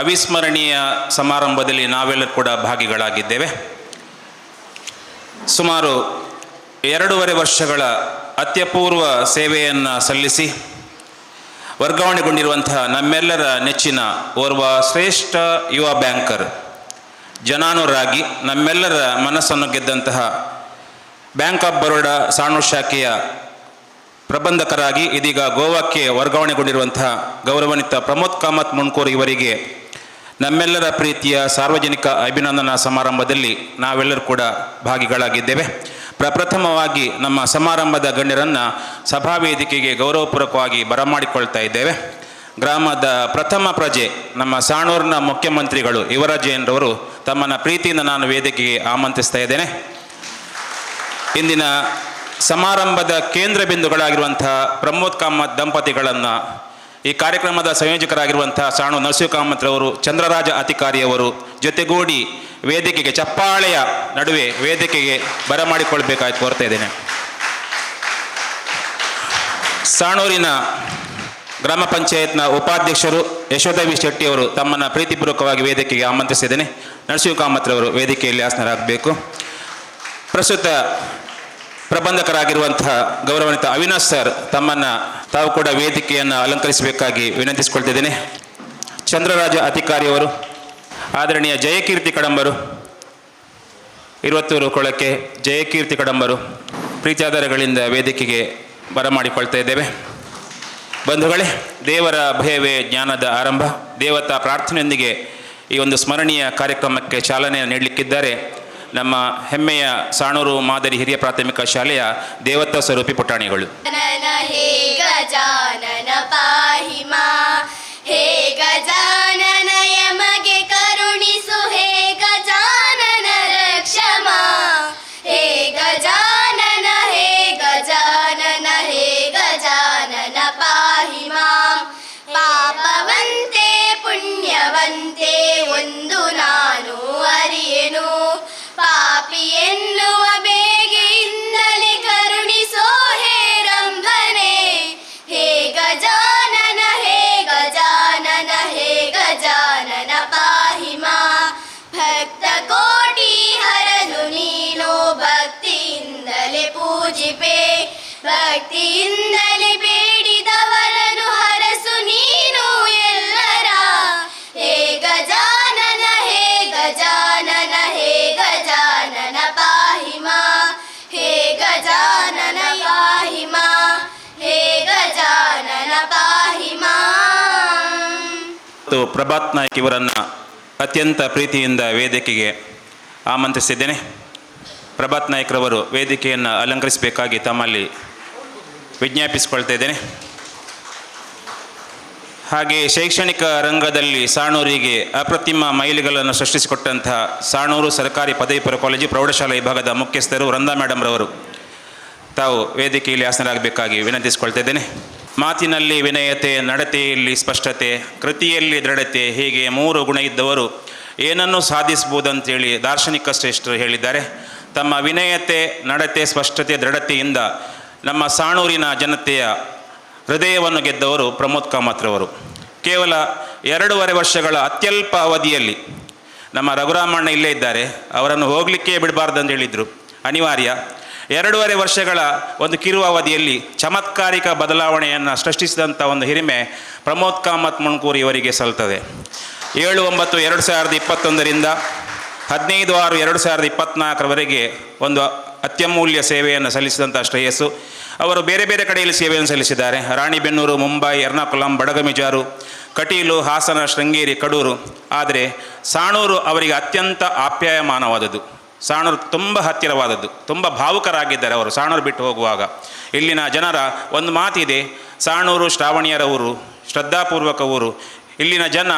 ಅವಿಸ್ಮರಣೀಯ ಸಮಾರಂಭದಲ್ಲಿ ನಾವೆಲ್ಲರೂ ಕೂಡ ಭಾಗಿಗಳಾಗಿದ್ದೇವೆ. ಸುಮಾರು 2.5 ವರ್ಷಗಳ ಅತ್ಯಪೂರ್ವ ಸೇವೆಯನ್ನು ಸಲ್ಲಿಸಿ ವರ್ಗಾವಣೆಗೊಂಡಿರುವಂತಹ ನಮ್ಮೆಲ್ಲರ ನೆಚ್ಚಿನ ಓರ್ವ ಶ್ರೇಷ್ಠ ಯುವ ಬ್ಯಾಂಕರ್, ಜನಾನುರಾಗಿ ನಮ್ಮೆಲ್ಲರ ಮನಸ್ಸನ್ನು ಗೆದ್ದಂತಹ ಬ್ಯಾಂಕ್ ಆಫ್ ಬರೋಡಾ ಸಾಣೂರು ಶಾಖೆಯ ಪ್ರಬಂಧಕರಾಗಿ ಇದೀಗ ಗೋವಾಕ್ಕೆ ವರ್ಗಾವಣೆಗೊಂಡಿರುವಂತಹ ಗೌರವಾನ್ವಿತ ಪ್ರಮೋದ್ ಕಾಮತ್ ಮುಣ್ಕೂರ್ ಇವರಿಗೆ ನಮ್ಮೆಲ್ಲರ ಪ್ರೀತಿಯ ಸಾರ್ವಜನಿಕ ಅಭಿನಂದನಾ ಸಮಾರಂಭದಲ್ಲಿ ನಾವೆಲ್ಲರೂ ಕೂಡ ಭಾಗಿಗಳಾಗಿದ್ದೇವೆ. ಪ್ರಪ್ರಥಮವಾಗಿ ನಮ್ಮ ಸಮಾರಂಭದ ಗಣ್ಯರನ್ನು ಸಭಾವೇದಿಕೆಗೆ ಗೌರವಪೂರ್ವಕವಾಗಿ ಬರಮಾಡಿಕೊಳ್ತಾ ಇದ್ದೇವೆ. ಗ್ರಾಮದ ಪ್ರಥಮ ಪ್ರಜೆ ನಮ್ಮ ಸಾಣೂರಿನ ಮುಖ್ಯಮಂತ್ರಿಗಳು ಯುವರಾಜೇಂದ್ರವರು ತಮ್ಮನ್ನು ಪ್ರೀತಿಯಿಂದ ನಾನು ವೇದಿಕೆಗೆ ಆಮಂತ್ರಿಸ್ತಾ ಇದ್ದೇನೆ. ಇಂದಿನ ಸಮಾರಂಭದ ಕೇಂದ್ರ ಬಿಂದುಗಳಾಗಿರುವಂತಹ ಪ್ರಮೋದ್ ಕಾಮತ್ ದಂಪತಿಗಳನ್ನು, ಈ ಕಾರ್ಯಕ್ರಮದ ಸಂಯೋಜಕರಾಗಿರುವಂತಹ ಸಾಣೂರು ನರಸಿಂಹ ಕಾಮತ್ರವರು, ಚಂದ್ರರಾಜ ಅಧಿಕಾರಿಯವರು ಜೊತೆಗೂಡಿ ವೇದಿಕೆಗೆ ಚಪ್ಪಾಳೆಯ ನಡುವೆ ವೇದಿಕೆಗೆ ಬರಮಾಡಿಕೊಳ್ಬೇಕಾಗಿ ಕೋರ್ತಾ ಇದ್ದೇನೆ. ಸಾಣೂರಿನ ಗ್ರಾಮ ಪಂಚಾಯತ್ನ ಉಪಾಧ್ಯಕ್ಷರು ಯಶೋಧವಿ ಶೆಟ್ಟಿಯವರು ತಮ್ಮನ್ನು ಪ್ರೀತಿಪೂರ್ವಕವಾಗಿ ವೇದಿಕೆಗೆ ಆಮಂತ್ರಿಸಿದ್ದೇನೆ. ನರಸಿಂಹ ಕಾಮತ್ರವರು ವೇದಿಕೆಯಲ್ಲಿ ಆಸನರಾಗಬೇಕು. ಪ್ರಸ್ತುತ ಪ್ರಬಂಧಕರಾಗಿರುವಂತಹ ಗೌರವಾನ್ವಿತ ಅವಿನಾಶ್ ಸರ್ ತಮ್ಮನ್ನು ತಾವು ಕೂಡ ವೇದಿಕೆಯನ್ನು ಅಲಂಕರಿಸಬೇಕಾಗಿ ವಿನಂತಿಸಿಕೊಳ್ತಿದ್ದೇನೆ. ಚಂದ್ರರಾಜ ಅಧಿಕಾರಿಯವರು, ಆದರಣೀಯ ಜಯಕೀರ್ತಿ ಕಡಂಬರು, 20 ಕೊಳಕ್ಕೆ ಜಯಕೀರ್ತಿ ಕಡಂಬರು ಪ್ರೀತ್ಯಾಧಾರಗಳಿಂದ ವೇದಿಕೆಗೆ ಬರಮಾಡಿಕೊಳ್ತಾ ಇದ್ದೇವೆ. ಬಂಧುಗಳೇ, ದೇವರ ಭಯವೇ ಜ್ಞಾನದ ಆರಂಭ. ದೇವತಾ ಪ್ರಾರ್ಥನೆಯೊಂದಿಗೆ ಈ ಒಂದು ಸ್ಮರಣೀಯ ಕಾರ್ಯಕ್ರಮಕ್ಕೆ ಚಾಲನೆಯನ್ನು ನೀಡಲಿಕ್ಕಿದ್ದಾರೆ ನಮ್ಮ ಹೆಮ್ಮೆಯ ಸಾಣೂರು ಮಾದರಿ ಹಿರಿಯ ಪ್ರಾಥಮಿಕ ಶಾಲೆಯ ದೇವತಾ ಸ್ವರೂಪಿ ಪುಟಾಣಿಗಳು. ಹೇ ಗಜಾನನ ಪಾಹಿ ಮಾ, ಹೇ ಗಜಾನನ ಯಮಗೆ ಕರುಣಿಸು, ಹೇ ಗಜಾನನ ರಕ್ಷಮಾ, ಹೇ ಗಜಾನನ, ಹೇ ಗಜಾನನ, ಹೇ ಗಜಾನನ ಪಾಹಿ ಮಾಂ. ಪಾಪವಂತೆ ಪುಣ್ಯವಂತೆ ಒಂದು ನಾನು ಅರಿಯೆನು, ಪಾಪಿ ಎನ್ನುವ ಬೇಗೆಯಿಂದಲೇ ಕರುಣಿಸೋ ಹೇ ರಂಭನೆ. ಹೇ ಗಜಾನನ, ಹೇ ಗಜಾನನ, ಹೇ ಗಜಾನನ ಪಾಹಿ ಮಾ. ಭಕ್ತ ಕೋಟಿ ಹರನು ನೀನು, ಭಕ್ತಿಯಿಂದಲೇ ಪೂಜಿಪೆ, ಭಕ್ತಿಯಿಂದಲೇ ಬೇಡಿದವರನ್ನು ಹರಸು ನೀನು ಎಲ್ಲರ. ಹೇ ಗಜಾನನ, ಹೇ ಗಜಾನನ, ಹೇ ಗಜಾನನ ಪಾಹಿ ಮಾ, ಹೇ ಗಜಾನನ ಪಾಹಿ ಮಾ, ಹೇ ಗಜಾನನ ಪಾಹಿ ಮಾ. ಪ್ರಭಾತ್ ನಾಯ್ಕ್ ಇವರನ್ನು ಅತ್ಯಂತ ಪ್ರೀತಿಯಿಂದ ವೇದಿಕೆಗೆ ಆಮಂತ್ರಿಸಿದ್ದೇನೆ. ಪ್ರಭಾತ್ ನಾಯ್ಕ್ರವರು ವೇದಿಕೆಯನ್ನು ಅಲಂಕರಿಸಬೇಕಾಗಿ ತಮ್ಮಲ್ಲಿ ವಿಜ್ಞಾಪಿಸಿಕೊಳ್ತಾ ಇದ್ದೇನೆ. ಹಾಗೆ ಶೈಕ್ಷಣಿಕ ರಂಗದಲ್ಲಿ ಸಾಣೂರಿಗೆ ಅಪ್ರತಿಮ ಮೈಲಿಗಲ್ಲನ್ನು ಸೃಷ್ಟಿಸಿಕೊಟ್ಟಂತಹ ಸಾಣೂರು ಸರ್ಕಾರಿ ಪದವಿ ಪೂರ್ವ ಕಾಲೇಜು ಪ್ರೌಢಶಾಲಾ ವಿಭಾಗದ ಮುಖ್ಯಸ್ಥರು ವೃಂದಾ ಮೇಡಮ್ ರವರು ತಾವು ವೇದಿಕೆಯಲ್ಲಿ ಆಸನರಾಗಬೇಕಾಗಿ ವಿನಂತಿಸಿಕೊಳ್ತಾ ಇದ್ದೇನೆ. ಮಾತಿನಲ್ಲಿ ವಿನಯತೆ, ನಡತೆಯಲ್ಲಿ ಸ್ಪಷ್ಟತೆ, ಕೃತಿಯಲ್ಲಿ ದೃಢತೆ, ಹೀಗೆ 3 ಗುಣ ಇದ್ದವರು ಏನನ್ನೂ ಸಾಧಿಸಬಹುದಂತೇಳಿ ದಾರ್ಶನಿಕ ಶ್ರೇಷ್ಠರು ಹೇಳಿದ್ದಾರೆ. ತಮ್ಮ ವಿನಯತೆ, ನಡತೆ, ಸ್ಪಷ್ಟತೆ, ದೃಢತೆಯಿಂದ ನಮ್ಮ ಸಾಣೂರಿನ ಜನತೆಯ ಹೃದಯವನ್ನು ಗೆದ್ದವರು ಪ್ರಮೋದ್ ಕಾಮತ್ರವರು. ಕೇವಲ 2.5 ವರ್ಷಗಳ ಅತ್ಯಲ್ಪ ಅವಧಿಯಲ್ಲಿ ನಮ್ಮ ರಘುರಾಮಣ್ಣ ಇಲ್ಲೇ ಇದ್ದಾರೆ, ಅವರನ್ನು ಹೋಗಲಿಕ್ಕೆ ಬಿಡಬಾರ್ದಂತ ಹೇಳಿದರು, ಅನಿವಾರ್ಯ. 2.5 ವರ್ಷಗಳ ಒಂದು ಕಿರು ಅವಧಿಯಲ್ಲಿ ಚಮತ್ಕಾರಿಕ ಬದಲಾವಣೆಯನ್ನು ಸೃಷ್ಟಿಸಿದಂಥ ಒಂದು ಹಿರಿಮೆ ಪ್ರಮೋದ್ ಕಾಮತ್ ಮುಣ್ಕೂರ್ ಇವರಿಗೆ ಸಲ್ತದೆ. 7/9/2021 15/6/2024 ಒಂದು ಅತ್ಯಮೂಲ್ಯ ಸೇವೆಯನ್ನು ಸಲ್ಲಿಸಿದಂಥ ಶ್ರೇಯಸ್ಸು. ಅವರು ಬೇರೆ ಬೇರೆ ಕಡೆಯಲ್ಲಿ ಸೇವೆಯನ್ನು ಸಲ್ಲಿಸಿದ್ದಾರೆ. ರಾಣಿಬೆನ್ನೂರು, ಮುಂಬೈ, ಎರ್ನಾಕುಲಂ, ಬಡಗಮಿಜಾರು, ಕಟೀಲು, ಹಾಸನ, ಶೃಂಗೇರಿ, ಕಡೂರು. ಆದರೆ ಸಾಣೂರು ಅವರಿಗೆ ಅತ್ಯಂತ ಆಪ್ಯಾಯಮಾನವಾದದ್ದು. ಸಾಣೂರು ತುಂಬ ಹತ್ತಿರವಾದದ್ದು. ತುಂಬ ಭಾವುಕರಾಗಿದ್ದಾರೆ ಅವರು ಸಾಣೂರು ಬಿಟ್ಟು ಹೋಗುವಾಗ. ಇಲ್ಲಿನ ಜನರ ಒಂದು ಮಾತಿದೆ, ಸಾಣೂರು ಶ್ರಾವಣಿಯರ ಊರು, ಶ್ರದ್ಧಾಪೂರ್ವಕ ಊರು. ಇಲ್ಲಿನ ಜನ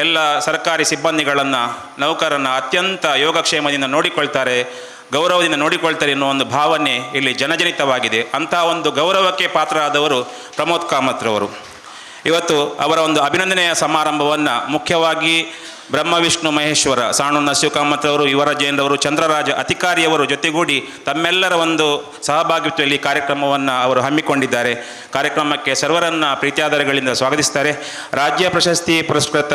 ಎಲ್ಲ ಸರ್ಕಾರಿ ಸಿಬ್ಬಂದಿಗಳನ್ನು, ನೌಕರನ್ನು ಅತ್ಯಂತ ಯೋಗಕ್ಷೇಮದಿಂದ ನೋಡಿಕೊಳ್ತಾರೆ, ಗೌರವದಿಂದ ನೋಡಿಕೊಳ್ತಾರೆ ಎನ್ನುವ ಒಂದು ಭಾವನೆ ಇಲ್ಲಿ ಜನಜನಿತವಾಗಿದೆ. ಅಂಥ ಒಂದು ಗೌರವಕ್ಕೆ ಪಾತ್ರರಾದವರು ಪ್ರಮೋದ್ ಕಾಮತ್ರವರು. ಇವತ್ತು ಅವರ ಒಂದು ಅಭಿನಂದನೆಯ ಸಮಾರಂಭವನ್ನು ಮುಖ್ಯವಾಗಿ ಬ್ರಹ್ಮ ವಿಷ್ಣು ಮಹೇಶ್ವರ ಸಾಣೂರಿನ ಶಿವಕಾಮತ್ರವರು, ಯುವರಾಜ್ ಜೈನ್ರವರು, ಚಂದ್ರರಾಜ ಅಧಿಕಾರಿಯವರು ಜೊತೆಗೂಡಿ ತಮ್ಮೆಲ್ಲರ ಒಂದು ಸಹಭಾಗಿತ್ವದಲ್ಲಿ ಕಾರ್ಯಕ್ರಮವನ್ನು ಅವರು ಹಮ್ಮಿಕೊಂಡಿದ್ದಾರೆ. ಕಾರ್ಯಕ್ರಮಕ್ಕೆ ಸರ್ವರನ್ನ ಪ್ರೀತ್ಯಾದರಗಳಿಂದ ಸ್ವಾಗತಿಸ್ತಾರೆ. ರಾಜ್ಯ ಪ್ರಶಸ್ತಿ ಪುರಸ್ಕೃತ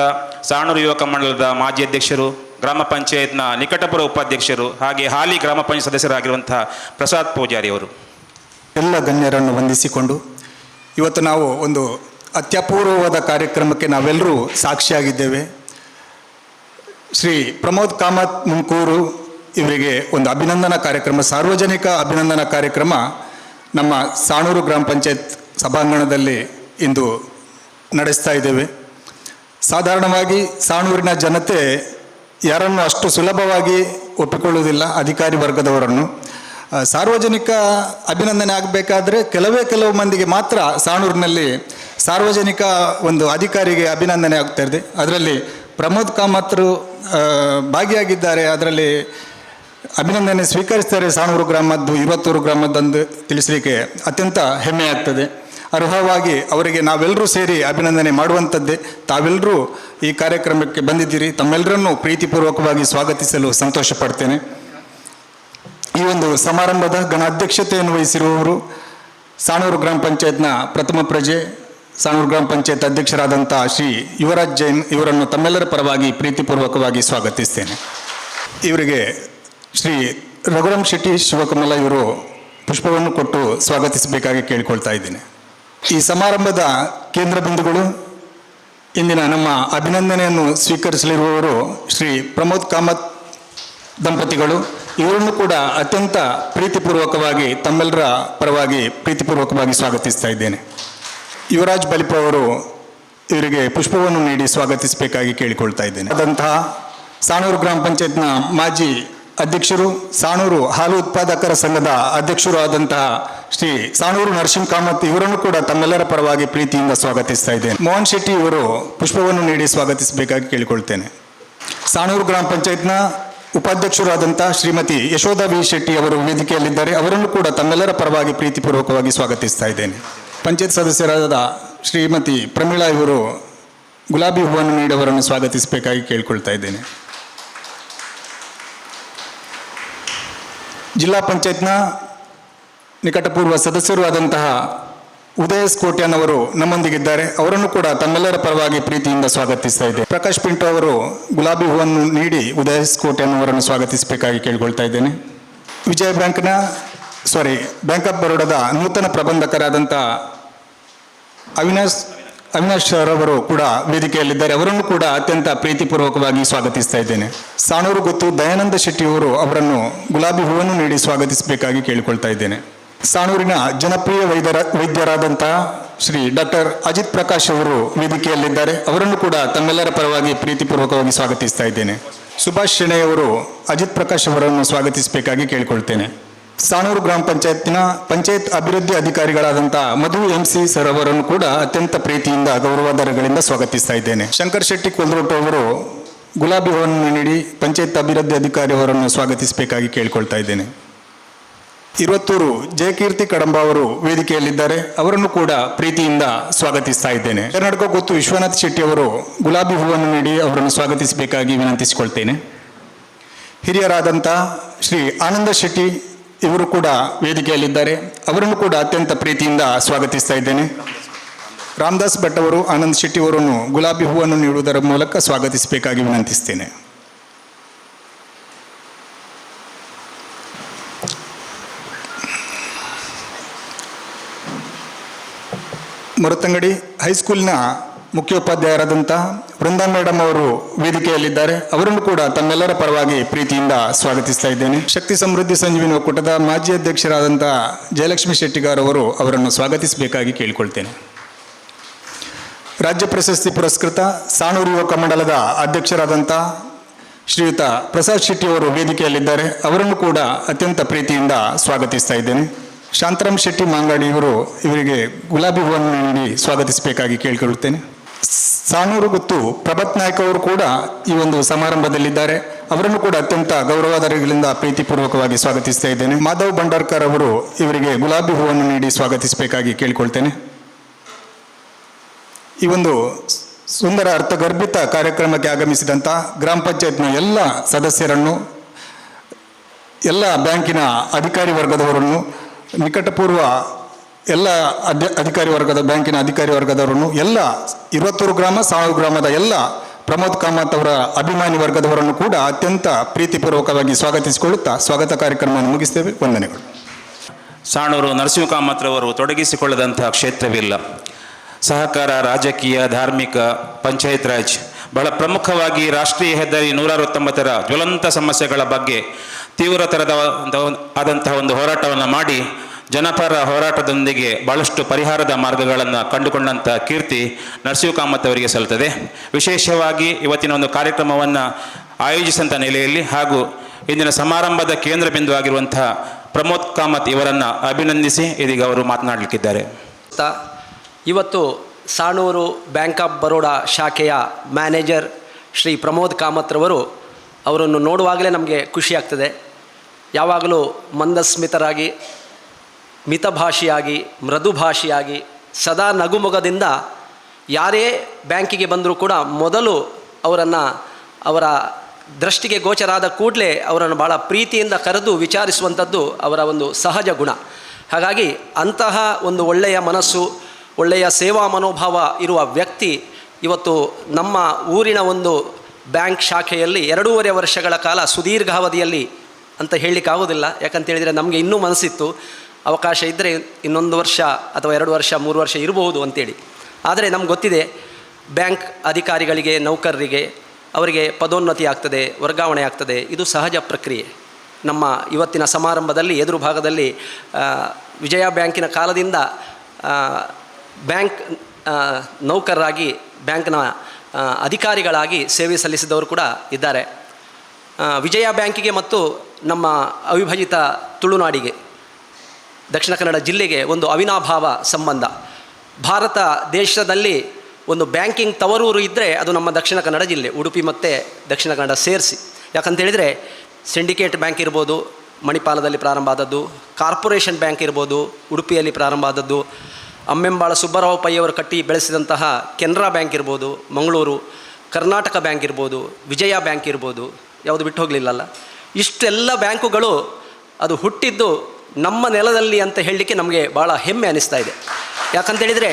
ಸಾಣೂರು ಯುವಕ ಮಂಡಲದ ಮಾಜಿ ಅಧ್ಯಕ್ಷರು, ಗ್ರಾಮ ಪಂಚಾಯತ್ನ ನಿಕಟಪುರ ಉಪಾಧ್ಯಕ್ಷರು, ಹಾಗೆ ಹಾಲಿ ಗ್ರಾಮ ಪಂಚಾಯತ್ ಸದಸ್ಯರಾಗಿರುವಂತಹ ಪ್ರಸಾದ್ ಪೂಜಾರಿ ಅವರು. ಎಲ್ಲ ಗಣ್ಯರನ್ನು ವಂದಿಸಿಕೊಂಡು ಇವತ್ತು ನಾವು ಒಂದು ಅತ್ಯಪೂರ್ವವಾದ ಕಾರ್ಯಕ್ರಮಕ್ಕೆ ನಾವೆಲ್ಲರೂ ಸಾಕ್ಷಿಯಾಗಿದ್ದೇವೆ. ಶ್ರೀ ಪ್ರಮೋದ್ ಕಾಮತ್ ಮುಂಕೂರು ಇವರಿಗೆ ಒಂದು ಅಭಿನಂದನಾ ಕಾರ್ಯಕ್ರಮ, ಸಾರ್ವಜನಿಕ ಅಭಿನಂದನಾ ಕಾರ್ಯಕ್ರಮ ನಮ್ಮ ಸಾಣೂರು ಗ್ರಾಮ ಪಂಚಾಯತ್ ಸಭಾಂಗಣದಲ್ಲಿ ಇಂದು ನಡೆಸ್ತಾ ಇದ್ದೇವೆ. ಸಾಧಾರಣವಾಗಿ ಸಾಣೂರಿನ ಜನತೆ ಯಾರನ್ನು ಅಷ್ಟು ಸುಲಭವಾಗಿ ಒಪ್ಪಿಕೊಳ್ಳುವುದಿಲ್ಲ, ಅಧಿಕಾರಿ ವರ್ಗದವರನ್ನು. ಸಾರ್ವಜನಿಕ ಅಭಿನಂದನೆ ಆಗಬೇಕಾದ್ರೆ ಕೆಲವು ಮಂದಿಗೆ ಮಾತ್ರ ಸಾಣೂರಿನಲ್ಲಿ ಸಾರ್ವಜನಿಕ ಒಂದು ಅಧಿಕಾರಿಗೆ ಅಭಿನಂದನೆ ಆಗ್ತಾ ಇದೆ. ಅದರಲ್ಲಿ ಪ್ರಮೋದ್ ಕಾಮತ್ರು ಭಾಗಿಯಾಗಿದ್ದಾರೆ. ಅದರಲ್ಲಿ ಅಭಿನಂದನೆ ಸ್ವೀಕರಿಸ್ತಾರೆ. ಸಾಣೂರು ಗ್ರಾಮದ್ದು, ಇರುವತ್ತೂರು ಗ್ರಾಮದಂದು ತಿಳಿಸಲಿಕ್ಕೆ ಅತ್ಯಂತ ಹೆಮ್ಮೆ ಆಗ್ತದೆ. ಅರ್ಹವಾಗಿ ಅವರಿಗೆ ನಾವೆಲ್ಲರೂ ಸೇರಿ ಅಭಿನಂದನೆ ಮಾಡುವಂಥದ್ದೇ. ತಾವೆಲ್ಲರೂ ಈ ಕಾರ್ಯಕ್ರಮಕ್ಕೆ ಬಂದಿದ್ದೀರಿ. ತಮ್ಮೆಲ್ಲರನ್ನೂ ಪ್ರೀತಿಪೂರ್ವಕವಾಗಿ ಸ್ವಾಗತಿಸಲು ಸಂತೋಷ ಪಡ್ತೇನೆ. ಈ ಒಂದು ಸಮಾರಂಭದ ಅಧ್ಯಕ್ಷತೆಯನ್ನು ವಹಿಸಿರುವವರು ಸಾಣೂರು ಗ್ರಾಮ ಪಂಚಾಯತ್ನ ಪ್ರಥಮ ಪ್ರಜೆ, ಸಾಣೂರು ಗ್ರಾಮ ಪಂಚಾಯತ್ ಅಧ್ಯಕ್ಷರಾದಂಥ ಶ್ರೀ ಯುವರಾಜ್ ಜೈನ್ ಇವರನ್ನು ತಮ್ಮೆಲ್ಲರ ಪರವಾಗಿ ಪ್ರೀತಿಪೂರ್ವಕವಾಗಿ ಸ್ವಾಗತಿಸ್ತೇನೆ. ಇವರಿಗೆ ಶ್ರೀ ರಘುರಾಮ್ ಶೆಟ್ಟಿ ಶಿವಕಮಲ ಇವರು ಪುಷ್ಪವನ್ನು ಕೊಟ್ಟು ಸ್ವಾಗತಿಸಬೇಕಾಗಿ ಕೇಳಿಕೊಳ್ತಾ ಇದ್ದೇನೆ. ಈ ಸಮಾರಂಭದ ಕೇಂದ್ರ ಬಿಂದುಗಳು ಇಂದಿನ ನಮ್ಮ ಅಭಿನಂದನೆಯನ್ನು ಸ್ವೀಕರಿಸಲಿರುವವರು ಶ್ರೀ ಪ್ರಮೋದ್ ಕಾಮತ್ ದಂಪತಿಗಳು. ಇವರನ್ನು ಕೂಡ ಅತ್ಯಂತ ಪ್ರೀತಿಪೂರ್ವಕವಾಗಿ ತಮ್ಮೆಲ್ಲರ ಪರವಾಗಿ ಪ್ರೀತಿಪೂರ್ವಕವಾಗಿ ಸ್ವಾಗತಿಸ್ತಾ ಇದ್ದೇನೆ. ಯುವರಾಜ್ ಬಲಿಪ ಅವರು ಇವರಿಗೆ ಪುಷ್ಪವನ್ನು ನೀಡಿ ಸ್ವಾಗತಿಸಬೇಕಾಗಿ ಕೇಳಿಕೊಳ್ತಾ ಇದ್ದೇನೆ. ಆದಂತಹ ಸಾಣೂರು ಗ್ರಾಮ ಪಂಚಾಯತ್ನ ಮಾಜಿ ಅಧ್ಯಕ್ಷರು, ಸಾಣೂರು ಹಾಲು ಉತ್ಪಾದಕರ ಸಂಘದ ಅಧ್ಯಕ್ಷರು ಆದಂತಹ ಶ್ರೀ ಸಾಣೂರು ನರಸಿಂಹ ಕಾಮತ್ ಇವರನ್ನು ಕೂಡ ತಮ್ಮೆಲ್ಲರ ಪರವಾಗಿ ಪ್ರೀತಿಯಿಂದ ಸ್ವಾಗತಿಸ್ತಾ ಇದ್ದೇನೆ. ಮೋಹನ್ ಶೆಟ್ಟಿ ಇವರು ಪುಷ್ಪವನ್ನು ನೀಡಿ ಸ್ವಾಗತಿಸಬೇಕಾಗಿ ಕೇಳಿಕೊಳ್ತೇನೆ. ಸಾಣೂರು ಗ್ರಾಮ ಪಂಚಾಯತ್ನ ಉಪಾಧ್ಯಕ್ಷರಾದಂಥ ಶ್ರೀಮತಿ ಯಶೋಧ ವಿ ಶೆಟ್ಟಿ ಅವರು ವೇದಿಕೆಯಲ್ಲಿದ್ದಾರೆ. ಅವರನ್ನು ಕೂಡ ತಮ್ಮೆಲ್ಲರ ಪರವಾಗಿ ಪ್ರೀತಿಪೂರ್ವಕವಾಗಿ ಸ್ವಾಗತಿಸ್ತಾ ಇದ್ದೇನೆ. ಪಂಚಾಯತ್ ಸದಸ್ಯರಾದ ಶ್ರೀಮತಿ ಪ್ರಮೀಳಾ ಇವರು ಗುಲಾಬಿ ಹೂವನ್ನು ನೀಡಿ ಅವರನ್ನು ಸ್ವಾಗತಿಸಬೇಕಾಗಿ ಕೇಳಿಕೊಳ್ತಾ ಇದ್ದೇನೆ. ಜಿಲ್ಲಾ ಪಂಚಾಯತ್ನ ನಿಕಟಪೂರ್ವ ಸದಸ್ಯರು ಆದಂತಹ ಉದಯಸ್ ಕೋಟ್ಯಾನ್ ಅವರು ನಮ್ಮೊಂದಿಗಿದ್ದಾರೆ. ಅವರನ್ನು ಕೂಡ ತಮ್ಮೆಲ್ಲರ ಪರವಾಗಿ ಪ್ರೀತಿಯಿಂದ ಸ್ವಾಗತಿಸ್ತಾ ಇದೆ. ಪ್ರಕಾಶ್ ಪಿಂಟು ಅವರು ಗುಲಾಬಿ ಹೂವನ್ನು ನೀಡಿ ಉದಯಸ್ ಕೋಟ್ಯಾನ್ ಅವರನ್ನು ಸ್ವಾಗತಿಸಬೇಕಾಗಿ ಕೇಳಿಕೊಳ್ತಾ ಇದ್ದೇನೆ. ವಿಜಯ ಬ್ಯಾಂಕ್ ಆಫ್ ಬರೋಡಾದ ನೂತನ ಪ್ರಬಂಧಕರಾದಂಥ ಅವಿನಾಶ್ ರವರು ಕೂಡ ವೇದಿಕೆಯಲ್ಲಿದ್ದಾರೆ. ಅವರನ್ನು ಕೂಡ ಅತ್ಯಂತ ಪ್ರೀತಿಪೂರ್ವಕವಾಗಿ ಸ್ವಾಗತಿಸ್ತಾ ಇದ್ದೇನೆ. ಸಾಣೂರು ಗೊತ್ತು ದಯಾನಂದ ಶೆಟ್ಟಿ ಅವರನ್ನು ಗುಲಾಬಿ ಹೂವನ್ನು ನೀಡಿ ಸ್ವಾಗತಿಸಬೇಕಾಗಿ ಕೇಳಿಕೊಳ್ತಾ ಇದ್ದೇನೆ. ಸಾಣೂರಿನ ಜನಪ್ರಿಯ ವೈದ್ಯರಾದಂತಹ ಶ್ರೀ ಡಾಕ್ಟರ್ ಅಜಿತ್ ಪ್ರಕಾಶ್ ಅವರು ವೇದಿಕೆಯಲ್ಲಿದ್ದಾರೆ. ಅವರನ್ನು ಕೂಡ ತಮ್ಮೆಲ್ಲರ ಪರವಾಗಿ ಪ್ರೀತಿಪೂರ್ವಕವಾಗಿ ಸ್ವಾಗತಿಸ್ತಾ ಇದ್ದೇನೆ. ಸುಭಾಷ್ ಶೆಣೈ ಅವರು ಅಜಿತ್ ಪ್ರಕಾಶ್ ಅವರನ್ನು ಸ್ವಾಗತಿಸಬೇಕಾಗಿ ಕೇಳಿಕೊಳ್ತೇನೆ. ಸಾಣೂರು ಗ್ರಾಮ ಪಂಚಾಯತ್ನ ಪಂಚಾಯತ್ ಅಭಿವೃದ್ಧಿ ಅಧಿಕಾರಿಗಳಾದಂಥ ಮಧು MC ಸರ್ ಅವರನ್ನು ಕೂಡ ಅತ್ಯಂತ ಪ್ರೀತಿಯಿಂದ ಗೌರವಾದರಗಳಿಂದ ಸ್ವಾಗತಿಸ್ತಾ ಇದ್ದೇನೆ. ಶಂಕರ್ ಶೆಟ್ಟಿ ಕೊಲ್ರೋಟು ಅವರು ಗುಲಾಬಿ ಹೂವನ್ನು ನೀಡಿ ಪಂಚಾಯತ್ ಅಭಿವೃದ್ಧಿ ಅಧಿಕಾರಿ ಅವರನ್ನು ಸ್ವಾಗತಿಸಬೇಕಾಗಿ ಕೇಳಿಕೊಳ್ತಾ ಇದ್ದೇನೆ. ಇರುವತ್ತೂರು ಜಯಕೀರ್ತಿ ಕಡಂಬ ಅವರು ವೇದಿಕೆಯಲ್ಲಿದ್ದಾರೆ. ಅವರನ್ನು ಕೂಡ ಪ್ರೀತಿಯಿಂದ ಸ್ವಾಗತಿಸ್ತಾ ಇದ್ದೇನೆ. ಕರ್ನಾಟಕ ಗೊತ್ತು ವಿಶ್ವನಾಥ್ ಶೆಟ್ಟಿ ಅವರು ಗುಲಾಬಿ ಹೂವನ್ನು ನೀಡಿ ಅವರನ್ನು ಸ್ವಾಗತಿಸಬೇಕಾಗಿ ವಿನಂತಿಸಿಕೊಳ್ತೇನೆ. ಹಿರಿಯರಾದಂಥ ಶ್ರೀ ಆನಂದ ಶೆಟ್ಟಿ ಇವರು ಕೂಡ ವೇದಿಕೆಯಲ್ಲಿದ್ದಾರೆ. ಅವರನ್ನು ಕೂಡ ಅತ್ಯಂತ ಪ್ರೀತಿಯಿಂದ ಸ್ವಾಗತಿಸ್ತಾ ಇದ್ದೇನೆ. ರಾಮದಾಸ್ ಭಟ್ ಅವರು ಆನಂದ್ ಶೆಟ್ಟಿ ಅವರನ್ನು ಗುಲಾಬಿ ಹೂವನ್ನು ನೀಡುವುದರ ಮೂಲಕ ಸ್ವಾಗತಿಸಬೇಕಾಗಿ ವಿನಂತಿಸ್ತೇನೆ. ಮರುತಂಗಡಿ ಹೈಸ್ಕೂಲ್ನ ಮುಖ್ಯೋಪಾಧ್ಯಾಯರಾದಂಥ ವೃಂದಾ ಮೇಡಮ್ ಅವರು ವೇದಿಕೆಯಲ್ಲಿದ್ದಾರೆ. ಅವರನ್ನು ಕೂಡ ತಮ್ಮೆಲ್ಲರ ಪರವಾಗಿ ಪ್ರೀತಿಯಿಂದ ಸ್ವಾಗತಿಸ್ತಾ ಇದ್ದೇನೆ. ಶಕ್ತಿ ಸಮೃದ್ಧಿ ಸಂಜೀವಿನಿ ಒಕ್ಕೂಟದ ಮಾಜಿ ಅಧ್ಯಕ್ಷರಾದಂಥ ಜಯಲಕ್ಷ್ಮಿ ಶೆಟ್ಟಿಗಾರ್ ಅವರು ಅವರನ್ನು ಸ್ವಾಗತಿಸಬೇಕಾಗಿ ಕೇಳಿಕೊಳ್ತೇನೆ. ರಾಜ್ಯ ಪ್ರಶಸ್ತಿ ಪುರಸ್ಕೃತ ಸಾಣೂರು ಯುವಕ ಮಂಡಲದ ಅಧ್ಯಕ್ಷರಾದಂಥ ಶ್ರೀಯುತ ಪ್ರಸಾದ್ ಶೆಟ್ಟಿ ಅವರು ವೇದಿಕೆಯಲ್ಲಿದ್ದಾರೆ. ಅವರನ್ನು ಕೂಡ ಅತ್ಯಂತ ಪ್ರೀತಿಯಿಂದ ಸ್ವಾಗತಿಸ್ತಾ ಇದ್ದೇನೆ. ಶಾಂತರಾಮ್ ಶೆಟ್ಟಿ ಮಾಂಗಾಡಿ ಇವರಿಗೆ ಗುಲಾಬಿ ಹೂವನ್ನು ನೀಡಿ ಸ್ವಾಗತಿಸಬೇಕಾಗಿ ಕೇಳಿಕೊಳ್ಳುತ್ತೇನೆ. ಸಾಣೂರು ಗೊತ್ತು ಪ್ರಭತ್ ನಾಯ್ಕ ಅವರು ಕೂಡ ಈ ಒಂದು ಸಮಾರಂಭದಲ್ಲಿದ್ದಾರೆ. ಅವರನ್ನು ಕೂಡ ಅತ್ಯಂತ ಗೌರವಾದರಗಳಿಂದ ಪ್ರೀತಿಪೂರ್ವಕವಾಗಿ ಸ್ವಾಗತಿಸ್ತಾ ಇದ್ದೇನೆ. ಮಾಧವ್ ಭಂಡಾರ್ಕರ್ ಅವರು ಇವರಿಗೆ ಗುಲಾಬಿ ಹೂವನ್ನು ನೀಡಿ ಸ್ವಾಗತಿಸಬೇಕಾಗಿ ಕೇಳಿಕೊಳ್ತೇನೆ. ಈ ಒಂದು ಸುಂದರ ಅರ್ಥಗರ್ಭಿತ ಕಾರ್ಯಕ್ರಮಕ್ಕೆ ಆಗಮಿಸಿದಂಥ ಗ್ರಾಮ ಪಂಚಾಯತ್ನ ಎಲ್ಲ ಸದಸ್ಯರನ್ನು, ಎಲ್ಲ ಬ್ಯಾಂಕಿನ ಅಧಿಕಾರಿ ವರ್ಗದವರನ್ನು, ನಿಕಟಪೂರ್ವ ಎಲ್ಲ ಅಧಿಕಾರಿ ವರ್ಗದ ಬ್ಯಾಂಕಿನ ಅಧಿಕಾರಿ ವರ್ಗದವರನ್ನು, ಎಲ್ಲ 20 ಗ್ರಾಮ ಸಾಣೂರು ಗ್ರಾಮದ ಎಲ್ಲ ಪ್ರಮೋದ್ ಕಾಮತ್ ಅವರ ಅಭಿಮಾನಿ ವರ್ಗದವರನ್ನು ಕೂಡ ಅತ್ಯಂತ ಪ್ರೀತಿಪೂರ್ವಕವಾಗಿ ಸ್ವಾಗತಿಸಿಕೊಳ್ಳುತ್ತಾ ಸ್ವಾಗತ ಕಾರ್ಯಕ್ರಮವನ್ನು ಮುಗಿಸ್ತೇವೆ. ವಂದನೆಗಳು. ಸಾಣೂರು ನರಸಿಂಹ ಕಾಮತ್ರವರು ತೊಡಗಿಸಿಕೊಳ್ಳದಂತಹ ಕ್ಷೇತ್ರವಿಲ್ಲ. ಸಹಕಾರ, ರಾಜಕೀಯ, ಧಾರ್ಮಿಕ, ಪಂಚಾಯತ್ ರಾಜ್, ಬಹಳ ಪ್ರಮುಖವಾಗಿ ರಾಷ್ಟ್ರೀಯ ಹೆದ್ದಾರಿ 169ರ ಜ್ವಲಂತ ಸಮಸ್ಯೆಗಳ ಬಗ್ಗೆ ಆದಂತಹ ಒಂದು ಹೋರಾಟವನ್ನು ಮಾಡಿ ಜನಪರ ಹೋರಾಟದೊಂದಿಗೆ ಭಾಳಷ್ಟು ಪರಿಹಾರದ ಮಾರ್ಗಗಳನ್ನು ಕಂಡುಕೊಂಡಂಥ ಕೀರ್ತಿ ನರಸಿಂಹ ಕಾಮತ್ ಅವರಿಗೆ ಸಲ್ಲುತ್ತದೆ. ವಿಶೇಷವಾಗಿ ಇವತ್ತಿನ ಒಂದು ಕಾರ್ಯಕ್ರಮವನ್ನು ಆಯೋಜಿಸಿದಂಥ ನೆಲೆಯಲ್ಲಿ ಹಾಗೂ ಇಂದಿನ ಸಮಾರಂಭದ ಕೇಂದ್ರ ಬಿಂದು ಆಗಿರುವಂತಹ ಪ್ರಮೋದ್ ಕಾಮತ್ ಇವರನ್ನು ಅಭಿನಂದಿಸಿ ಇದೀಗ ಅವರು ಮಾತನಾಡಲಿಕ್ಕಿದ್ದಾರೆ. ಇವತ್ತು ಸಾಣೂರು ಬ್ಯಾಂಕ್ ಆಫ್ ಬರೋಡಾ ಶಾಖೆಯ ಮ್ಯಾನೇಜರ್ ಶ್ರೀ ಪ್ರಮೋದ್ ಕಾಮತ್ರವರು, ಅವರನ್ನು ನೋಡುವಾಗಲೇ ನಮಗೆ ಖುಷಿಯಾಗ್ತದೆ. ಯಾವಾಗಲೂ ಮಂದಸ್ಮಿತರಾಗಿ, ಮಿತಭಾಷಿಯಾಗಿ, ಮೃದುಭಾಷಿಯಾಗಿ, ಸದಾ ನಗುಮೊಗದಿಂದ ಯಾರೇ ಬ್ಯಾಂಕಿಗೆ ಬಂದರೂ ಕೂಡ ಮೊದಲು ಅವರ ದೃಷ್ಟಿಗೆ ಗೋಚರಾದ ಕೂಡಲೇ ಅವರನ್ನು ಭಾಳ ಪ್ರೀತಿಯಿಂದ ಕರೆದು ವಿಚಾರಿಸುವಂಥದ್ದು ಅವರ ಒಂದು ಸಹಜ ಗುಣ. ಹಾಗಾಗಿ ಅಂತಹ ಒಂದು ಒಳ್ಳೆಯ ಮನಸ್ಸು, ಒಳ್ಳೆಯ ಸೇವಾ ಮನೋಭಾವ ಇರುವ ವ್ಯಕ್ತಿ ಇವತ್ತು ನಮ್ಮ ಊರಿನ ಒಂದು ಬ್ಯಾಂಕ್ ಶಾಖೆಯಲ್ಲಿ 2.5 ವರ್ಷಗಳ ಕಾಲ ಸುದೀರ್ಘಾವಧಿಯಲ್ಲಿ ಅಂತ ಹೇಳಲಿಕ್ಕಾಗೋದಿಲ್ಲ. ಯಾಕಂತೇಳಿದರೆ ನಮಗೆ ಇನ್ನೂ ಮನಸ್ಸಿತ್ತು ಅವಕಾಶ ಇದ್ದರೆ ಇನ್ನೊಂದು ವರ್ಷ ಅಥವಾ 2 ವರ್ಷ 3 ವರ್ಷ ಇರಬಹುದು ಅಂತೇಳಿ. ಆದರೆ ನಮ್ಗೆ ಗೊತ್ತಿದೆ ಬ್ಯಾಂಕ್ ಅಧಿಕಾರಿಗಳಿಗೆ, ನೌಕರರಿಗೆ ಅವರಿಗೆ ಪದೋನ್ನತಿ ಆಗ್ತದೆ, ವರ್ಗಾವಣೆ ಆಗ್ತದೆ. ಇದು ಸಹಜ ಪ್ರಕ್ರಿಯೆ. ನಮ್ಮ ಇವತ್ತಿನ ಸಮಾರಂಭದಲ್ಲಿ ಎದುರು ಭಾಗದಲ್ಲಿ ವಿಜಯ ಬ್ಯಾಂಕಿನ ಕಾಲದಿಂದ ಬ್ಯಾಂಕ್ ನೌಕರರಾಗಿ, ಬ್ಯಾಂಕ್ನ ಅಧಿಕಾರಿಗಳಾಗಿ ಸೇವೆ ಸಲ್ಲಿಸಿದವರು ಕೂಡ ಇದ್ದಾರೆ. ವಿಜಯ ಬ್ಯಾಂಕಿಗೆ ಮತ್ತು ನಮ್ಮ ಅವಿಭಜಿತ ತುಳುನಾಡಿಗೆ, ದಕ್ಷಿಣ ಕನ್ನಡ ಜಿಲ್ಲೆಗೆ ಒಂದು ಅವಿನಾಭಾವ ಸಂಬಂಧ. ಭಾರತ ದೇಶದಲ್ಲಿ ಒಂದು ಬ್ಯಾಂಕಿಂಗ್ ತವರೂರು ಇದ್ದರೆ ಅದು ನಮ್ಮ ದಕ್ಷಿಣ ಕನ್ನಡ ಜಿಲ್ಲೆ, ಉಡುಪಿ ಮತ್ತು ದಕ್ಷಿಣ ಕನ್ನಡ ಸೇರಿಸಿ. ಯಾಕಂತೇಳಿದರೆ ಸಿಂಡಿಕೇಟ್ ಬ್ಯಾಂಕ್ ಇರ್ಬೋದು, ಮಣಿಪಾಲದಲ್ಲಿ ಪ್ರಾರಂಭ ಆದದ್ದು. ಕಾರ್ಪೊರೇಷನ್ ಬ್ಯಾಂಕ್ ಇರ್ಬೋದು, ಉಡುಪಿಯಲ್ಲಿ ಪ್ರಾರಂಭ ಆದದ್ದು. ಅಮ್ಮೆಂಬಾಳ ಸುಬ್ಬರಾವ್ ಪೈ ಅವರು ಕಟ್ಟಿ ಬೆಳೆಸಿದಂತಹ ಕೆನರಾ ಬ್ಯಾಂಕ್ ಇರ್ಬೋದು, ಮಂಗಳೂರು. ಕರ್ನಾಟಕ ಬ್ಯಾಂಕ್ ಇರ್ಬೋದು, ವಿಜಯ ಬ್ಯಾಂಕ್ ಇರ್ಬೋದು, ಯಾವುದು ಬಿಟ್ಟು ಹೋಗಲಿಲ್ಲಲ್ಲ. ಇಷ್ಟೆಲ್ಲ ಬ್ಯಾಂಕುಗಳು ಅದು ಹುಟ್ಟಿದ್ದು ನಮ್ಮ ನೆಲದಲ್ಲಿ ಅಂತ ಹೇಳಲಿಕ್ಕೆ ನಮಗೆ ಭಾಳ ಹೆಮ್ಮೆ ಅನ್ನಿಸ್ತಾ ಇದೆ. ಯಾಕಂತೇಳಿದರೆ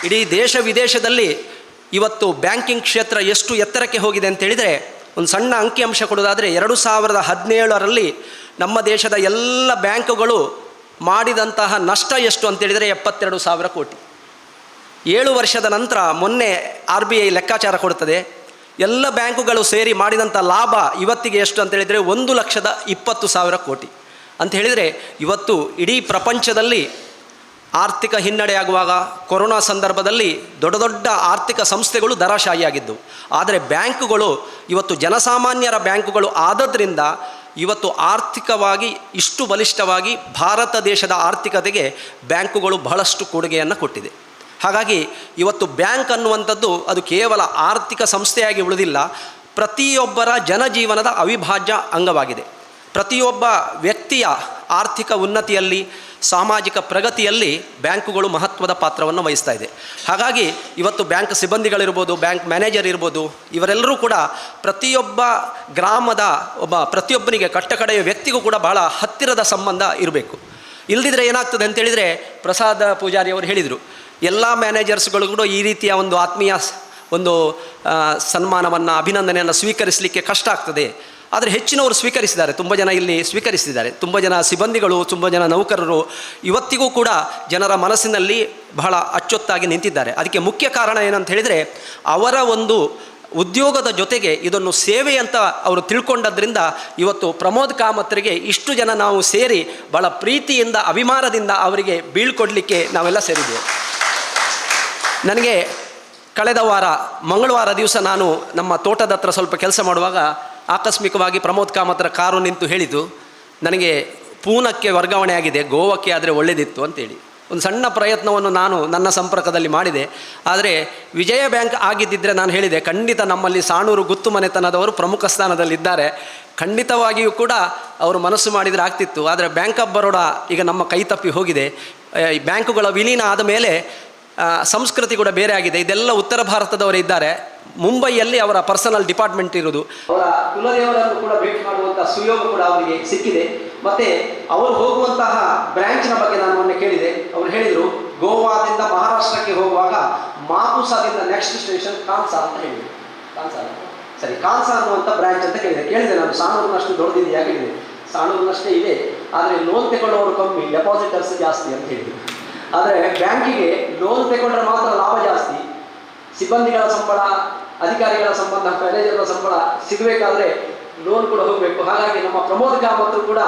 ಇಡೀ ದೇಶ ವಿದೇಶದಲ್ಲಿ ಇವತ್ತು ಬ್ಯಾಂಕಿಂಗ್ ಕ್ಷೇತ್ರ ಎಷ್ಟು ಎತ್ತರಕ್ಕೆ ಹೋಗಿದೆ ಅಂತೇಳಿದರೆ, ಒಂದು ಸಣ್ಣ ಅಂಕಿಅಂಶ ಕೊಡೋದಾದರೆ 2017ರಲ್ಲಿ ನಮ್ಮ ದೇಶದ ಎಲ್ಲ ಬ್ಯಾಂಕುಗಳು ಮಾಡಿದಂತಹ ನಷ್ಟ ಎಷ್ಟು ಅಂತೇಳಿದರೆ 72,000 ಕೋಟಿ. 7 ವರ್ಷದ ನಂತರ ಮೊನ್ನೆ RBI ಲೆಕ್ಕಾಚಾರ ಕೊಡ್ತದೆ, ಎಲ್ಲ ಬ್ಯಾಂಕುಗಳು ಸೇರಿ ಮಾಡಿದಂಥ ಲಾಭ ಇವತ್ತಿಗೆ ಎಷ್ಟು ಅಂತೇಳಿದರೆ 1,20,000 ಕೋಟಿ. ಅಂತ ಹೇಳಿದರೆ ಇವತ್ತು ಇಡೀ ಪ್ರಪಂಚದಲ್ಲಿ ಆರ್ಥಿಕ ಹಿನ್ನಡೆಯಾಗುವಾಗ, ಕೊರೋನಾ ಸಂದರ್ಭದಲ್ಲಿ ದೊಡ್ಡ ದೊಡ್ಡ ಆರ್ಥಿಕ ಸಂಸ್ಥೆಗಳು ಧರಾಶಾಹಿಯಾಗಿದ್ದವು. ಆದರೆ ಬ್ಯಾಂಕುಗಳು ಇವತ್ತು ಜನಸಾಮಾನ್ಯರ ಬ್ಯಾಂಕುಗಳು ಆದದ್ರಿಂದ ಇವತ್ತು ಆರ್ಥಿಕವಾಗಿ ಇಷ್ಟು ಬಲಿಷ್ಠವಾಗಿ ಭಾರತ ದೇಶದ ಆರ್ಥಿಕತೆಗೆ ಬ್ಯಾಂಕುಗಳು ಬಹಳಷ್ಟು ಕೊಡುಗೆಯನ್ನು ಕೊಟ್ಟಿದೆ. ಹಾಗಾಗಿ ಇವತ್ತು ಬ್ಯಾಂಕ್ ಅನ್ನುವಂಥದ್ದು ಅದು ಕೇವಲ ಆರ್ಥಿಕ ಸಂಸ್ಥೆಯಾಗಿ ಉಳಿದಿಲ್ಲ, ಪ್ರತಿಯೊಬ್ಬರ ಜನಜೀವನದ ಅವಿಭಾಜ್ಯ ಅಂಗವಾಗಿದೆ. ಪ್ರತಿಯೊಬ್ಬ ವ್ಯಕ್ತಿಯ ಆರ್ಥಿಕ ಉನ್ನತಿಯಲ್ಲಿ, ಸಾಮಾಜಿಕ ಪ್ರಗತಿಯಲ್ಲಿ ಬ್ಯಾಂಕುಗಳು ಮಹತ್ವದ ಪಾತ್ರವನ್ನು ವಹಿಸ್ತಾ ಇದೆ. ಹಾಗಾಗಿ ಇವತ್ತು ಬ್ಯಾಂಕ್ ಸಿಬ್ಬಂದಿಗಳಿರ್ಬೋದು, ಬ್ಯಾಂಕ್ ಮ್ಯಾನೇಜರ್ ಇರ್ಬೋದು, ಇವರೆಲ್ಲರೂ ಕೂಡ ಪ್ರತಿಯೊಬ್ಬ ಗ್ರಾಮದ ಪ್ರತಿಯೊಬ್ಬನಿಗೆ ಕಟ್ಟಕಡೆಯ ವ್ಯಕ್ತಿಗೂ ಕೂಡ ಭಾಳ ಹತ್ತಿರದ ಸಂಬಂಧ ಇರಬೇಕು. ಇಲ್ಲದಿದ್ದರೆ ಏನಾಗ್ತದೆ ಅಂತೇಳಿದರೆ, ಪ್ರಸಾದ ಪೂಜಾರಿ ಅವರು ಹೇಳಿದರು, ಎಲ್ಲ ಮ್ಯಾನೇಜರ್ಸ್ಗಳು ಕೂಡ ಈ ರೀತಿಯ ಒಂದು ಆತ್ಮೀಯ ಒಂದು ಸನ್ಮಾನವನ್ನು, ಅಭಿನಂದನೆಯನ್ನು ಸ್ವೀಕರಿಸಲಿಕ್ಕೆ ಕಷ್ಟ ಆಗ್ತದೆ. ಆದರೆ ಹೆಚ್ಚಿನವರು ಸ್ವೀಕರಿಸಿದ್ದಾರೆ, ತುಂಬ ಜನ ಇಲ್ಲಿ ಸ್ವೀಕರಿಸಿದ್ದಾರೆ. ತುಂಬ ಜನ ಸಿಬ್ಬಂದಿಗಳು, ತುಂಬ ಜನ ನೌಕರರು ಇವತ್ತಿಗೂ ಕೂಡ ಜನರ ಮನಸ್ಸಿನಲ್ಲಿ ಬಹಳ ಅಚ್ಚೊತ್ತಾಗಿ ನಿಂತಿದ್ದಾರೆ. ಅದಕ್ಕೆ ಮುಖ್ಯ ಕಾರಣ ಏನಂತ ಹೇಳಿದರೆ, ಅವರ ಒಂದು ಉದ್ಯೋಗದ ಜೊತೆಗೆ ಇದನ್ನು ಸೇವೆ ಅಂತ ಅವರು ತಿಳ್ಕೊಂಡದ್ರಿಂದ ಇವತ್ತು ಪ್ರಮೋದ್ ಕಾಮತ್ರಿಗೆ ಇಷ್ಟು ಜನ ನಾವು ಸೇರಿ ಭಾಳ ಪ್ರೀತಿಯಿಂದ, ಅಭಿಮಾನದಿಂದ ಅವರಿಗೆ ಬೀಳ್ಕೊಡ್ಲಿಕ್ಕೆ ನಾವೆಲ್ಲ ಸೇರಿದ್ದೇವೆ. ನನಗೆ ಕಳೆದ ವಾರ ಮಂಗಳವಾರ ದಿವಸ ನಾನು ನಮ್ಮ ತೋಟದ ಹತ್ರ ಸ್ವಲ್ಪ ಕೆಲಸ ಮಾಡುವಾಗ ಆಕಸ್ಮಿಕವಾಗಿ ಪ್ರಮೋದ್ ಕಾಮತ್ರ ಕಾರು ನಿಂತು ಹೇಳಿತು, ನನಗೆ ಪೂನಕ್ಕೆ ವರ್ಗಾವಣೆ ಆಗಿದೆ, ಗೋವಾಕ್ಕೆ ಆದರೆ ಒಳ್ಳೆಯದಿತ್ತು ಅಂತೇಳಿ. ಒಂದು ಸಣ್ಣ ಪ್ರಯತ್ನವನ್ನು ನಾನು ನನ್ನ ಸಂಪರ್ಕದಲ್ಲಿ ಮಾಡಿದೆ. ಆದರೆ ವಿಜಯ ಬ್ಯಾಂಕ್ ಆಗಿದ್ದಿದ್ದರೆ ನಾನು ಹೇಳಿದೆ, ಖಂಡಿತ ನಮ್ಮಲ್ಲಿ ಸಾಣೂರು ಗುತ್ತು ಮನೆತನದವರು ಪ್ರಮುಖ ಸ್ಥಾನದಲ್ಲಿದ್ದಾರೆ, ಖಂಡಿತವಾಗಿಯೂ ಕೂಡ ಅವರು ಮನಸ್ಸು ಮಾಡಿದರೆ ಆಗ್ತಿತ್ತು. ಆದರೆ ಬ್ಯಾಂಕ್ ಆಫ್ ಬರೋಡಾ ಈಗ ನಮ್ಮ ಕೈ ತಪ್ಪಿ ಹೋಗಿದೆ. ಬ್ಯಾಂಕುಗಳ ವಿಲೀನ ಆದ ಮೇಲೆ ಸಂಸ್ಕೃತಿ ಕೂಡ ಬೇರೆ ಆಗಿದೆ. ಇದೆಲ್ಲ ಉತ್ತರ ಭಾರತದವರೇ ಇದ್ದಾರೆ. ಮುಂಬೈಯಲ್ಲಿ ಅವರ ಪರ್ಸನಲ್ ಡಿಪಾರ್ಟ್ಮೆಂಟ್ ಇರೋದು. ಅವರ ಕುಲದೇವರನ್ನು ಕೂಡ ಭೇಟಿ ಮಾಡುವಂತಹ ಸುಯೋಗ ಕೂಡ ಅವರಿಗೆ ಸಿಕ್ಕಿದೆ. ಮತ್ತು ಅವರು ಹೋಗುವಂತಹ ಬ್ರ್ಯಾಂಚ್ನ ಬಗ್ಗೆ ನಾನು ಮೊನ್ನೆ ಕೇಳಿದೆ. ಅವರು ಹೇಳಿದರು, ಗೋವಾದಿಂದ ಮಹಾರಾಷ್ಟ್ರಕ್ಕೆ ಹೋಗುವಾಗ ಮಾಪುಸಾದಿಂದ ನೆಕ್ಸ್ಟ್ ಸ್ಟೇಷನ್ ಕಾನ್ಸಾ ಅಂತ ಹೇಳಿದರು. ಕಾನ್ಸಾ ಅನ್ನುವಂಥ ಬ್ರ್ಯಾಂಚ್ ಅಂತ ಕೇಳಿದೆ ನಾನು. ಸಾಣೂರಿನಷ್ಟು ದೊಡ್ಡದಿದೆಯಾ ಕೇಳಿದೆ. ಸಾಣೂರಿನಷ್ಟೇ ಇದೆ, ಆದರೆ ಲೋನ್ ತಗೊಳ್ಳೋರು ಕಮ್ಮಿ, ಡೆಪಾಸಿಟರ್ಸ್ ಜಾಸ್ತಿ ಅಂತ ಹೇಳಿದರು. ಆದರೆ ಬ್ಯಾಂಕಿಗೆ ಲೋನ್ ತಗೊಂಡ್ರೆ ಮಾತ್ರ ಲಾಭ ಜಾಸ್ತಿ, ಸಿಬ್ಬಂದಿಗಳ ಸಂಬಳ, ಅಧಿಕಾರಿಗಳ ಸಂಬಂಧ, ಮ್ಯಾನೇಜರ್ಗಳ ಸಂಬಳ ಸಿಗಬೇಕಾದ್ರೆ ಲೋನ್ ಕೂಡ ಹೋಗಬೇಕು. ಹಾಗಾಗಿ ನಮ್ಮ ಪ್ರಮೋದ್ ಕಾಮತ್ರು ಕೂಡ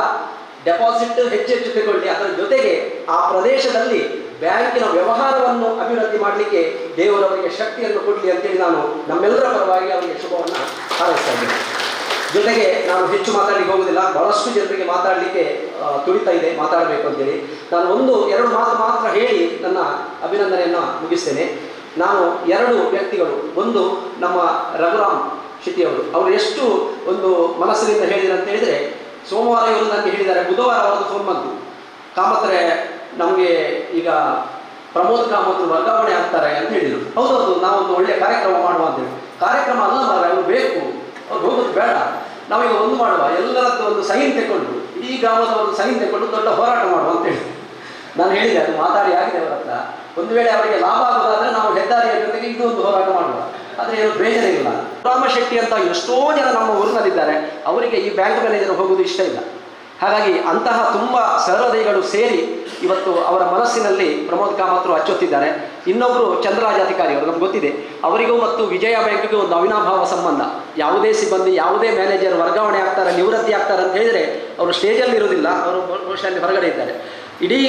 ಡೆಪಾಸಿಟ್ ಹೆಚ್ಚೆಚ್ಚು ತಗೊಳ್ಳಿ, ಅದರ ಜೊತೆಗೆ ಆ ಪ್ರದೇಶದಲ್ಲಿ ಬ್ಯಾಂಕಿನ ವ್ಯವಹಾರವನ್ನು ಅಭಿವೃದ್ಧಿ ಮಾಡಲಿಕ್ಕೆ ದೇವರವರಿಗೆ ಶಕ್ತಿಯನ್ನು ಕೊಡಲಿ ಅಂತೇಳಿ ನಾನು ನಮ್ಮೆಲ್ಲರ ಪರವಾಗಿ ಅವರಿಗೆ ಶುಭವನ್ನು ಹಾರೈಸ್ತಾ ಇದ್ದೇನೆ. ಜೊತೆಗೆ ನಾನು ಹೆಚ್ಚು ಮಾತಾಡಲಿಕ್ಕೆ ಹೋಗುವುದಿಲ್ಲ, ಬಹಳಷ್ಟು ಜನರಿಗೆ ಮಾತಾಡಲಿಕ್ಕೆ ತುಡಿತಾ ಇದೆ, ಮಾತಾಡಬೇಕು ಅಂತೇಳಿ. ನಾನು 1-2 ಮಾತು ಮಾತ್ರ ಹೇಳಿ ನನ್ನ ಅಭಿನಂದನೆಯನ್ನು ಮುಗಿಸ್ತೇನೆ. ನಾನು 2 ವ್ಯಕ್ತಿಗಳು, ಒಂದು ನಮ್ಮ ರಘುರಾಮ್ ಶೆಟ್ಟಿಯವರು, ಅವರು ಎಷ್ಟು ಒಂದು ಮನಸ್ಸಿನಿಂದ ಹೇಳಿದ್ರು ಅಂತ ಹೇಳಿದರೆ, ಸೋಮವಾರ ಇವರು ನನಗೆ ಹೇಳಿದ್ದಾರೆ, ಬುಧವಾರ ಅವರದ್ದು ಫೋನ್ ಬಂತು, ಕಾಮತ್ರೆ ನಮಗೆ ಈಗ ಪ್ರಮೋದ್ ಕಾಮತ್ರು ವರ್ಗಾವಣೆ ಆಗ್ತಾರೆ ಅಂತ ಹೇಳಿದರು. ಹೌದೌದು, ನಾವೊಂದು ಒಳ್ಳೆಯ ಕಾರ್ಯಕ್ರಮ ಮಾಡುವ ಅಂತೇಳಿ. ಕಾರ್ಯಕ್ರಮ ಅಲ್ಲ ಮಾರ, ಅವ್ರು ಬೇಕು, ಅವ್ರು ಹೋಗೋದು ಬೇಡ, ನಾವೀಗ ಒಂದು ಮಾಡುವ, ಎಲ್ಲರದ್ದು ಒಂದು ಸೈನ್ ತಗೊಂಡು, ಇಡೀ ಗ್ರಾಮದ ಒಂದು ಸೈನ್ ತಗೊಂಡು ದೊಡ್ಡ ಹೋರಾಟ ಮಾಡುವ ಅಂತೇಳಿ ನಾನು ಹೇಳಿದೆ. ಅದು ಮಾತಾಡಿ ಆಗಿದೆ ಅವರ ಹತ್ರ. ಒಂದು ವೇಳೆ ಅವರಿಗೆ ಲಾಭ ಆಗೋದಾದರೆ ನಾವು ಹೆದ್ದಾರಿಯ ಜೊತೆಗೆ ಇದು ಒಂದು ಹೋರಾಟ ಮಾಡುವ, ಆದರೆ ಏನು ಬೇಜಾರಿಲ್ಲ. ರಾಮ ಶೆಟ್ಟಿ ಅಂತ ಎಷ್ಟೋ ಜನ ನಮ್ಮ ಊರಿನಲ್ಲಿದ್ದಾರೆ, ಅವರಿಗೆ ಈ ಬ್ಯಾಂಕ್ ಮ್ಯಾನೇಜರ್ ಹೋಗೋದು ಇಷ್ಟ ಇಲ್ಲ. ಹಾಗಾಗಿ ಅಂತಹ ತುಂಬ ಸಹೃದಯಿಗಳು ಸೇರಿ ಇವತ್ತು ಅವರ ಮನಸ್ಸಿನಲ್ಲಿ ಪ್ರಮೋದ್ ಕಾಮತ್ರು ಅಚ್ಚೊತ್ತಿದ್ದಾರೆ. ಇನ್ನೊಬ್ಬರು ಚಂದ್ರರಾಜಾಧಿಕಾರಿ ಅವರು, ನಮ್ಗೆ ಗೊತ್ತಿದೆ, ಅವರಿಗೂ ಮತ್ತು ವಿಜಯ ಬ್ಯಾಂಕಿಗೂ ಒಂದು ಅವಿನಾಭಾವ ಸಂಬಂಧ. ಯಾವುದೇ ಸಿಬ್ಬಂದಿ, ಯಾವುದೇ ಮ್ಯಾನೇಜರ್ ವರ್ಗಾವಣೆ ಆಗ್ತಾರೆ, ನಿವೃತ್ತಿ ಆಗ್ತಾರೆ ಅಂತ ಹೇಳಿದರೆ ಅವರು ಸ್ಟೇಜಲ್ಲಿ ಇರೋದಿಲ್ಲ, ಅವರು ಬಹುಶಃ ಅಲ್ಲಿ ಹೊರಗಡೆ ಇದ್ದಾರೆ. ಇಡೀ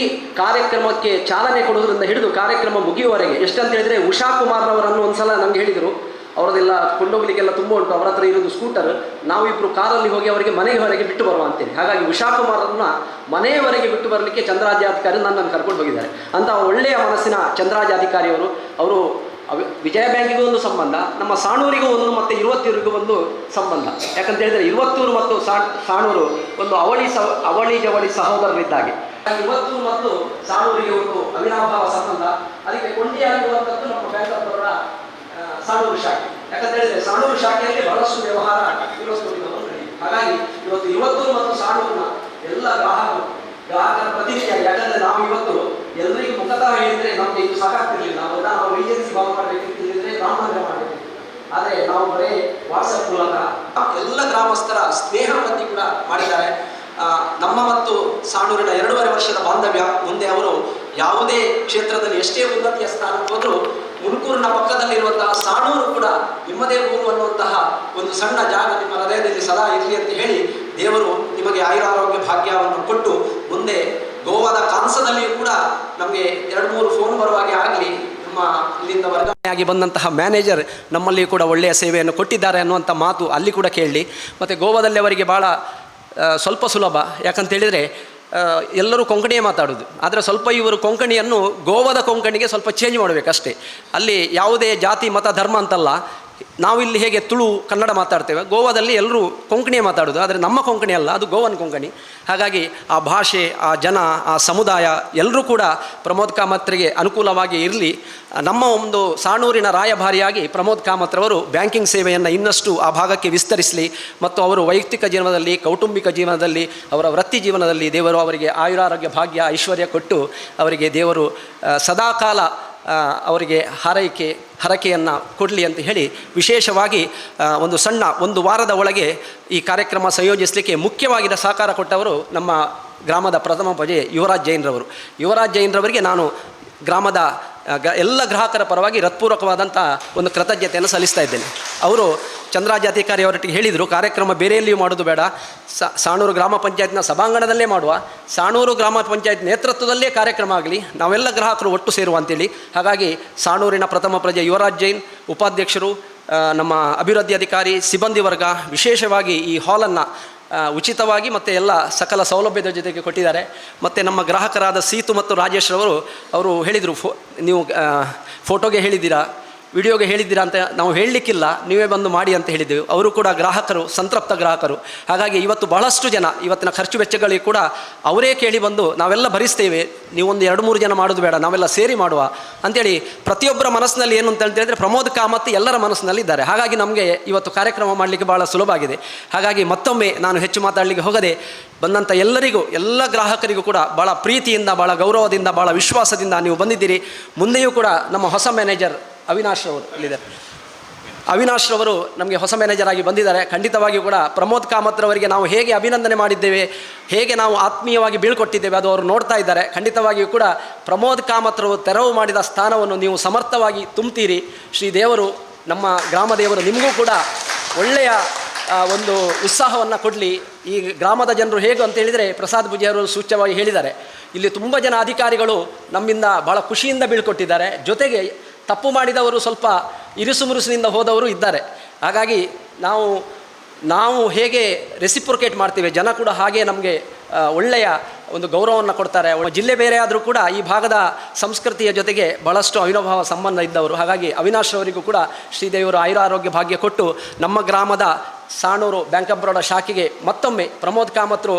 ಕಾರ್ಯಕ್ರಮಕ್ಕೆ ಚಾಲನೆ ಕೊಡೋದ್ರಿಂದ ಹಿಡಿದು ಕಾರ್ಯಕ್ರಮ ಮುಗಿಯುವವರೆಗೆ ಎಷ್ಟಂತ ಹೇಳಿದರೆ, ಉಷಾ ಕುಮಾರ್ನವರನ್ನು ಒಂದು ಸಲ ನಮಗೆ ಹೇಳಿದರು, ಅವರದೆಲ್ಲ ಕೊಂಡೋಗ್ಲಿಕ್ಕೆಲ್ಲ ತುಂಬ ಉಂಟು, ಅವರ ಹತ್ರ ಇರೋದು ಸ್ಕೂಟರ್, ನಾವಿಬ್ಬರು ಕಾರಲ್ಲಿ ಹೋಗಿ ಅವರಿಗೆ ಮನೆಯವರೆಗೆ ಬಿಟ್ಟು ಬರುವ ಅಂತೇಳಿ. ಹಾಗಾಗಿ ಉಷಾ ಕುಮಾರನ್ನ ಮನೆಯವರೆಗೆ ಬಿಟ್ಟು ಬರಲಿಕ್ಕೆ ಚಂದ್ರರಾಜಾಧಿಕಾರಿ ನನ್ನನ್ನು ಕರ್ಕೊಂಡು ಹೋಗಿದ್ದಾರೆ. ಅಂತ ಒಳ್ಳೆಯ ಮನಸ್ಸಿನ ಚಂದ್ರರಾಜಾಧಿಕಾರಿಯವರು. ಅವರು ವಿಜಯ ಬ್ಯಾಂಕಿಗೂ ಒಂದು ಸಂಬಂಧ, ನಮ್ಮ ಸಾಣೂರಿಗೂ ಒಂದು, ಮತ್ತು ಇರುವತ್ತೂರಿಗೂ ಒಂದು ಸಂಬಂಧ. ಯಾಕಂತ ಹೇಳಿದರೆ ಇರುವತ್ತೂರು ಮತ್ತು ಸಾಣೂರು ಒಂದು ಅವಳಿ ಜವಳಿ ಸಹೋದರರಿದ್ದಾಗೆ. ಇರುವತ್ತೂರು ಮತ್ತು ಸಾಣೂರಿಗೆ ಒಂದು ಅವಿನಾಭಾವ ಸಂಬಂಧ. ಅದಕ್ಕೆ ಕೊಂಡಿಯಾಗಿರುವಂಥದ್ದು ನಮ್ಮ ಬ್ಯಾಂಕವರ ಸಾಣೂರು ಶಾಖೆ. ಯಾಕಂತ ಹೇಳಿದ್ರೆ ಸಾಣೂರು ಶಾಖೆಯಲ್ಲಿ ಬಹಳಷ್ಟು ವ್ಯವಹಾರ ಇರುವತ್ತೂರಿನವರು ನಡೆಯುತ್ತೆ. ಹಾಗಾಗಿ ಇವತ್ತು ಇರುವತ್ತೂರು ಮತ್ತು ಸಾಣೂರಿನ ಎಲ್ಲ ಗ್ರಾಹಕರ ಪ್ರತಿನಿಧಿಯಾಗಿ, ಯಾಕಂದ್ರೆ ನಾವು ಇವತ್ತು ಎಲ್ಲರಿಗೂ ಮುಖತಃ ಹೇಳಿದ್ರೆ ನಮಗೆ ಇದು ಸಾಕಾಗ್ತಿರ್ಲಿಲ್ಲ. ನಾವು ಏಜೆನ್ಸಿ ಭಾವ ಮಾಡಬೇಕಿದ್ರೆ ರಾಮನಗರ ಮಾಡಬೇಕು, ಆದರೆ ನಾವು ಬರೀ ವಾಟ್ಸಪ್ ಮೂಲಕ ಎಲ್ಲ ಗ್ರಾಮಸ್ಥರ ಸ್ನೇಹ ವೃದ್ಧಿ ಕೂಡ ಮಾಡಿದ್ದಾರೆ. ನಮ್ಮ ಮತ್ತು ಸಾಣೂರಿನ 2.5 ವರ್ಷದ ಬಾಂಧವ್ಯ. ಮುಂದೆ ಅವರು ಯಾವುದೇ ಕ್ಷೇತ್ರದಲ್ಲಿ ಎಷ್ಟೇ ಉನ್ನತಿಯ ಸ್ಥಾನಕ್ಕೆ ಹೋದರೂ ಮುನ್ಕೂರಿನ ಪಕ್ಕದಲ್ಲಿರುವಂತಹ ಸಾಣೂರು ಕೂಡ ನಿಮ್ಮದೇ ಊರು ಅನ್ನುವಂತಹ ಒಂದು ಸಣ್ಣ ಜಾಗ ನಿಮ್ಮ ಹೃದಯದಲ್ಲಿ ಸದಾ ಇರಲಿ ಅಂತ ಹೇಳಿ ದೇವರು ನಿಮಗೆ ಆಯುರಾರೋಗ್ಯ ಭಾಗ್ಯವನ್ನು ಕೊಟ್ಟು ಮುಂದೆ ಗೋವಾದ ಕಾನ್ಸದಲ್ಲಿಯೂ ಕೂಡ ನಮಗೆ 2-3 ಫೋನ್ ಬರುವಾಗೆ ಆಗಲಿ. ನಮ್ಮ ಇಲ್ಲಿಂದ ವರ್ಗಾವಣೆಯಾಗಿ ಬಂದಂತಹ ಮ್ಯಾನೇಜರ್ ನಮ್ಮಲ್ಲಿ ಕೂಡ ಒಳ್ಳೆಯ ಸೇವೆಯನ್ನು ಕೊಟ್ಟಿದ್ದಾರೆ ಅನ್ನುವಂಥ ಮಾತು ಅಲ್ಲಿ ಕೂಡ ಕೇಳಲಿ. ಮತ್ತು ಗೋವಾದಲ್ಲಿ ಅವರಿಗೆ ಭಾಳ ಸ್ವಲ್ಪ ಸುಲಭ. ಯಾಕಂತೇಳಿದರೆ ಎಲ್ಲರೂ ಕೊಂಕಣಿಯೇ ಮಾತಾಡೋದು, ಆದರೆ ಸ್ವಲ್ಪ ಇವರು ಕೊಂಕಣಿಯನ್ನು ಗೋವಾದ ಕೊಂಕಣಿಗೆ ಸ್ವಲ್ಪ ಚೇಂಜ್ ಮಾಡಬೇಕಷ್ಟೇ. ಅಲ್ಲಿ ಯಾವುದೇ ಜಾತಿ ಮತ ಧರ್ಮ ಅಂತಲ್ಲ. ನಾವಿಲ್ಲಿ ಹೇಗೆ ತುಳು ಕನ್ನಡ ಮಾತಾಡ್ತೇವೆ, ಗೋವಾದಲ್ಲಿ ಎಲ್ಲರೂ ಕೊಂಕಣಿಯೇ ಮಾತಾಡೋದು, ಆದರೆ ನಮ್ಮ ಕೊಂಕಣಿ ಅಲ್ಲ, ಅದು ಗೋವನ್ ಕೊಂಕಣಿ. ಹಾಗಾಗಿ ಆ ಭಾಷೆ, ಆ ಜನ, ಆ ಸಮುದಾಯ ಎಲ್ಲರೂ ಕೂಡ ಪ್ರಮೋದ್ ಕಾಮತ್ರಿಗೆ ಅನುಕೂಲವಾಗಿ ಇರಲಿ. ನಮ್ಮ ಒಂದು ಸಾಣೂರಿನ ರಾಯಭಾರಿಯಾಗಿ ಪ್ರಮೋದ್ ಕಾಮತ್ರವರು ಬ್ಯಾಂಕಿಂಗ್ ಸೇವೆಯನ್ನು ಇನ್ನಷ್ಟು ಆ ಭಾಗಕ್ಕೆ ವಿಸ್ತರಿಸಲಿ. ಮತ್ತು ಅವರು ವೈಯಕ್ತಿಕ ಜೀವನದಲ್ಲಿ, ಕೌಟುಂಬಿಕ ಜೀವನದಲ್ಲಿ, ಅವರ ವೃತ್ತಿ ಜೀವನದಲ್ಲಿ ದೇವರು ಅವರಿಗೆ ಆಯುರಾರೋಗ್ಯ ಭಾಗ್ಯ ಐಶ್ವರ್ಯ ಕೊಟ್ಟು ಅವರಿಗೆ ದೇವರು ಸದಾಕಾಲ ಅವರಿಗೆ ಹರಕೆಯನ್ನು ಕೊಡಲಿ ಅಂತ ಹೇಳಿ ವಿಶೇಷವಾಗಿ ಒಂದು ವಾರದ ಒಳಗೆ ಈ ಕಾರ್ಯಕ್ರಮ ಸಂಯೋಜಿಸಲಿಕ್ಕೆ ಮುಖ್ಯವಾಗಿದ್ದ ಸಹಕಾರ ಕೊಟ್ಟವರು ನಮ್ಮ ಗ್ರಾಮದ ಪ್ರಥಮ ಪ್ರಜೆ ಯುವರಾಜ್ ಜೈನ್ರವರಿಗೆ ನಾನು ಗ್ರಾಮದ ಎಲ್ಲ ಗ್ರಾಹಕರ ಪರವಾಗಿ ಹೃತ್ಪೂರ್ವಕವಾದಂಥ ಒಂದು ಕೃತಜ್ಞತೆಯನ್ನು ಸಲ್ಲಿಸ್ತಾ ಇದ್ದೇನೆ. ಅವರು ಚಂದ್ರರಾಜಾಧಿಕಾರಿ ಅವರೊಟ್ಟಿಗೆ ಹೇಳಿದರು, ಕಾರ್ಯಕ್ರಮ ಬೇರೆಯಲ್ಲಿಯೂ ಮಾಡೋದು ಬೇಡ, ಸಾಣೂರು ಗ್ರಾಮ ಪಂಚಾಯತ್ನ ಸಭಾಂಗಣದಲ್ಲೇ ಮಾಡುವ, ಸಾಣೂರು ಗ್ರಾಮ ಪಂಚಾಯತ್ ನೇತೃತ್ವದಲ್ಲೇ ಕಾರ್ಯಕ್ರಮ ಆಗಲಿ, ನಾವೆಲ್ಲ ಗ್ರಾಹಕರು ಒಟ್ಟು ಸೇರುವ ಅಂತೇಳಿ. ಹಾಗಾಗಿ ಸಾಣೂರಿನ ಪ್ರಥಮ ಪ್ರಜೆ ಯುವರಾಜ್ ಜೈನ್, ಉಪಾಧ್ಯಕ್ಷರು, ನಮ್ಮ ಅಭಿವೃದ್ಧಿ ಅಧಿಕಾರಿ, ಸಿಬ್ಬಂದಿ ವರ್ಗ ವಿಶೇಷವಾಗಿ ಈ ಹಾಲನ್ನು ಉಚಿತವಾಗಿ ಮತ್ತು ಎಲ್ಲ ಸಕಲ ಸೌಲಭ್ಯದ ಜೊತೆಗೆ ಕೊಟ್ಟಿದ್ದಾರೆ. ಮತ್ತು ನಮ್ಮ ಗ್ರಾಹಕರಾದ ಸೀತು ಮತ್ತು ರಾಜೇಶ್ ಅವರು ಹೇಳಿದರು, ನೀವು ಫೋಟೋಗೆ ಹೇಳಿದ್ದೀರಾ, ವಿಡಿಯೋಗೆ ಹೇಳಿದ್ದೀರಾ ಅಂತ ನಾವು ಹೇಳಲಿಕ್ಕಿಲ್ಲ, ನೀವೇ ಬಂದು ಮಾಡಿ ಅಂತ ಹೇಳಿದ್ದೆವು. ಅವರು ಕೂಡ ಗ್ರಾಹಕರು, ಸಂತೃಪ್ತ ಗ್ರಾಹಕರು. ಹಾಗಾಗಿ ಇವತ್ತು ಬಹಳಷ್ಟು ಜನ ಇವತ್ತಿನ ಖರ್ಚು ವೆಚ್ಚಗಳಿಗೆ ಕೂಡ ಅವರೇ ಕೇಳಿ ಬಂದು ನಾವೆಲ್ಲ ಭರಿಸ್ತೇವೆ, ನೀವೊಂದು 2-3 ಜನ ಮಾಡೋದು ಬೇಡ, ನಾವೆಲ್ಲ ಸೇರಿ ಮಾಡುವ ಅಂತೇಳಿ ಪ್ರತಿಯೊಬ್ಬರ ಮನಸ್ಸಿನಲ್ಲಿ ಏನು ಅಂತ ಹೇಳಿದ್ರೆ ಪ್ರಮೋದ್ ಕಾಮತ್ ಎಲ್ಲರ ಮನಸ್ಸಿನಲ್ಲಿ ಇದ್ದಾರೆ. ಹಾಗಾಗಿ ನಮಗೆ ಇವತ್ತು ಕಾರ್ಯಕ್ರಮ ಮಾಡಲಿಕ್ಕೆ ಭಾಳ ಸುಲಭ ಆಗಿದೆ. ಹಾಗಾಗಿ ಮತ್ತೊಮ್ಮೆ ನಾನು ಹೆಚ್ಚು ಮಾತಾಡಲಿಕ್ಕೆ ಹೋಗದೆ ಬಂದಂಥ ಎಲ್ಲರಿಗೂ, ಎಲ್ಲ ಗ್ರಾಹಕರಿಗೂ ಕೂಡ ಭಾಳ ಪ್ರೀತಿಯಿಂದ, ಭಾಳ ಗೌರವದಿಂದ, ಭಾಳ ವಿಶ್ವಾಸದಿಂದ ನೀವು ಬಂದಿದ್ದೀರಿ. ಮುಂದೆಯೂ ಕೂಡ ನಮ್ಮ ಹೊಸ ಮ್ಯಾನೇಜರ್ ಅವಿನಾಶ್ ರವರು ಇಲ್ಲಿದ್ದಾರೆ. ಅವಿನಾಶ್ ರವರು ನಮಗೆ ಹೊಸ ಮ್ಯಾನೇಜರ್ ಆಗಿ ಬಂದಿದ್ದಾರೆ. ಖಂಡಿತವಾಗಿಯೂ ಕೂಡ ಪ್ರಮೋದ್ ಕಾಮತ್ ರವರಿಗೆ ನಾವು ಹೇಗೆ ಅಭಿನಂದನೆ ಮಾಡಿದ್ದೇವೆ, ಹೇಗೆ ನಾವು ಆತ್ಮೀಯವಾಗಿ ಬೀಳ್ಕೊಟ್ಟಿದ್ದೇವೆ, ಅದು ಅವರು ನೋಡ್ತಾ ಇದ್ದಾರೆ. ಖಂಡಿತವಾಗಿಯೂ ಕೂಡ ಪ್ರಮೋದ್ ಕಾಮತ್ ರವರು ತೆರವು ಮಾಡಿದ ಸ್ಥಾನವನ್ನು ನೀವು ಸಮರ್ಥವಾಗಿ ತುಂಬ್ತೀರಿ. ಶ್ರೀ ದೇವರು, ನಮ್ಮ ಗ್ರಾಮ ದೇವರು ನಿಮಗೂ ಕೂಡ ಒಳ್ಳೆಯ ಒಂದು ಉತ್ಸಾಹವನ್ನು ಕೊಡಲಿ. ಈ ಗ್ರಾಮದ ಜನರು ಹೇಗೆ ಅಂತ ಹೇಳಿದರೆ, ಪ್ರಸಾದ್ ಪೂಜಾರಿಯವರು ಸೂಚ್ಯವಾಗಿ ಹೇಳಿದ್ದಾರೆ, ಇಲ್ಲಿ ತುಂಬ ಜನ ಅಧಿಕಾರಿಗಳು ನಮ್ಮಿಂದ ಭಾಳ ಖುಷಿಯಿಂದ ಬೀಳ್ಕೊಟ್ಟಿದ್ದಾರೆ. ಜೊತೆಗೆ ತಪ್ಪು ಮಾಡಿದವರು, ಸ್ವಲ್ಪ ಇರುಸು ಮುರುಸಿನಿಂದ ಹೋದವರು ಇದ್ದಾರೆ. ಹಾಗಾಗಿ ನಾವು ಹೇಗೆ ರೆಸಿಪ್ರೊಕೇಟ್ ಮಾಡ್ತೀವಿ, ಜನ ಕೂಡ ಹಾಗೆ ನಮಗೆ ಒಳ್ಳೆಯ ಒಂದು ಗೌರವವನ್ನು ಕೊಡ್ತಾರೆ. ಜಿಲ್ಲೆ ಬೇರೆ ಆದರೂ ಕೂಡ ಈ ಭಾಗದ ಸಂಸ್ಕೃತಿಯ ಜೊತೆಗೆ ಭಾಳಷ್ಟು ಅವಿನಾಭಾವ ಸಂಬಂಧ ಇದ್ದವರು. ಹಾಗಾಗಿ ಅವಿನಾಶ್ ಅವರಿಗೂ ಕೂಡ ಶ್ರೀದೇವರು ಆಯುರಾರೋಗ್ಯ ಭಾಗ್ಯ ಕೊಟ್ಟು ನಮ್ಮ ಗ್ರಾಮದ ಸಾಣೂರು ಬ್ಯಾಂಕ್ ಆಫ್ ಬರೋಡಾ ಶಾಖೆಗೆ ಮತ್ತೊಮ್ಮೆ ಪ್ರಮೋದ್ ಕಾಮತ್ರು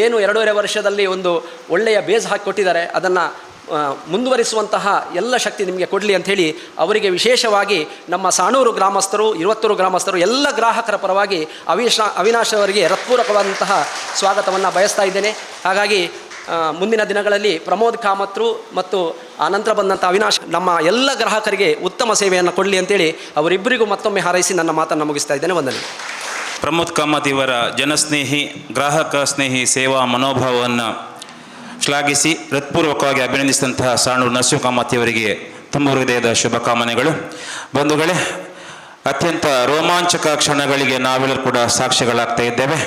ಏನು 2.5 ವರ್ಷದಲ್ಲಿ ಒಂದು ಒಳ್ಳೆಯ ಬೇಸ್ ಹಾಕಿ ಕೊಟ್ಟಿದ್ದಾರೆ, ಅದನ್ನು ಮುಂದುವರಿಸುವಂತಹ ಎಲ್ಲ ಶಕ್ತಿ ನಿಮಗೆ ಕೊಡಲಿ ಅಂಥೇಳಿ ಅವರಿಗೆ ವಿಶೇಷವಾಗಿ ನಮ್ಮ ಸಾಣೂರು ಗ್ರಾಮಸ್ಥರು, ಇರುವತ್ತೂರು ಗ್ರಾಮಸ್ಥರು, ಎಲ್ಲ ಗ್ರಾಹಕರ ಪರವಾಗಿ ಅವಿನಾಶ್ ಅವರಿಗೆ ಹೃತ್ಪೂರ್ವಕವಾದಂತಹ ಸ್ವಾಗತವನ್ನು ಬಯಸ್ತಾ ಇದ್ದೇನೆ. ಹಾಗಾಗಿ ಮುಂದಿನ ದಿನಗಳಲ್ಲಿ ಪ್ರಮೋದ್ ಕಾಮತ್ರು ಮತ್ತು ಆನಂತರ ಬಂದಂಥ ಅವಿನಾಶ್ ನಮ್ಮ ಎಲ್ಲ ಗ್ರಾಹಕರಿಗೆ ಉತ್ತಮ ಸೇವೆಯನ್ನು ಕೊಡಲಿ ಅಂತೇಳಿ ಅವರಿಬ್ಬರಿಗೂ ಮತ್ತೊಮ್ಮೆ ಹಾರೈಸಿ ನನ್ನ ಮಾತನ್ನು ಮುಗಿಸ್ತಾ ಇದ್ದೇನೆ. ವಂದನೆ. ಪ್ರಮೋದ್ ಕಾಮತ್ ಇವರ ಜನಸ್ನೇಹಿ, ಗ್ರಾಹಕ ಸ್ನೇಹಿ ಸೇವಾ ಮನೋಭಾವವನ್ನು ಶ್ಲಾಘಿಸಿ ಹೃತ್ಪೂರ್ವಕವಾಗಿ ಅಭಿನಂದಿಸಿದಂತಹ ಸಾಣೂರು ನರಸಿಂಹ ಕಾಮತ್ ಇವರಿಗೆ ತುಂಬ ಹೃದಯದ ಶುಭಕಾಮನೆಗಳು. ಬಂಧುಗಳೇ, ಅತ್ಯಂತ ರೋಮಾಂಚಕ ಕ್ಷಣಗಳಿಗೆ ನಾವೆಲ್ಲರೂ ಕೂಡ ಸಾಕ್ಷಿಗಳಾಗ್ತಾ ಇದ್ದೇವೆ.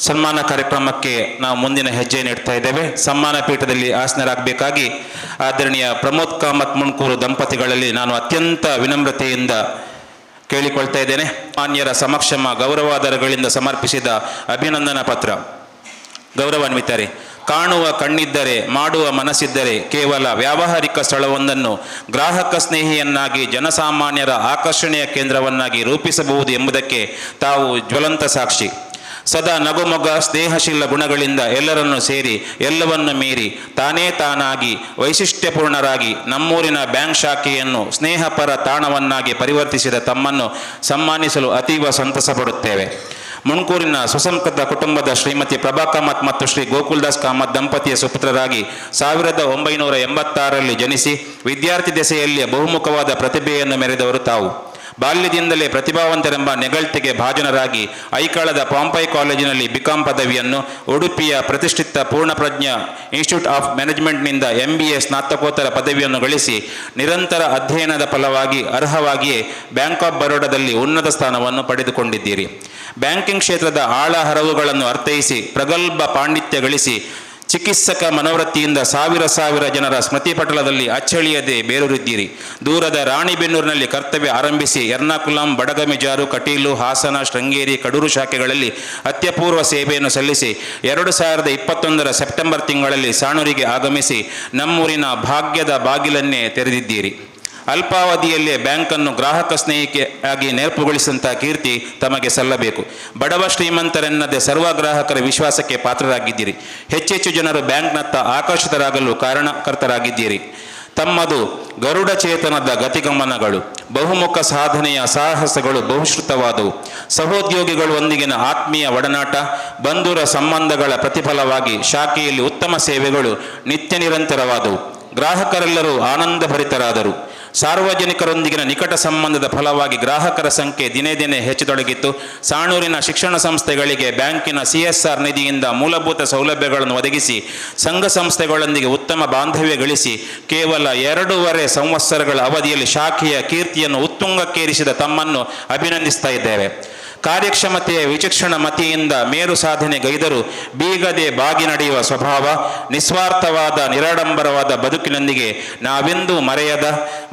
ಸನ್ಮಾನ ಕಾರ್ಯಕ್ರಮಕ್ಕೆ ನಾವು ಮುಂದಿನ ಹೆಜ್ಜೆಯನ್ನು ಇಡ್ತಾ ಇದ್ದೇವೆ. ಸನ್ಮಾನ ಪೀಠದಲ್ಲಿ ಆಸನರಾಗಬೇಕಾಗಿ ಆದರಣೀಯ ಪ್ರಮೋದ್ ಕಾಮತ್ ಮುಣ್ಕೂರು ದಂಪತಿಗಳಲ್ಲಿ ನಾನು ಅತ್ಯಂತ ವಿನಮ್ರತೆಯಿಂದ ಕೇಳಿಕೊಳ್ತಾ ಇದ್ದೇನೆ. ಮಾನ್ಯರ ಸಮಕ್ಷಮ ಗೌರವಾಧಾರಗಳಿಂದ ಸಮರ್ಪಿಸಿದ ಅಭಿನಂದನಾ ಪತ್ರ. ಗೌರವಾನ್ವಿತರೆ, ಕಾಣುವ ಕಣ್ಣಿದ್ದರೆ, ಮಾಡುವ ಮನಸ್ಸಿದ್ದರೆ ಕೇವಲ ವ್ಯಾವಹಾರಿಕ ಸ್ಥಳವೊಂದನ್ನು ಗ್ರಾಹಕ ಸ್ನೇಹಿಯನ್ನಾಗಿ, ಜನಸಾಮಾನ್ಯರ ಆಕರ್ಷಣೆಯ ಕೇಂದ್ರವನ್ನಾಗಿ ರೂಪಿಸಬಹುದು ಎಂಬುದಕ್ಕೆ ತಾವು ಜ್ವಲಂತ ಸಾಕ್ಷಿ. ಸದಾ ನಗುಮೊಗ ಸ್ನೇಹಶೀಲ ಗುಣಗಳಿಂದ ಎಲ್ಲರನ್ನೂ ಸೇರಿ, ಎಲ್ಲವನ್ನು ಮೀರಿ, ತಾನೇ ತಾನಾಗಿ ವೈಶಿಷ್ಟ್ಯಪೂರ್ಣರಾಗಿ ನಮ್ಮೂರಿನ ಬ್ಯಾಂಕ್ ಶಾಖೆಯನ್ನು ಸ್ನೇಹಪರ ತಾಣವನ್ನಾಗಿ ಪರಿವರ್ತಿಸಿದ ತಮ್ಮನ್ನು ಸನ್ಮಾನಿಸಲು ಅತೀವ ಸಂತಸ ಪಡುತ್ತೇವೆ. ಮುಣ್ಕೂರಿನ ಸುಸಂಸ್ಕೃತ ಕುಟುಂಬದ ಶ್ರೀಮತಿ ಪ್ರಭಾ ಕಾಮತ್ ಮತ್ತು ಶ್ರೀ ಗೋಕುಲ್ದಾಸ್ ಕಾಮತ್ ದಂಪತಿಯ ಸುಪುತ್ರರಾಗಿ 1986ರಲ್ಲಿ ಜನಿಸಿ ವಿದ್ಯಾರ್ಥಿ ದೆಸೆಯಲ್ಲಿ ಬಹುಮುಖವಾದ ಪ್ರತಿಭೆಯನ್ನು ಮೆರೆದವರು ತಾವು. ಬಾಲ್ಯದಿಂದಲೇ ಪ್ರತಿಭಾವಂತರೆಂಬ ನೆಗಳ್ತಿಗೆ ಭಾಜನರಾಗಿ ಐಕಾಳದ ಪಾಂಪೈ ಕಾಲೇಜಿನಲ್ಲಿ ಬಿಕಾಂ ಪದವಿಯನ್ನು, ಉಡುಪಿಯ ಪ್ರತಿಷ್ಠಿತ ಪೂರ್ಣಪ್ರಜ್ಞ ಇನ್ಸ್ಟಿಟ್ಯೂಟ್ ಆಫ್ ಮ್ಯಾನೇಜ್ಮೆಂಟ್ನಿಂದ MBA ಸ್ನಾತಕೋತ್ತರ ಪದವಿಯನ್ನು ಗಳಿಸಿ ನಿರಂತರ ಅಧ್ಯಯನದ ಫಲವಾಗಿ ಅರ್ಹವಾಗಿಯೇ ಬ್ಯಾಂಕ್ ಆಫ್ ಬರೋಡಾದಲ್ಲಿ ಉನ್ನತ ಸ್ಥಾನವನ್ನು ಪಡೆದುಕೊಂಡಿದ್ದೀರಿ. ಬ್ಯಾಂಕಿಂಗ್ ಕ್ಷೇತ್ರದ ಆಳ ಹರವುಗಳನ್ನು ಅರ್ಥೈಸಿ ಪ್ರಗಲ್ಭ ಪಾಂಡಿತ್ಯ ಗಳಿಸಿ ಚಿಕಿತ್ಸಕ ಮನೋವೃತ್ತಿಯಿಂದ ಸಾವಿರ ಜನರ ಸ್ಮೃತಿಪಟಲದಲ್ಲಿ ಅಚ್ಚಳಿಯದೆ ಬೇರೂರಿದ್ದೀರಿ. ದೂರದ ರಾಣಿಬೆನ್ನೂರಿನಲ್ಲಿ ಕರ್ತವ್ಯ ಆರಂಭಿಸಿ ಎರ್ನಾಕುಲಂ, ಬಡಗಮಿಜಾರು, ಕಟೀಲು, ಹಾಸನ, ಶೃಂಗೇರಿ, ಕಡೂರು ಶಾಖೆಗಳಲ್ಲಿ ಅತ್ಯಪೂರ್ವ ಸೇವೆಯನ್ನು ಸಲ್ಲಿಸಿ 2021ರ ಸೆಪ್ಟೆಂಬರ್ ತಿಂಗಳಲ್ಲಿ ಸಾಣೂರಿಗೆ ಆಗಮಿಸಿ ನಮ್ಮೂರಿನ ಭಾಗ್ಯದ ಬಾಗಿಲನ್ನೇ ತೆರೆದಿದ್ದೀರಿ. ಅಲ್ಪಾವಧಿಯಲ್ಲೇ ಬ್ಯಾಂಕನ್ನು ಗ್ರಾಹಕ ಸ್ನೇಹಿಯಾಗಿ ನೆರಪುಗೊಳಿಸಿದಂಥ ಕೀರ್ತಿ ತಮಗೆ ಸಲ್ಲಬೇಕು. ಬಡವ ಶ್ರೀಮಂತರೆನ್ನದೆ ಸರ್ವ ಗ್ರಾಹಕರ ವಿಶ್ವಾಸಕ್ಕೆ ಪಾತ್ರರಾಗಿದ್ದೀರಿ. ಹೆಚ್ಚೆಚ್ಚು ಜನರು ಬ್ಯಾಂಕ್ನತ್ತ ಆಕರ್ಷಿತರಾಗಲು ಕಾರಣಕರ್ತರಾಗಿದ್ದೀರಿ. ತಮ್ಮದು ಗರುಡ ಚೇತನದ ಗತಿಗಮನಗಳು, ಬಹುಮುಖ ಸಾಧನೆಯ ಸಾಹಸಗಳು ಬಹುಶ್ರುತವಾದವು. ಸಹೋದ್ಯೋಗಿಗಳೊಂದಿಗಿನ ಆತ್ಮೀಯ ಒಡನಾಟ, ಬಂಧುರ ಸಂಬಂಧಗಳ ಪ್ರತಿಫಲವಾಗಿ ಶಾಖೆಯಲ್ಲಿ ಉತ್ತಮ ಸೇವೆಗಳು ನಿತ್ಯ ನಿರಂತರವಾದವು. ಗ್ರಾಹಕರೆಲ್ಲರೂ ಆನಂದಭರಿತರಾದರು. ಸಾರ್ವಜನಿಕರೊಂದಿಗಿನ ನಿಕಟ ಸಂಬಂಧದ ಫಲವಾಗಿ ಗ್ರಾಹಕರ ಸಂಖ್ಯೆ ದಿನೇ ದಿನೇ ಹೆಚ್ಚತೊಡಗಿತ್ತು. ಸಾಣೂರಿನ ಶಿಕ್ಷಣ ಸಂಸ್ಥೆಗಳಿಗೆ ಬ್ಯಾಂಕಿನ CSR ನಿಧಿಯಿಂದ ಮೂಲಭೂತ ಸೌಲಭ್ಯಗಳನ್ನು ಒದಗಿಸಿ ಸಂಘ ಸಂಸ್ಥೆಗಳೊಂದಿಗೆ ಉತ್ತಮ ಬಾಂಧವ್ಯ ಗಳಿಸಿ ಕೇವಲ 2.5 ಸಂವತ್ಸರಗಳ ಅವಧಿಯಲ್ಲಿ ಶಾಖೆಯ ಕೀರ್ತಿಯನ್ನು ಉತ್ತುಂಗಕ್ಕೇರಿಸಿದ ತಮ್ಮನ್ನು ಅಭಿನಂದಿಸ್ತಾ ಇದ್ದೇವೆ. ಕಾರ್ಯಕ್ಷಮತೆಯ ವಿಚಕ್ಷಣ ಮತಿಯಿಂದ ಮೇರು ಸಾಧನೆ ಗೈದರು ಬೀಗದೆ ಬಾಗಿ ನಡೆಯುವ ಸ್ವಭಾವ, ನಿಸ್ವಾರ್ಥವಾದ ನಿರಾಡಂಬರವಾದ ಬದುಕಿನೊಂದಿಗೆ ನಾವೆಂದೂ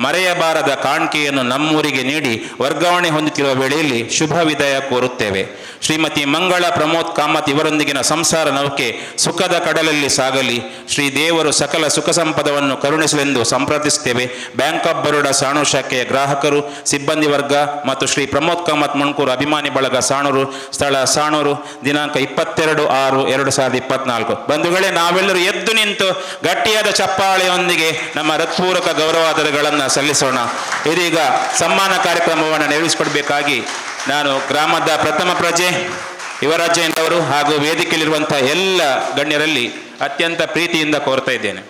ಮರೆಯಬಾರದ ಕಾಣಿಕೆಯನ್ನು ನಮ್ಮೂರಿಗೆ ನೀಡಿ ವರ್ಗಾವಣೆ ಹೊಂದುತ್ತಿರುವ ವೇಳೆಯಲ್ಲಿ ಶುಭ ವಿದಾಯ ಕೋರುತ್ತೇವೆ. ಶ್ರೀಮತಿ ಮಂಗಳ ಪ್ರಮೋದ್ ಕಾಮತ್ ಇವರೊಂದಿಗಿನ ಸಂಸಾರ ನೌಕೆ ಸುಖದ ಕಡಲಲ್ಲಿ ಸಾಗಲಿ. ಶ್ರೀ ದೇವರು ಸಕಲ ಸುಖ ಸಂಪದವನ್ನು ಕರುಣಿಸಲೆಂದು ಸಂಪ್ರಾರ್ಥಿಸುತ್ತೇವೆ. ಬ್ಯಾಂಕ್ ಆಫ್ ಬರೋಡಾ ಸಾಣೂರು ಶಾಖೆಯ ಗ್ರಾಹಕರು, ಸಿಬ್ಬಂದಿ ವರ್ಗ ಮತ್ತು ಶ್ರೀ ಪ್ರಮೋದ್ ಕಾಮತ್ ಮುಣ್ಕೂರು ಅಭಿಮಾನಿ ಬಳಗ ಸಾಣೂರು, ಸ್ಥಳ ಸಾಣೂರು, ದಿನಾಂಕ 22/6/2024. ಬಂಧುಗಳೇ, ನಾವೆಲ್ಲರೂ ಎದ್ದು ನಿಂತು ಗಟ್ಟಿಯಾದ ಚಪ್ಪಾಳೆಯೊಂದಿಗೆ ನಮ್ಮ ಹೃತ್ಪೂರ್ವಕ ಗೌರವಾದರಗಳನ್ನು ಸಲ್ಲಿಸೋಣ. ಇದೀಗ ಸನ್ಮಾನ ಕಾರ್ಯಕ್ರಮವನ್ನು ನೆರವೇರಿಸಿಕೊಡಬೇಕಾಗಿ ನಾನು ಗ್ರಾಮದ ಪ್ರಥಮ ಪ್ರಜೆ ಯುವರಾಜಯ್ಯನವರು ಹಾಗೂ ವೇದಿಕೆಯಲ್ಲಿರುವಂಥ ಎಲ್ಲ ಗಣ್ಯರಲ್ಲಿ ಅತ್ಯಂತ ಪ್ರೀತಿಯಿಂದ ಕೋರ್ತಾ ಇದ್ದೇನೆ.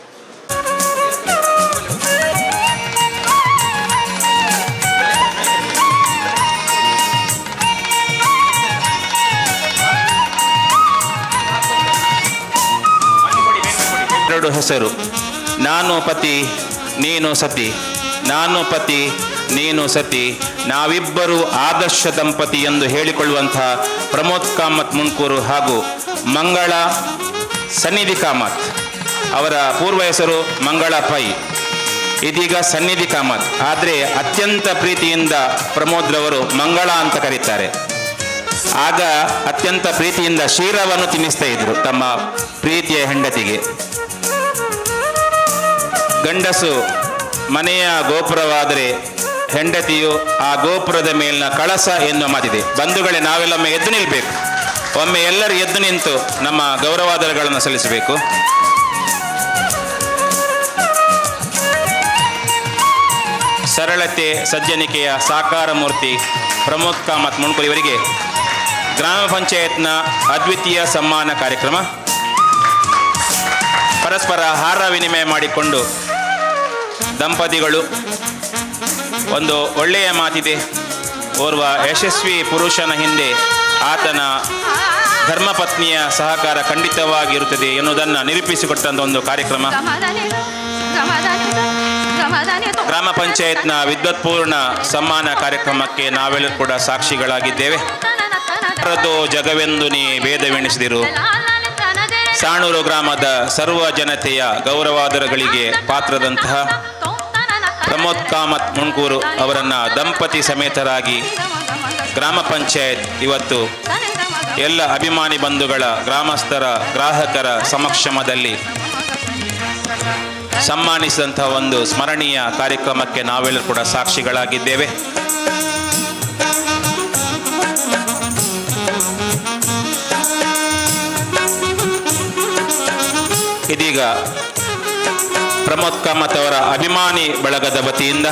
ಎರಡು ಹೆಸರು, ನಾನು ಪತಿ ನೀನು ಸತಿ, ನಾನು ಪತಿ ನೀನು ಸತಿ, ನಾವಿಬ್ಬರು ಆದರ್ಶ ದಂಪತಿ ಎಂದು ಹೇಳಿಕೊಳ್ಳುವಂತಹ ಪ್ರಮೋದ್ ಕಾಮತ್ ಮುಣ್ಕೂರು ಹಾಗೂ ಮಂಗಳ ಸನ್ನಿಧಿ ಕಾಮತ್. ಅವರ ಪೂರ್ವ ಹೆಸರು ಮಂಗಳ ಪೈ, ಇದೀಗ ಸನ್ನಿಧಿ ಕಾಮತ್. ಆದರೆ ಅತ್ಯಂತ ಪ್ರೀತಿಯಿಂದ ಪ್ರಮೋದ್ರವರು ಮಂಗಳ ಅಂತ ಕರೀತಾರೆ. ಆಗ ಅತ್ಯಂತ ಪ್ರೀತಿಯಿಂದ ಕ್ಷೀರವನ್ನು ತಿನ್ನಿಸ್ತಾ ಇದ್ರು ತಮ್ಮ ಪ್ರೀತಿಯ ಹೆಂಡತಿಗೆ. ಗಂಡಸು ಮನೆಯ ಗೋಪುರವಾದರೆ ಹೆಂಡತಿಯು ಆ ಗೋಪುರದ ಮೇಲಿನ ಕಳಸ ಎನ್ನುವ ಮಾತಿದೆ. ಬಂಧುಗಳೇ, ನಾವೆಲ್ಲೊಮ್ಮೆ ಎದ್ದು ನಿಲ್ಲಬೇಕು. ಒಮ್ಮೆ ಎಲ್ಲರೂ ಎದ್ದು ನಿಂತು ನಮ್ಮ ಗೌರವಾದರಗಳನ್ನು ಸಲ್ಲಿಸಬೇಕು. ಸರಳತೆ ಸಜ್ಜನಿಕೆಯ ಸಾಕಾರ ಮೂರ್ತಿ ಪ್ರಮೋದ್ ಕಾಮತ್ ಮುಣ್ಕೂರು ಇವರಿಗೆ ಗ್ರಾಮ ಪಂಚಾಯತ್ನ ಅದ್ವಿತೀಯ ಸನ್ಮಾನ ಕಾರ್ಯಕ್ರಮ. ಪರಸ್ಪರ ಹಾರ ವಿನಿಮಯ ಮಾಡಿಕೊಂಡು ದಂಪತಿಗಳು, ಒಂದು ಒಳ್ಳೆಯ ಮಾತಿದೆ, ಓರ್ವ ಯಶಸ್ವಿ ಪುರುಷನ ಹಿಂದೆ ಆತನ ಧರ್ಮಪತ್ನಿಯ ಸಹಕಾರ ಖಂಡಿತವಾಗಿರುತ್ತದೆ ಎನ್ನುವುದನ್ನು ನಿರೂಪಿಸಿಕೊಟ್ಟಂಥ ಒಂದು ಕಾರ್ಯಕ್ರಮ. ಗ್ರಾಮ ಪಂಚಾಯತ್ನ ವಿದ್ವತ್ಪೂರ್ಣ ಸನ್ಮಾನ ಕಾರ್ಯಕ್ರಮಕ್ಕೆ ನಾವೆಲ್ಲರೂ ಕೂಡ ಸಾಕ್ಷಿಗಳಾಗಿದ್ದೇವೆ. ಜಗವೆಂದು ನೀ ಭೇದವೆಣಿಸಿದಿರು. ಸಾಣೂರು ಗ್ರಾಮದ ಸರ್ವ ಜನತೆಯ ಗೌರವಾದರಗಳಿಗೆ ಪಾತ್ರದಂತಹ ಪ್ರಮೋದ್ ಕಾಮತ್ ಮುಣ್ಕೂರು ಅವರನ್ನು ದಂಪತಿ ಸಮೇತರಾಗಿ ಗ್ರಾಮ ಪಂಚಾಯತ್ ಇವತ್ತು ಎಲ್ಲ ಅಭಿಮಾನಿ ಬಂಧುಗಳ, ಗ್ರಾಮಸ್ಥರ, ಗ್ರಾಹಕರ ಸಮಕ್ಷಮದಲ್ಲಿ ಸನ್ಮಾನಿಸಿದಂತಹ ಒಂದು ಸ್ಮರಣೀಯ ಕಾರ್ಯಕ್ರಮಕ್ಕೆ ನಾವೆಲ್ಲರೂ ಕೂಡ ಸಾಕ್ಷಿಗಳಾಗಿದ್ದೇವೆ. ಇದೀಗ ಪ್ರಮೋದ್ ಕಾಮತ್ ಅವರ ಅಭಿಮಾನಿ ಬಳಗದ ವತಿಯಿಂದ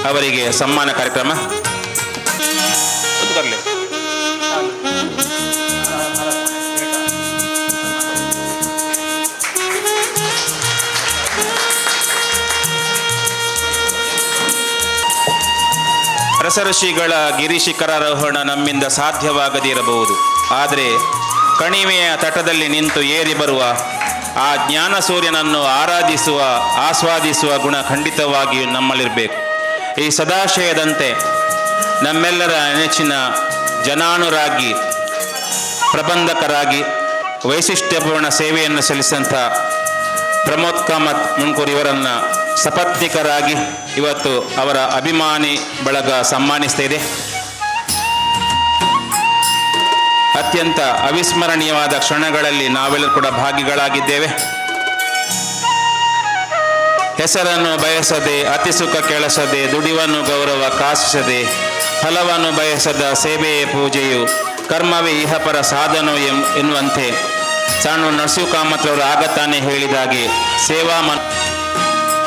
ಅವರಿಗೆ ಸನ್ಮಾನ ಕಾರ್ಯಕ್ರಮ. ರಸಋಷಿಗಳ ಗಿರಿಶಿಖರಾರೋಹಣ ನಮ್ಮಿಂದ ಸಾಧ್ಯವಾಗದಿರಬಹುದು. ಆದರೆ ಕಣಿವೆಯ ತಟದಲ್ಲಿ ನಿಂತು ಏರಿ ಬರುವ ಆ ಜ್ಞಾನ ಸೂರ್ಯನನ್ನು ಆರಾಧಿಸುವ, ಆಸ್ವಾದಿಸುವ ಗುಣ ಖಂಡಿತವಾಗಿಯೂ ನಮ್ಮಲ್ಲಿರಬೇಕು. ಈ ಸದಾಶಯದಂತೆ ನಮ್ಮೆಲ್ಲರ ನೆಚ್ಚಿನ ಜನಾನುರಾಗಿ, ಪ್ರಬಂಧಕರಾಗಿ ವೈಶಿಷ್ಟ್ಯಪೂರ್ಣ ಸೇವೆಯನ್ನು ಸಲ್ಲಿಸಿದಂಥ ಪ್ರಮೋದ್ ಕಾಮತ್ ಮುಣ್ಕೂರು ಇವರನ್ನು ಸಪತ್ನಿಕರಾಗಿ ಇವತ್ತು ಅವರ ಅಭಿಮಾನಿ ಬಳಗ ಸನ್ಮಾನಿಸ್ತಾ ಇದೆ. ಅತ್ಯಂತ ಅವಿಸ್ಮರಣೀಯವಾದ ಕ್ಷಣಗಳಲ್ಲಿ ನಾವೆಲ್ಲರೂ ಕೂಡ ಭಾಗಿಗಳಾಗಿದ್ದೇವೆ. ಹೆಸರನ್ನು ಬಯಸದೆ, ಅತಿ ಸುಖ ಕೆಳಸದೆ, ದುಡಿವನ್ನು ಗೌರವ ಕಾಸಿಸದೆ, ಫಲವನ್ನು ಬಯಸದ ಸೇವೆಯೇ ಪೂಜೆಯು, ಕರ್ಮವೇ ಇಹಪರ ಸಾಧನ ಎನ್ನುವಂತೆ ಸಾಣೂರು ನರಸಿಂಹ ಕಾಮತ್ರವರು ಆಗತಾನೆ ಹೇಳಿದಾಗೆ ಸೇವಾ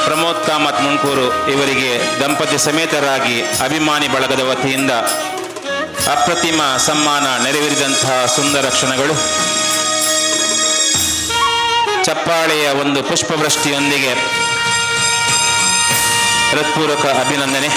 ಪ್ರಮೋದ್ ಕಾಮತ್ ಮುಣ್ಕೂರು ಇವರಿಗೆ ದಂಪತಿ ಸಮೇತರಾಗಿ ಅಭಿಮಾನಿ ಬಳಗದ ವತಿಯಿಂದ ಅಪ್ರತಿಮ ಸನ್ಮಾನ ನೆರವೇರಿದಂತಹ ಸುಂದರ ಕ್ಷಣಗಳು. ಚಪ್ಪಾಳೆಯ ಒಂದು ಪುಷ್ಪವೃಷ್ಟಿಯೊಂದಿಗೆ ಹೃತ್ಪೂರ್ವಕ ಅಭಿನಂದನೆ.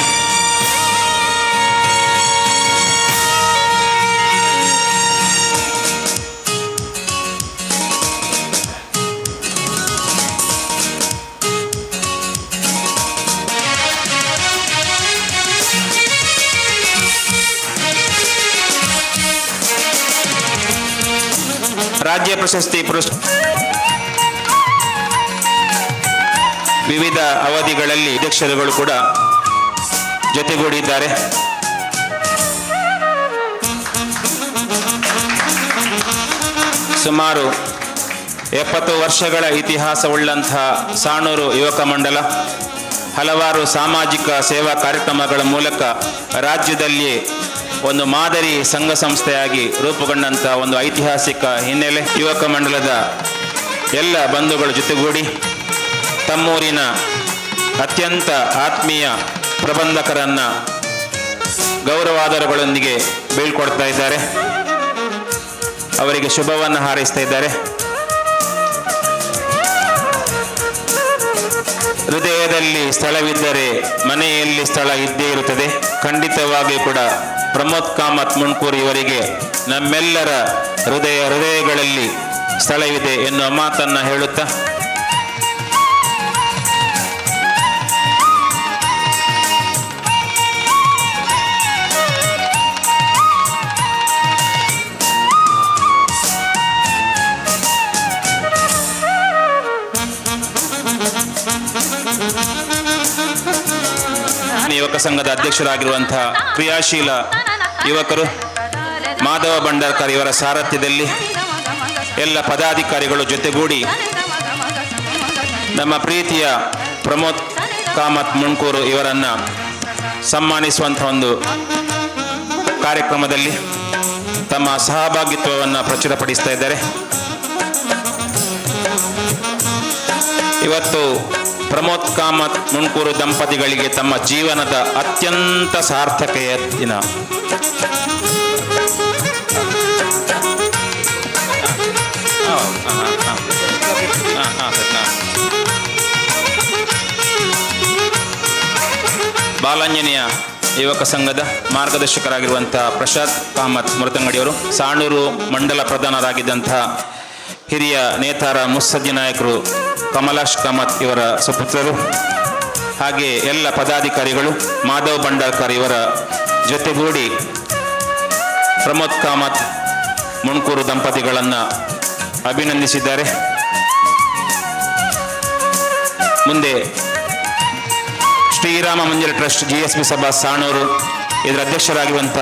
ರಾಜ್ಯ ಪ್ರಶಸ್ತಿ ವಿವಿಧ ಅವಧಿಗಳಲ್ಲಿ ಅಧ್ಯಕ್ಷರುಗಳು ಕೂಡ ಜೊತೆಗೂಡಿದ್ದಾರೆ. ಸುಮಾರು 70 ವರ್ಷಗಳ ಇತಿಹಾಸವುಳ್ಳಂಥ ಸಾಣೂರು ಯುವಕ ಮಂಡಲ ಹಲವಾರು ಸಾಮಾಜಿಕ ಸೇವಾ ಕಾರ್ಯಕ್ರಮಗಳ ಮೂಲಕ ರಾಜ್ಯದಲ್ಲಿ ಒಂದು ಮಾದರಿ ಸಂಘ ಸಂಸ್ಥೆಯಾಗಿ ರೂಪುಗೊಂಡಂಥ ಒಂದು ಐತಿಹಾಸಿಕ ಹಿನ್ನೆಲೆ. ಯುವಕ ಮಂಡಲದ ಎಲ್ಲ ಬಂಧುಗಳ ಜೊತೆಗೂಡಿ ತಮ್ಮೂರಿನ ಅತ್ಯಂತ ಆತ್ಮೀಯ ಪ್ರಬಂಧಕರನ್ನು ಗೌರವಾದರಗಳೊಂದಿಗೆ ಬೀಳ್ಕೊಡ್ತಾ ಇದ್ದಾರೆ. ಅವರಿಗೆ ಶುಭವನ್ನು ಹಾರೈಸ್ತಾ ಇದ್ದಾರೆ. ಹೃದಯದಲ್ಲಿ ಸ್ಥಳವಿದ್ದರೆ ಮನೆಯಲ್ಲಿ ಸ್ಥಳ ಇದ್ದೇ ಇರುತ್ತದೆ. ಖಂಡಿತವಾಗಿಯೂ ಕೂಡ ಪ್ರಮೋದ್ ಕಾಮತ್ ಮುಣ್ಕೂರು ಇವರಿಗೆ ನಮ್ಮೆಲ್ಲರ ಹೃದಯಗಳಲ್ಲಿ ಸ್ಥಳವಿದೆ ಎನ್ನುವ ಮಾತನ್ನು ಹೇಳುತ್ತಾ ಯುವಕ ಸಂಘದ ಅಧ್ಯಕ್ಷರಾಗಿರುವಂತಹ ಕ್ರಿಯಾಶೀಲ ಯುವಕರು ಮಾಧವ ಭಂಡಾರ್ಕರ್ ಇವರ ಸಾರಥ್ಯದಲ್ಲಿ ಎಲ್ಲ ಪದಾಧಿಕಾರಿಗಳು ಜೊತೆಗೂಡಿ ನಮ್ಮ ಪ್ರೀತಿಯ ಪ್ರಮೋದ್ ಕಾಮತ್ ಮುಣ್ಕೂರು ಇವರನ್ನು ಸನ್ಮಾನಿಸುವಂಥ ಒಂದು ಕಾರ್ಯಕ್ರಮದಲ್ಲಿ ತಮ್ಮ ಸಹಭಾಗಿತ್ವವನ್ನು ಪ್ರಚುರಪಡಿಸ್ತಾ ಇದ್ದಾರೆ. ಇವತ್ತು ಪ್ರಮೋದ್ ಕಾಮತ್ ಮುಣ್ಕೂರು ದಂಪತಿಗಳಿಗೆ ತಮ್ಮ ಜೀವನದ ಅತ್ಯಂತ ಸಾರ್ಥಕೆಯ ದಿನ. ಬಾಲಾಂಜನೇಯ ಯುವಕ ಸಂಘದ ಮಾರ್ಗದರ್ಶಕರಾಗಿರುವಂಥ ಪ್ರಸಾದ್ ಕಾಮತ್ ಮೃತಂಗಡಿಯವರು, ಸಾಣೂರು ಮಂಡಲ ಪ್ರಧಾನರಾಗಿದ್ದಂಥ ಹಿರಿಯ ನೇತಾರ ಮುತ್ಸದ್ದಿ ನಾಯಕರು ಕಮಲಾಶ್ ಕಾಮತ್ ಇವರ ಸುಪುತ್ರರು, ಹಾಗೆ ಎಲ್ಲ ಪದಾಧಿಕಾರಿಗಳು ಮಾಧವ್ ಭಂಡಾರ್ಕರ್ ಇವರ ಜೊತೆಗೂಡಿ ಪ್ರಮೋದ್ ಕಾಮತ್ ಮುಣ್ಕೂರು ದಂಪತಿಗಳನ್ನು ಅಭಿನಂದಿಸಿದ್ದಾರೆ. ಮುಂದೆ ಶ್ರೀರಾಮ ಮಂದಿರ ಟ್ರಸ್ಟ್ GSB ಸಭಾ ಸಾಣೂರು ಇದರ ಅಧ್ಯಕ್ಷರಾಗಿರುವಂಥ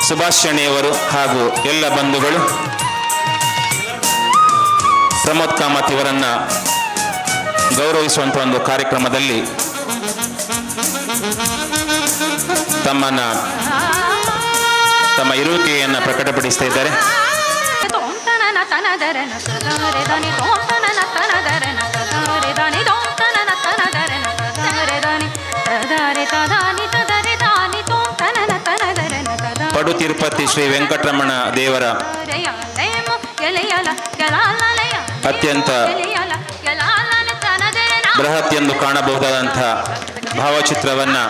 ಸುಭಾಷ್ ಶೆಣಿಯವರು ಹಾಗೂ ಎಲ್ಲ ಬಂಧುಗಳು ಪ್ರಮೋದ್ ಕಾಮತ್ ಇವರನ್ನು ಗೌರವಿಸುವಂಥ ಒಂದು ಕಾರ್ಯಕ್ರಮದಲ್ಲಿ ತಮ್ಮ ಇರುವಿಕೆಯನ್ನು ಪ್ರಕಟಪಡಿಸ್ತಾ ಇದ್ದಾರೆ. ಪಡು ತಿರುಪತಿ ಶ್ರೀ ವೆಂಕಟರಮಣ ದೇವರ ಅತ್ಯಂತ ಬೃಹತ್ ಎಂದು ಕಾಣಬಹುದಾದಂಥ ಭಾವಚಿತ್ರವನ್ನು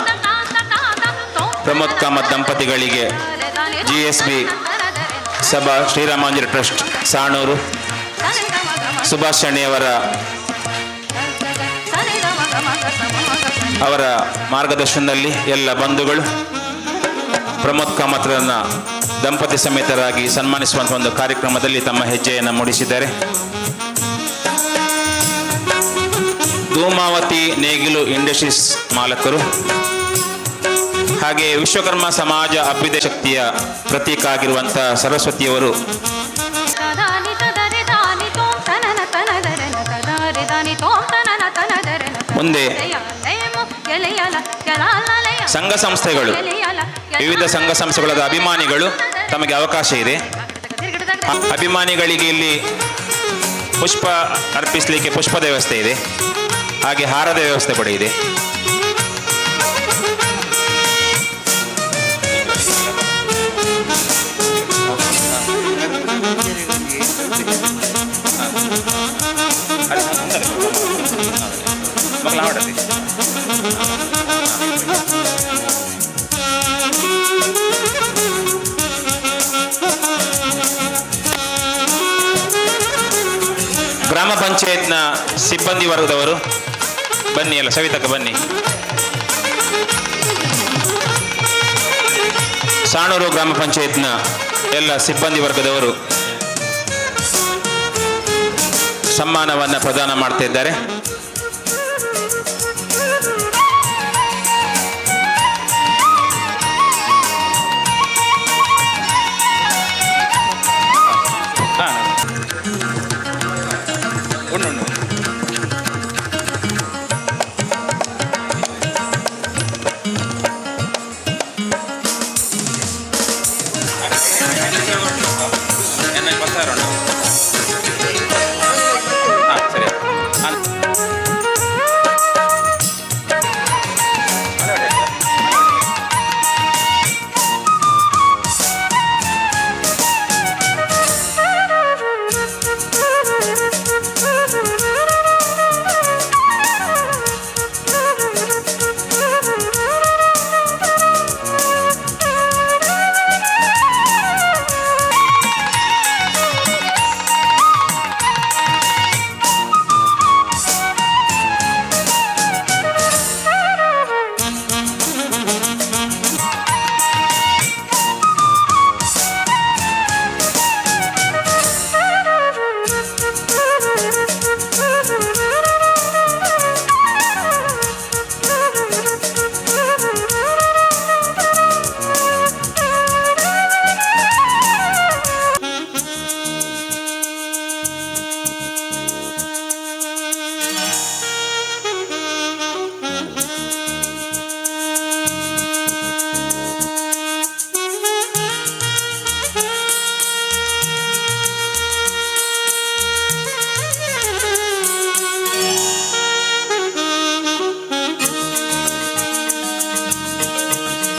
ಪ್ರಮೋದ್ ಕಾಮತ್ ದಂಪತಿಗಳಿಗೆ GSB ಸಭಾ ಶ್ರೀರಾಮಾಂಜಲಿ ಟ್ರಸ್ಟ್ ಸಾಣೂರು ಸುಭಾಷ್ ಶೆಣಿಯವರ ಅವರ ಮಾರ್ಗದರ್ಶನದಲ್ಲಿ ಎಲ್ಲ ಬಂಧುಗಳು ಪ್ರಮೋದ್ ಕಾಮತ್ರನ್ನು ದಂಪತಿ ಸಮೇತರಾಗಿ ಸನ್ಮಾನಿಸುವಂಥ ಒಂದು ಕಾರ್ಯಕ್ರಮದಲ್ಲಿ ತಮ್ಮ ಹೆಜ್ಜೆಯನ್ನು ಮೂಡಿಸಿದ್ದಾರೆ. ಧೂಮಾವತಿ ನೇಗಿಲು ಇಂಡಸ್ಟ್ರೀಸ್ ಮಾಲಕರು ಹಾಗೆ ವಿಶ್ವಕರ್ಮ ಸಮಾಜ ಅಭ್ಯುದಯ ಶಕ್ತಿಯ ಪ್ರತೀಕ ಆಗಿರುವಂಥ ಸರಸ್ವತಿಯವರು ಮುಂದೆ ಸಂಘ ಸಂಸ್ಥೆಗಳು ವಿವಿಧ ಸಂಘ ಸಂಸ್ಥೆಗಳಾದ ಅಭಿಮಾನಿಗಳು ತಮಗೆ ಅವಕಾಶ ಇದೆ. ಅಭಿಮಾನಿಗಳಿಗೆ ಇಲ್ಲಿ ಪುಷ್ಪ ಅರ್ಪಿಸಲಿಕ್ಕೆ ಪುಷ್ಪದ ವ್ಯವಸ್ಥೆ ಇದೆ, ಹಾಗೆ ಹಾರದ ವ್ಯವಸ್ಥೆ ಕೂಡ ಇದೆ. ಗ್ರಾಮ ಪಂಚಾಯತ್ನ ಸಿಬ್ಬಂದಿ ವರ್ಗದವರು ಬನ್ನಿ, ಎಲ್ಲ ಸವಿತಕ್ಕ ಬನ್ನಿ. ಸಾಣೂರು ಗ್ರಾಮ ಪಂಚಾಯತ್ನ ಎಲ್ಲ ಸಿಬ್ಬಂದಿ ವರ್ಗದವರು ಸಮ್ಮಾನವನ್ನು ಪ್ರದಾನ ಮಾಡ್ತಾ ಇದ್ದಾರೆ.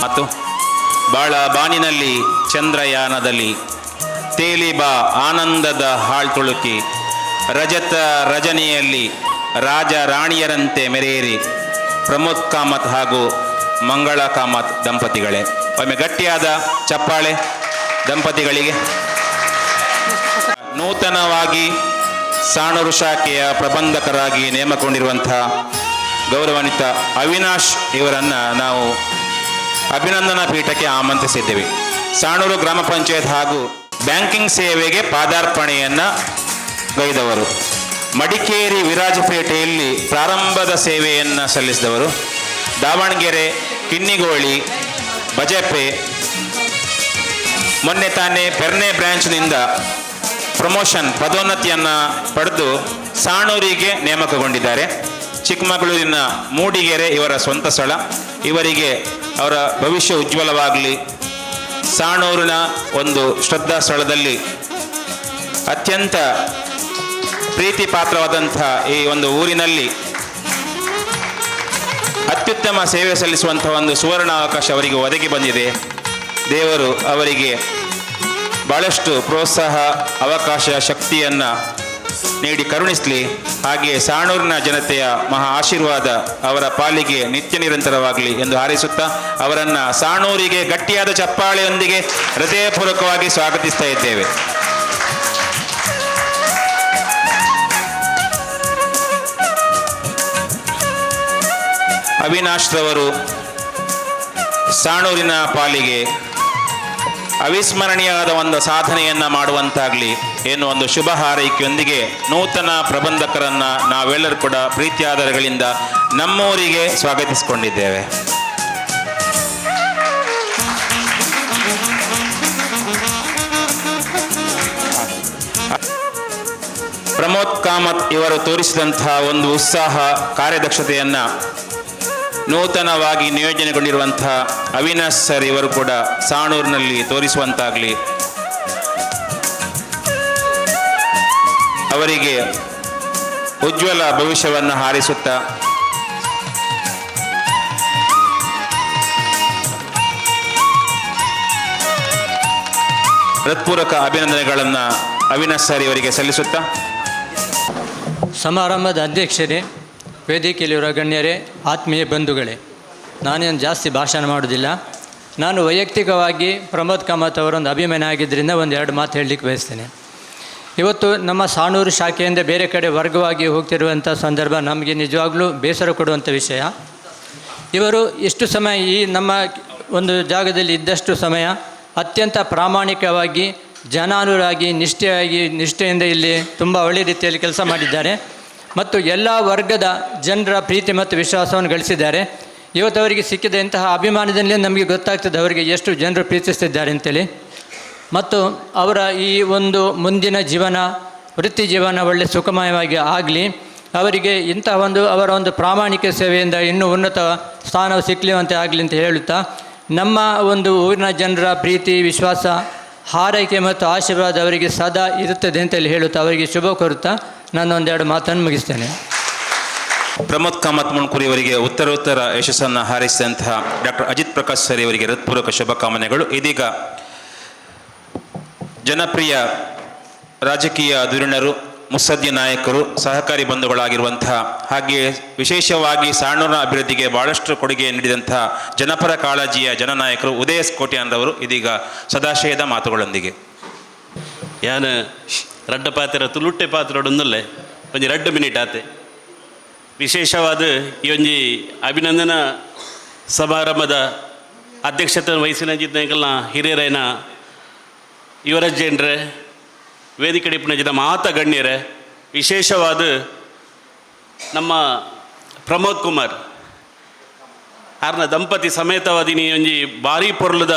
ಮತ್ತು ಬಾಳ ಬಾನಿನಲ್ಲಿ ಚಂದ್ರಯಾನದಲ್ಲಿ ತೇಲಿ ಬಾ ಆನಂದದ ಹಾಳ್ತುಳುಕಿ ರಜತ ರಜನಿಯಲ್ಲಿ ರಾಜ ರಾಣಿಯರಂತೆ ಮೆರೆಯಿರಿ ಪ್ರಮೋದ್ ಕಾಮತ್ ಹಾಗೂ ಮಂಗಳ ಕಾಮತ್ ದಂಪತಿಗಳೇ. ಒಮ್ಮೆ ಗಟ್ಟಿಯಾದ ಚಪ್ಪಾಳೆ ದಂಪತಿಗಳಿಗೆ. ನೂತನವಾಗಿ ಸಾಣೂರು ಶಾಖೆಯ ಪ್ರಬಂಧಕರಾಗಿ ನೇಮಕೊಂಡಿರುವಂಥ ಗೌರವಾನ್ವಿತ ಅವಿನಾಶ್ ಇವರನ್ನು ನಾವು ಅಭಿನಂದನಾ ಪೀಠಕ್ಕೆ ಆಮಂತ್ರಿಸಿದ್ದೇವೆ. ಸಾಣೂರು ಗ್ರಾಮ ಪಂಚಾಯತ್ ಹಾಗೂ ಬ್ಯಾಂಕಿಂಗ್ ಸೇವೆಗೆ ಪಾದಾರ್ಪಣೆಯನ್ನು ಗೈದವರು, ಮಡಿಕೇರಿ ವಿರಾಜಪೇಟೆಯಲ್ಲಿ ಪ್ರಾರಂಭದ ಸೇವೆಯನ್ನು ಸಲ್ಲಿಸಿದವರು, ದಾವಣಗೆರೆ ಕಿನ್ನಿಗೋಳಿ ಬಜಪೆ ಮೊನ್ನೆ ತಾನೇ ಪೆರ್ನೆ ಬ್ರ್ಯಾಂಚ್ನಿಂದ ಪ್ರಮೋಷನ್ ಪದೋನ್ನತಿಯನ್ನು ಪಡೆದು ಸಾಣೂರಿಗೆ ನೇಮಕಗೊಂಡಿದ್ದಾರೆ. ಚಿಕ್ಕಮಗಳೂರಿನ ಮೂಡಿಗೆರೆ ಇವರ ಸ್ವಂತ ಸ್ಥಳ. ಇವರಿಗೆ ಅವರ ಭವಿಷ್ಯ ಉಜ್ವಲವಾಗಲಿ. ಸಾಣೂರಿನ ಒಂದು ಶ್ರದ್ಧಾ ಸ್ಥಳದಲ್ಲಿ ಅತ್ಯಂತ ಪ್ರೀತಿ ಪಾತ್ರವಾದಂಥ ಈ ಒಂದು ಊರಿನಲ್ಲಿ ಅತ್ಯುತ್ತಮ ಸೇವೆ ಸಲ್ಲಿಸುವಂಥ ಒಂದು ಸುವರ್ಣ ಅವಕಾಶ ಅವರಿಗೆ ಒದಗಿ ಬಂದಿದೆ. ದೇವರು ಅವರಿಗೆ ಭಾಳಷ್ಟು ಪ್ರೋತ್ಸಾಹ, ಅವಕಾಶ, ಶಕ್ತಿಯನ್ನು ನೀಡಿ ಕರುಣಿಸಲಿ. ಹಾಗೆಯೇ ಸಾಣೂರಿನ ಜನತೆಯ ಮಹಾ ಆಶೀರ್ವಾದ ಅವರ ಪಾಲಿಗೆ ನಿತ್ಯ ನಿರಂತರವಾಗಲಿ ಎಂದು ಹಾರೈಸುತ್ತಾ ಅವರನ್ನು ಸಾಣೂರಿಗೆ ಗಟ್ಟಿಯಾದ ಚಪ್ಪಾಳೆಯೊಂದಿಗೆ ಹೃದಯಪೂರ್ವಕವಾಗಿ ಸ್ವಾಗತಿಸ್ತಾ ಇದ್ದೇವೆ. ಅವಿನಾಶ್ ರವರು ಸಾಣೂರಿನ ಪಾಲಿಗೆ ಅವಿಸ್ಮರಣೀಯವಾದ ಒಂದು ಸಾಧನೆಯನ್ನು ಮಾಡುವಂತಾಗಲಿ ಎನ್ನುವ ಒಂದು ಶುಭ ಹಾರೈಕೆಯೊಂದಿಗೆ ನೂತನ ಪ್ರಬಂಧಕರನ್ನು ನಾವೆಲ್ಲರೂ ಕೂಡ ಪ್ರೀತಿಯಾದರಗಳಿಂದ ನಮ್ಮೂರಿಗೆ ಸ್ವಾಗತಿಸಿಕೊಂಡಿದ್ದೇವೆ. ಪ್ರಮೋದ್ ಕಾಮತ್ ಇವರು ತೋರಿಸಿದಂತಹ ಒಂದು ಉತ್ಸಾಹ, ಕಾರ್ಯದಕ್ಷತೆಯನ್ನು ನೂತನವಾಗಿ ನಿಯೋಜನೆಗೊಂಡಿರುವಂಥ ಅವಿನಾಶ್ ಸರ್ ಇವರು ಕೂಡ ಸಾಣೂರಿನಲ್ಲಿ ತೋರಿಸುವಂತಾಗಲಿ. ಅವರಿಗೆ ಉಜ್ವಲ ಭವಿಷ್ಯವನ್ನು ಹಾರೈಸುತ್ತಾ ಹೃತ್ಪೂರ್ವಕ ಅಭಿನಂದನೆಗಳನ್ನು ಅವಿನಾಶ್ ಸರ್ ಇವರಿಗೆ ಸಲ್ಲಿಸುತ್ತಾ, ಸಮಾರಂಭದ ಅಧ್ಯಕ್ಷರೇ, ವೇದಿಕೆಯಲ್ಲಿರುವ ಗಣ್ಯರೇ, ಆತ್ಮೀಯ ಬಂಧುಗಳೇ, ನಾನೇನು ಜಾಸ್ತಿ ಭಾಷಣ ಮಾಡೋದಿಲ್ಲ. ನಾನು ವೈಯಕ್ತಿಕವಾಗಿ ಪ್ರಮೋದ್ ಕಾಮತ್ ಅವರೊಂದು ಅಭಿಮಾನಿ ಆಗಿದ್ದರಿಂದ ಒಂದೆರಡು ಮಾತು ಹೇಳಲಿಕ್ಕೆ ಬಯಸ್ತೇನೆ. ಇವತ್ತು ನಮ್ಮ ಸಾಣೂರು ಶಾಖೆಯಿಂದ ಬೇರೆ ಕಡೆ ವರ್ಗವಾಗಿ ಹೋಗ್ತಿರುವಂಥ ಸಂದರ್ಭ ನಮಗೆ ನಿಜವಾಗ್ಲೂ ಬೇಸರ ಕೊಡುವಂಥ ವಿಷಯ. ಇವರು ಇಷ್ಟು ಸಮಯ ಈ ನಮ್ಮ ಒಂದು ಜಾಗದಲ್ಲಿ ಇದ್ದಷ್ಟು ಸಮಯ ಅತ್ಯಂತ ಪ್ರಾಮಾಣಿಕವಾಗಿ ಜನಾನುರಾಗಿ ನಿಷ್ಠೆಯಿಂದ ಇಲ್ಲಿ ತುಂಬ ಒಳ್ಳೆಯ ರೀತಿಯಲ್ಲಿ ಕೆಲಸ ಮಾಡಿದ್ದಾರೆ ಮತ್ತು ಎಲ್ಲ ವರ್ಗದ ಜನರ ಪ್ರೀತಿ ಮತ್ತು ವಿಶ್ವಾಸವನ್ನು ಗಳಿಸಿದ್ದಾರೆ. ಇವತ್ತು ಅವರಿಗೆ ಸಿಕ್ಕಿದ ಇಂತಹ ಅಭಿಮಾನದಲ್ಲೇ ನಮಗೆ ಗೊತ್ತಾಗ್ತದೆ ಅವರಿಗೆ ಎಷ್ಟು ಜನರು ಪ್ರೀತಿಸ್ತಿದ್ದಾರೆ ಅಂತೇಳಿ. ಮತ್ತು ಅವರ ಈ ಒಂದು ಮುಂದಿನ ಜೀವನ, ವೃತ್ತಿ ಜೀವನ ಒಳ್ಳೆ ಸುಖಮಯವಾಗಿ ಆಗಲಿ. ಅವರಿಗೆ ಇಂತಹ ಅವರ ಒಂದು ಪ್ರಾಮಾಣಿಕ ಸೇವೆಯಿಂದ ಇನ್ನೂ ಉನ್ನತ ಸ್ಥಾನವು ಸಿಕ್ಕಲಿವಂತೆ ಆಗಲಿ ಅಂತ ಹೇಳುತ್ತಾ, ನಮ್ಮ ಒಂದು ಊರಿನ ಜನರ ಪ್ರೀತಿ, ವಿಶ್ವಾಸ, ಹಾರೈಕೆ ಮತ್ತು ಆಶೀರ್ವಾದ ಅವರಿಗೆ ಸದಾ ಇರುತ್ತದೆ ಅಂತೇಳಿ ಹೇಳುತ್ತಾ ಅವರಿಗೆ ಶುಭ ಕೋರುತ್ತಾ ನಾನು ಒಂದೆರಡು ಮಾತನ್ನು ಮುಗಿಸ್ತೇನೆ. ಪ್ರಮೋದ್ ಕಾಮತ್ ಮುನ್ಕೂರ್ ಇವರಿಗೆ ಉತ್ತರೋತ್ತರ ಯಶಸ್ಸನ್ನು ಹಾರೈಸಿದಂತಹ ಡಾಕ್ಟರ್ ಅಜಿತ್ ಪ್ರಕಾಶ್ ಸರ್ ಇವರಿಗೆ ಹೃತ್ಪೂರ್ವಕ ಶುಭಕಾಮನೆಗಳು. ಇದೀಗ ಜನಪ್ರಿಯ ರಾಜಕೀಯ ಧುರೀಣರು, ಮುತ್ಸದ್ದಿ ನಾಯಕರು, ಸಹಕಾರಿ ಬಂಧುಗಳಾಗಿರುವಂತಹ ಹಾಗೆಯೇ ವಿಶೇಷವಾಗಿ ಸಾಣೂರಿನ ಅಭಿವೃದ್ಧಿಗೆ ಭಾಳಷ್ಟು ಕೊಡುಗೆ ನೀಡಿದಂತಹ ಜನಪರ ಕಾಳಜಿಯ ಜನನಾಯಕರು ಉದಯಸ್ ಕೋಟ್ಯಾನ್ರವರು ಇದೀಗ ಸದಾಶಯದ ಮಾತುಗಳೊಂದಿಗೆ. ಯಾನ್ ರಡ್ಡ ಪಾತ್ರ ತುಳುಟ್ಟೆ ಪಾತ್ರೊಡೊಂದುಲ್ಲೆ ಒಂಜಿ 2 ಮಿನಿಟ್ ಆತೆ. ವಿಶೇಷವಾದ ಈ ಒಂಜಿ ಅಭಿನಂದನಾ ಸಮಾರಂಭದ ಅಧ್ಯಕ್ಷತೆ ವಹಿಸಿನ ಹಿರಿಯರೈನ ಯುವರಾಜ್ ಜೈನ್ರೆ, ವೇದಿಕೆ ಡಿಪ್ಪಿನ ಮಾತ ಗಣ್ಯರೇ, ವಿಶೇಷವಾದ ನಮ್ಮ ಪ್ರಮೋದ್ ಕುಮಾರ್ ಆರ್ನ ದಂಪತಿ ಸಮೇತವಾದಿ ನೀ ಒಂಜಿ ಭಾರಿ ಪೊರ್ಲದ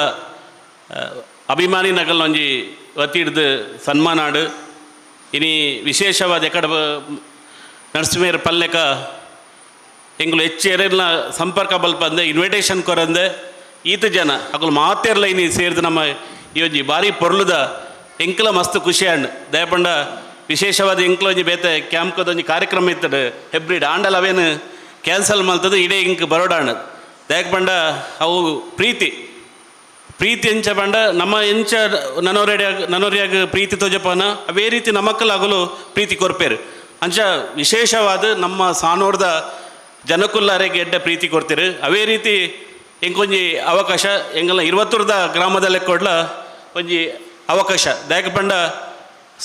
ಅಭಿಮಾನಿ ನಗಲ್ ಒಂಜಿ ಒತ್ತಿಡ್ದು ಸನ್ಮಾನಾಡು ಇನಿ ವಿಶೇಷವಾದ ಎಕಡೆ ನರಸಿಂಹರ ಪಲ್ಲೆಕ ಎಂಗ್ಲು ಹೆಚ್ಚು ಎರೆಲ್ಲ ಸಂಪರ್ಕ ಬಲ್ಪಂದೆ ಇನ್ವಿಟೇಷನ್ ಕೊರಂದೆ ಈತ ಜನ ಅಕಲು ಮಾತೇರ್ಲ ಇನಿ ಸೇರಿದು ನಮ್ಮ ಈ ಒಂಜಿ ಭಾರಿ ಪೊರ್ಲುದ ಎಂಕ್ಲ ಮಸ್ತ್ ಖುಷಿಯಂಡು ದಯಪಂಡ ವಿಶೇಷವಾದ ಎಂಕ್ಲ ಒಂಜಿ ಬೇತೆ ಕ್ಯಾಂಪ್ಕದೊಂಜಿ ಕಾರ್ಯಕ್ರಮ ಇತ್ತಡು ಹೆಬ್ರಿಡ್ ಆಂಡಲ್ ಅವೇನು ಕ್ಯಾನ್ಸಲ್ ಮಲ್ತದು ಇಡೇ ಇಂಕ್ ಬರೋಡಾಂಡ್ ದಯಪಂಡ ಅವು ಪ್ರೀತಿ ಎಂಚ ಪಂಡ ನಮ್ಮ ಎಂಚ ನನೋರಿಯಾಗ ಪ್ರೀತಿ ತೋಜಪನ ಅವೇ ರೀತಿ ನಮಕ್ಕಲಾಗಲು ಪ್ರೀತಿ ಕೊರ್ಪೇರು ಅಂಚ ವಿಶೇಷವಾದ ನಮ್ಮ ಸಾನೋರ್ದ ಜನಕುಲ್ಲಾರಿಗೆ ಎಡ್ಡೆ ಪ್ರೀತಿ ಕೊಡ್ತೀರಿ. ಅವೇ ರೀತಿ ಎಂಕೊಂಜಿ ಅವಕಾಶ ಎಂಗಲ್ಲ 20 ಗ್ರಾಮದಲ್ಲೇ ಕೊಡ್ಲ ಒಂಜಿ ಅವಕಾಶ ದಯಕ ಪಂಡ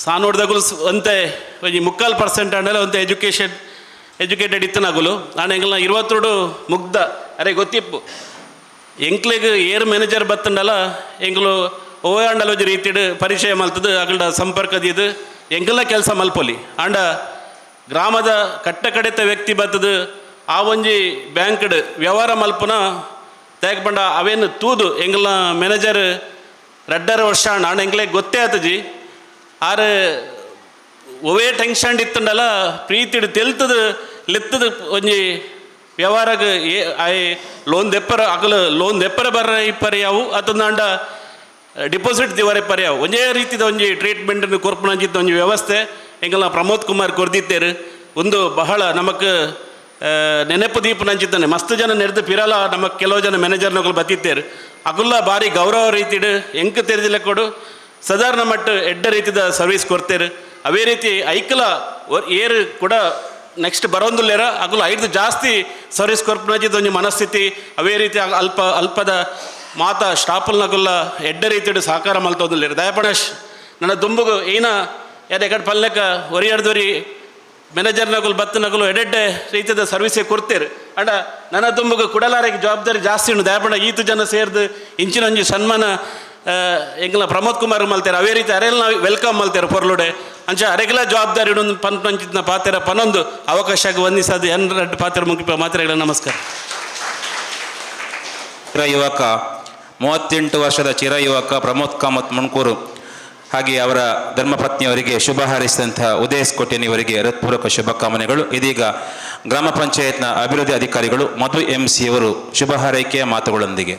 ಸಾನೋಡ್ದಾಗಲು ಒಂತೆ ಒಂಜಿ 3% ಅಂಡಲ್ಲ ಒಂತೆ ಎಜುಕೇಟೆಡ್ ಇತ್ತನಾಗಲು ನಾನು ಎಂಗಲ್ಲ 22 ಮುಗ್ಧ ಅರೆ ಗೊತ್ತಿಪ್ಪು ಎಂಕ್ಲೆಗ್ ಏರ್ ಮ್ಯಾನೇಜರ್ ಬತ್ತಂಡಲ್ಲ ಎಂಗ್ಲು ಓಯಾಂಡಲ ಒಂಜಿ ರೀತಿಡ್ ಪರಿಚಯ ಮಲ್ತದು ಅಗಲ್ಡ ಸಂಪರ್ಕದಿದ್ದು ಎಂಗೆಲ್ಲ ಕೆಲಸ ಮಲ್ಪೊಲಿ ಆಂಡ ಗ್ರಾಮದ ಕಟ್ಟ ಕಡೆತ ವ್ಯಕ್ತಿ ಬತ್ತದು ಆ ಒಂಜಿ ಬ್ಯಾಂಕ್ಡ್ ವ್ಯವಹಾರ ಮಲ್ಪನ ತೇಗ ಪಂಡ ಅವೇನು ತೂದು ಎಂಗೆಲ್ಲ ಮ್ಯಾನೇಜರ್ 2 ವರ್ಷ ಆಂಡ ಎಂಗ್ಲೆ ಗೊತ್ತೇ ಆತಜಿ ಆರು ಒವೇ ಟೆನ್ಷನ್ ಇತ್ತಂಡಲ್ಲ ಪ್ರೀತಿಡ್ ತೆಲ್ತದು ಲೆತ್ತದು ಒಂಜಿ ವ್ಯವಹಾರಕ್ಕೆ ಲೋನ್ ದೆಪ್ಪರ ಅಗಲು ಲೋನ್ ದೆಪ್ಪರ ಬರ್ರ ಇಪ್ಪರ ಯಾವು ಅತೊಂದಾಂಡ ಡಿಪಾಸಿಟ್ ದಿವರೆ ಪರ್ಯಾವು ಒಂದೇ ರೀತಿದ ಒಂಜಿ ಟ್ರೀಟ್ಮೆಂಟನ್ನು ಕೊರ್ಪುನಂಚಿದ್ದ ಒಂಜಿ ವ್ಯವಸ್ಥೆ ಎಂಗೆಲ್ಲ ಪ್ರಮೋದ್ ಕುಮಾರ್ ಕೊರ್ದಿತ್ತೇರು ಒಂದು ಬಹಳ ನಮಕ್ ನೆನಪು ದೀಪನಂಚಿದ್ದಾನೆ ಮಸ್ತ್ ಜನ ನೆರೆದು ಪಿರಲ ನಮಗೆ ಕೆಲವು ಜನ ಮ್ಯಾನೇಜರ್ನಗಳು ಬತ್ತಿತ್ತೇರು ಅಗುಲ್ಲ ಭಾರಿ ಗೌರವ ರೀತಿಡು ಎಂಕ್ ತೆರೆದಿಲ್ಲ ಕೊಡು ಸಾಧಾರಣ ಮಟ್ಟ ಎಡ್ಡ ರೀತಿದ ಸರ್ವಿಸ್ ಕೊಡ್ತೇರು ಅವೇ ರೀತಿ ಐಕಲ ಏರು ಕೂಡ ನೆಕ್ಸ್ಟ್ ಬರೋಂದುಲ್ಲೇರ ಅಗಲು 5 ಜಾಸ್ತಿ ಸರ್ವಿಸ್ ಕೊರ್ಪುನಂಚಿದ್ದ ಒಂಜಿ ಮನಸ್ಥಿತಿ ಅವೇ ರೀತಿ ಅಲ್ಪದ ಮಾತ ಸ್ಟಾಪಲ್ನಗುಲ್ಲ ಎಡ್ಡ ರೀತಿಡು ಸಹಕಾರ ಮಲ್ತೋದಿಲ್ಲ ದಯಪಣೇಶ್ ನನ್ನ ದುಂಬುಗು ಏನ ಎಡೆ ಪಲ್ಲೆಕ ಒರಿಯಾಡ್ದೊರಿ ಮ್ಯಾನೇಜರ್ನಗುಲು ಬತ್ತನಗುಲು ಎಡೆಡ್ಡೆ ರೀತಿಯ ಸರ್ವಿಸೇ ಕೊಡ್ತೇರು ಅಂಡ ನನ್ನ ದುಂಬುಗು ಕುಡಲಾರಿಗೆ ಜವಾಬ್ದಾರಿ ಜಾಸ್ತಿ ಉಂಟು ದಯಪಂಡ ಈತು ಜನ ಸೇರಿದು ಇಂಚಿನ ಒಂಜಿ ಸನ್ಮಾನ ಎಂಗ್ಲ ಪ್ರಮೋದ್ ಕುಮಾರ್ ಮಲ್ತೇರು ಅವೇ ರೀತಿ ಅರೆಲ್ಲ ವೆಲ್ಕಮ್ ಮಲ್ತೇರು ಪೊರ್ಲುಡೆ ಅಂಚ ಅರೆಗೆಲ್ಲ ಜವಾಬ್ದಾರಿ ಇಡೊಂದು ಪಂಚಿನ ಪಾತ್ರ ಪನೊಂದು ಅವಕಾಶ ವಂದಿಸದು 2 ಪಾತ್ರ ಮುಗಿಪ ಮಾತ್ರೆಗಳ ನಮಸ್ಕಾರ. ಯುವಕ 38 ವರ್ಷದ ಚಿರ ಯುವಕ ಪ್ರಮೋದ್ ಕಾಮತ್ ಮುನ್ಕೂರು ಹಾಗೆ ಅವರ ಧರ್ಮಪತ್ನಿಯವರಿಗೆ ಶುಭ ಹಾರೈಸಿದಂತಹ ಉದಯಸ್ ಕೋಟ್ಯಾನಿಯವರಿಗೆ ಹೃತ್ಪೂರ್ವಕ ಶುಭಕಾಮನೆಗಳು. ಇದೀಗ ಗ್ರಾಮ ಪಂಚಾಯತ್ನ ಅಭಿವೃದ್ಧಿ ಅಧಿಕಾರಿಗಳು ಮಧು MC ಅವರು ಶುಭ ಹಾರೈಕೆಯ ಮಾತುಗಳೊಂದಿಗೆ.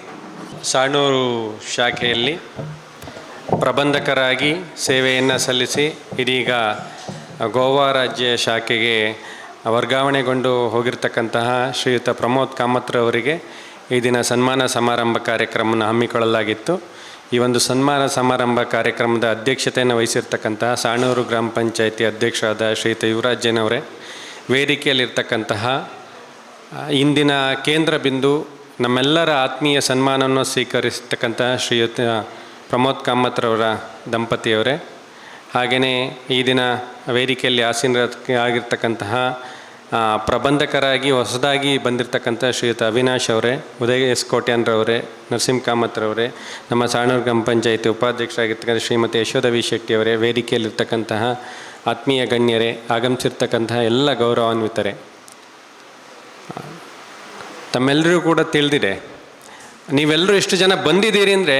ಸಾಣೂರು ಶಾಖೆಯಲ್ಲಿ ಪ್ರಬಂಧಕರಾಗಿ ಸೇವೆಯನ್ನು ಸಲ್ಲಿಸಿ ಇದೀಗ ಗೋವಾ ರಾಜ್ಯ ಶಾಖೆಗೆ ವರ್ಗಾವಣೆಗೊಂಡು ಹೋಗಿರ್ತಕ್ಕಂತಹ ಶ್ರೀಯುತ ಪ್ರಮೋದ್ ಕಾಮತ್ರವರಿಗೆ ಈ ದಿನ ಸನ್ಮಾನ ಸಮಾರಂಭ ಕಾರ್ಯಕ್ರಮವನ್ನು ಹಮ್ಮಿಕೊಳ್ಳಲಾಗಿತ್ತು. ಈ ಒಂದು ಸನ್ಮಾನ ಸಮಾರಂಭ ಕಾರ್ಯಕ್ರಮದ ಅಧ್ಯಕ್ಷತೆಯನ್ನು ವಹಿಸಿರ್ತಕ್ಕಂತಹ ಸಾಣೂರು ಗ್ರಾಮ ಪಂಚಾಯಿತಿ ಅಧ್ಯಕ್ಷರಾದ ಶ್ರೀಯುತ ಯುವರಾಜ್ ಅವರೇ, ವೇದಿಕೆಯಲ್ಲಿರ್ತಕ್ಕಂತಹ ಇಂದಿನ ಕೇಂದ್ರ ಬಿಂದು ನಮ್ಮೆಲ್ಲರ ಆತ್ಮೀಯ ಸನ್ಮಾನವನ್ನು ಸ್ವೀಕರಿಸ್ತಕ್ಕಂತಹ ಶ್ರೀಯುತ ಪ್ರಮೋದ್ ಕಾಮತ್ರವರ ದಂಪತಿಯವರೇ, ಹಾಗೆಯೇ ಈ ದಿನ ವೇದಿಕೆಯಲ್ಲಿ ಆಗಿರ್ತಕ್ಕಂತಹ ಪ್ರಬಂಧಕರಾಗಿ ಹೊಸದಾಗಿ ಬಂದಿರತಕ್ಕಂಥ ಶ್ರೀಯುತ ಅವಿನಾಶ್ ಅವರೇ, ಉದಯ ಎಸ್ ಕೋಟ್ಯಾನ್ರವರೇ, ನರಸಿಂಹ ಕಾಮತ್ರವರೇ, ನಮ್ಮ ಸಾಣೂರು ಗ್ರಾಮ ಪಂಚಾಯಿತಿ ಉಪಾಧ್ಯಕ್ಷರಾಗಿರ್ತಕ್ಕಂಥ ಶ್ರೀಮತಿ ಯಶೋಧ ವಿ ಶೆಟ್ಟಿಯವರೇ, ವೇದಿಕೆಯಲ್ಲಿರ್ತಕ್ಕಂತಹ ಆತ್ಮೀಯ ಗಣ್ಯರೇ, ಆಗಮಿಸಿರ್ತಕ್ಕಂತಹ ಎಲ್ಲ ಗೌರವಾನ್ವಿತರೇ, ತಮ್ಮೆಲ್ಲರಿಗೂ ಕೂಡ ತಿಳಿದಿದೆ. ನೀವೆಲ್ಲರೂ ಎಷ್ಟು ಜನ ಬಂದಿದ್ದೀರಿ ಅಂದರೆ